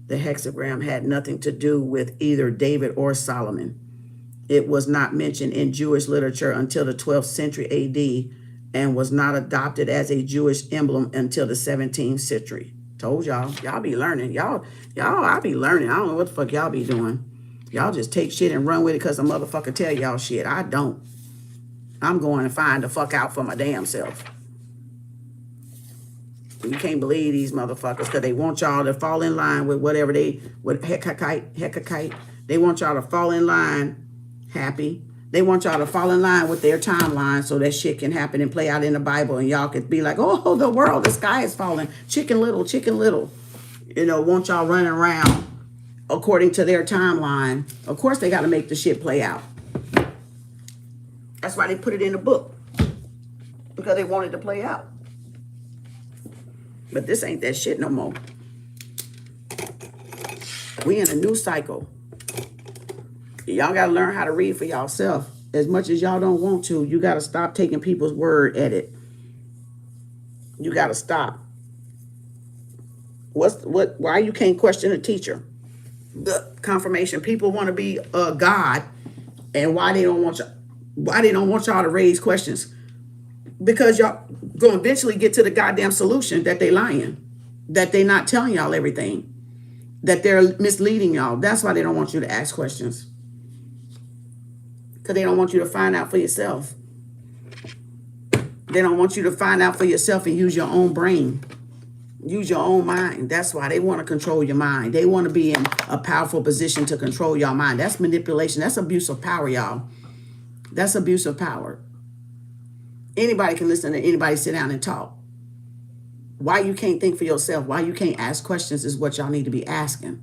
the hexagram had nothing to do with either David or Solomon. It was not mentioned in Jewish literature until the 12th century AD and was not adopted as a Jewish emblem until the 17th century. Told y'all. Y'all be learning. Y'all, I be learning. I don't know what the fuck y'all be doing. Y'all just take shit and run with it because a motherfucker tell y'all shit. I don't. I'm going to find the fuck out for my damn self. You can't believe these motherfuckers because they want y'all to fall in line with whatever with heckakite. They want y'all to fall in line happy. They want y'all to fall in line with their timeline so that shit can happen and play out in the Bible and y'all could be like, oh, the world, the sky is falling. Chicken little. You know, want y'all running around according to their timeline. Of course, they got to make the shit play out. That's why they put it in the book. Because they want it to play out. But this ain't that shit no more. We in a new cycle. Y'all got to learn how to read for yourself. As much as y'all don't want to, you got to stop taking people's word at it. You got to stop. Why you can't question a teacher? The confirmation. People want to be a God, and why they don't want y'all to raise questions? Because y'all gonna eventually get to the goddamn solution that they lying, that they not telling y'all everything, that they're misleading y'all. That's why they don't want you to ask questions. Because they don't want you to find out for yourself. They don't want you to find out for yourself and use your own brain. Use your own mind. That's why they want to control your mind. They want to be in a powerful position to control your mind. That's manipulation. That's abuse of power, y'all. That's abuse of power. Anybody can listen to anybody sit down and talk. Why you can't think for yourself, why you can't ask questions is what y'all need to be asking.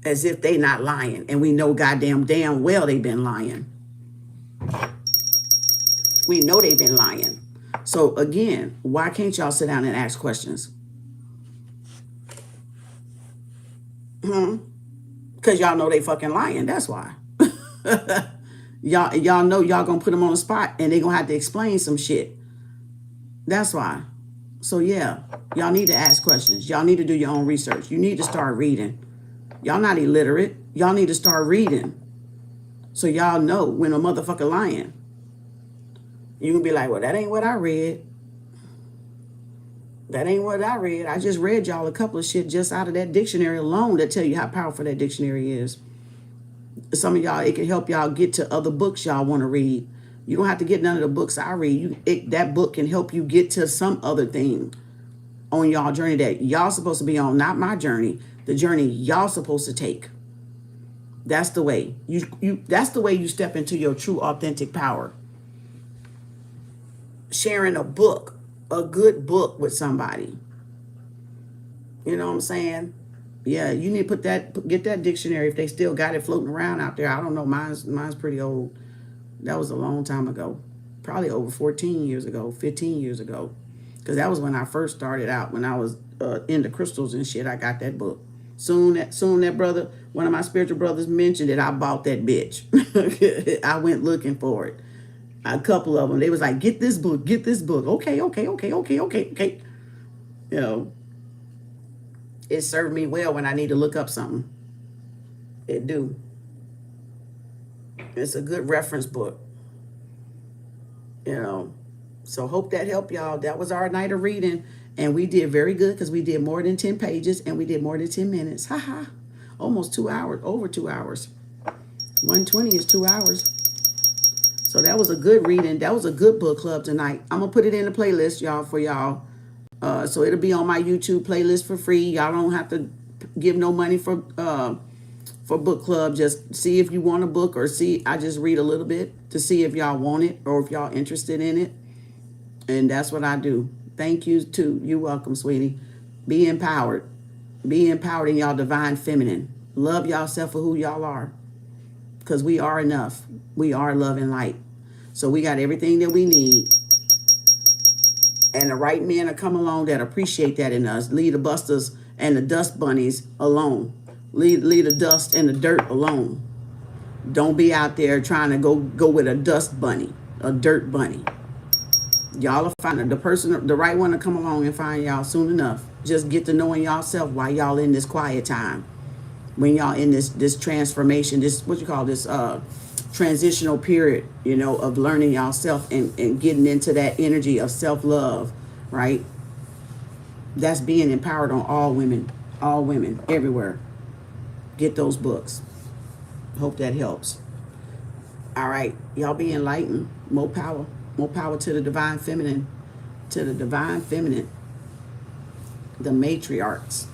As if they not lying. And we know damn well they've been lying. We know they've been lying. So again, why can't y'all sit down and ask questions? Because y'all know they fucking lying. That's why. Y'all know y'all gonna put them on the spot and they gonna have to explain some shit. That's why. So yeah, y'all need to ask questions. Y'all need to do your own research. You need to start reading. Y'all not illiterate. Y'all need to start reading. So y'all know when a motherfucker lying. You can be like, well, that ain't what I read. That ain't what I read. I just read y'all a couple of shit just out of that dictionary alone that tell you how powerful that dictionary is. Some of y'all, it can help y'all get to other books y'all want to read. You don't have to get none of the books I read. That book can help you get to some other thing on y'all journey that y'all supposed to be on, not my journey, the journey y'all supposed to take. That's the way. That's the way you step into your true authentic power. Sharing a book, a good book with somebody. You know what I'm saying? Yeah, you need to get that dictionary if they still got it floating around out there. I don't know. Mine's pretty old. That was a long time ago. Probably over 14 years ago, 15 years ago. Because that was when I first started out. When I was into crystals and shit, I got that book. Soon that brother, one of my spiritual brothers mentioned it, I bought that bitch. I went looking for it. A couple of them, they was like, get this book, get this book. Okay. You know, it served me well when I need to look up something. It do. It's a good reference book. You know, so hope that helped y'all. That was our night of reading. And we did very good because we did more than 10 pages and we did more than 10 minutes. Haha. Almost 2 hours, over 2 hours. 120 is 2 hours. So that was a good reading. That was a good book club tonight. I'm going to put it in the playlist, y'all, for y'all. So it'll be on my YouTube playlist for free. Y'all don't have to give no money for book club. Just see if you want a book or see. I just read a little bit to see if y'all want it or if y'all interested in it. And that's what I do. Thank you too. You're welcome, sweetie. Be empowered. Be empowered in y'all divine feminine. Love yourself for who y'all are. Because we are enough. We are love and light. So we got everything that we need. And the right men will come along that appreciate that in us. Leave the busters and the dust bunnies alone. Leave the dust and the dirt alone. Don't be out there trying to go with a dust bunny, a dirt bunny. Y'all will find the right one to come along and find y'all soon enough. Just get to knowing y'allself while y'all in this quiet time. When y'all in this transformation, this, what you call this, transitional period, you know, of learning yourself and getting into that energy of self-love, right? That's being empowered on all women, everywhere. Get those books. Hope that helps. All right, y'all be enlightened. More power to the divine feminine, the matriarchs.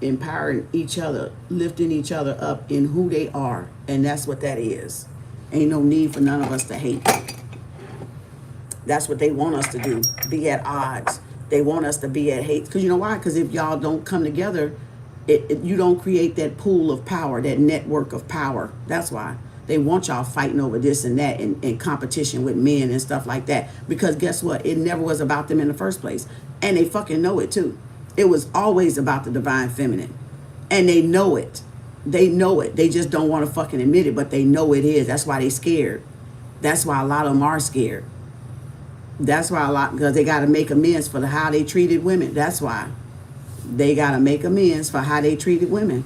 Empowering each other, lifting each other up in who they are. And that's what that is. Ain't no need for none of us to hate. That's what they want us to do. Be at odds. They want us to be at hate. Because you know why? Because if y'all don't come together, you don't create that pool of power, that network of power. That's why. They want y'all fighting over this and that and competition with men and stuff like that. Because guess what? It never was about them in the first place. And they fucking know it too. It was always about the divine feminine. And they know it. They know it. They just don't want to fucking admit it, but they know it is. That's why they scared. That's why a lot of them are scared. That's why because they got to make amends for how they treated women. That's why. They got to make amends for how they treated women.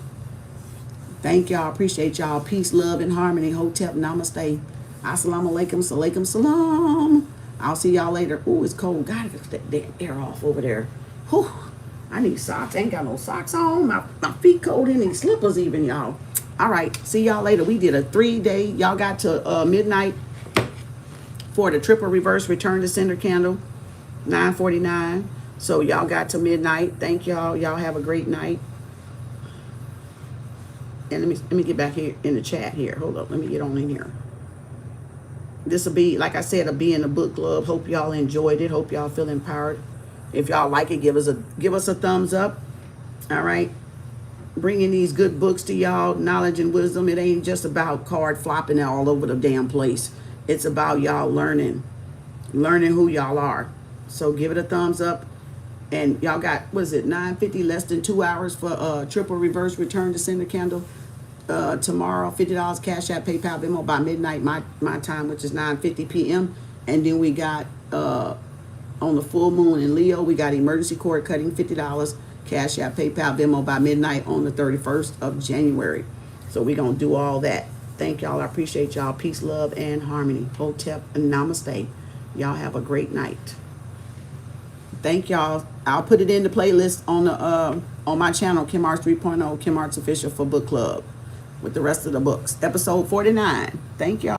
Thank y'all. Appreciate y'all. Peace, love, and harmony. Hotep, namaste. Assalamu alaikum, salaikum salam. I'll see y'all later. Ooh, it's cold. Gotta get that damn air off over there. Whew. I need socks. I ain't got no socks on. My feet cold in these slippers even, y'all. All right. See y'all later. We did a 3-day. Y'all got to midnight for the triple reverse return to sender candle. 9:49. So y'all got to midnight. Thank y'all. Y'all have a great night. And let me get back here in the chat here. Hold up. Let me get on in here. This will be, like I said, it'll be in the book club. Hope y'all enjoyed it. Hope y'all feel empowered. If y'all like it, give us a thumbs up. All right. Bringing these good books to y'all, knowledge and wisdom. It ain't just about card flopping all over the damn place. It's about y'all learning who y'all are. So give it a thumbs up. And y'all got, what is it, 9:50, less than 2 hours for triple reverse return to sender candle. Tomorrow, $50 Cash App, PayPal, Venmo by midnight, my time, which is 9:50 p.m. And then we got On the full moon in Leo, we got emergency cord cutting, $50. Cash App, PayPal, Venmo by midnight on the 31st of January. So we're going to do all that. Thank y'all. I appreciate y'all. Peace, love, and harmony. Hotep and namaste. Y'all have a great night. Thank y'all. I'll put it in the playlist on my channel, Kem Arts 3.0, Kem Arts Official for Book Club, with the rest of the books. Episode 49. Thank y'all.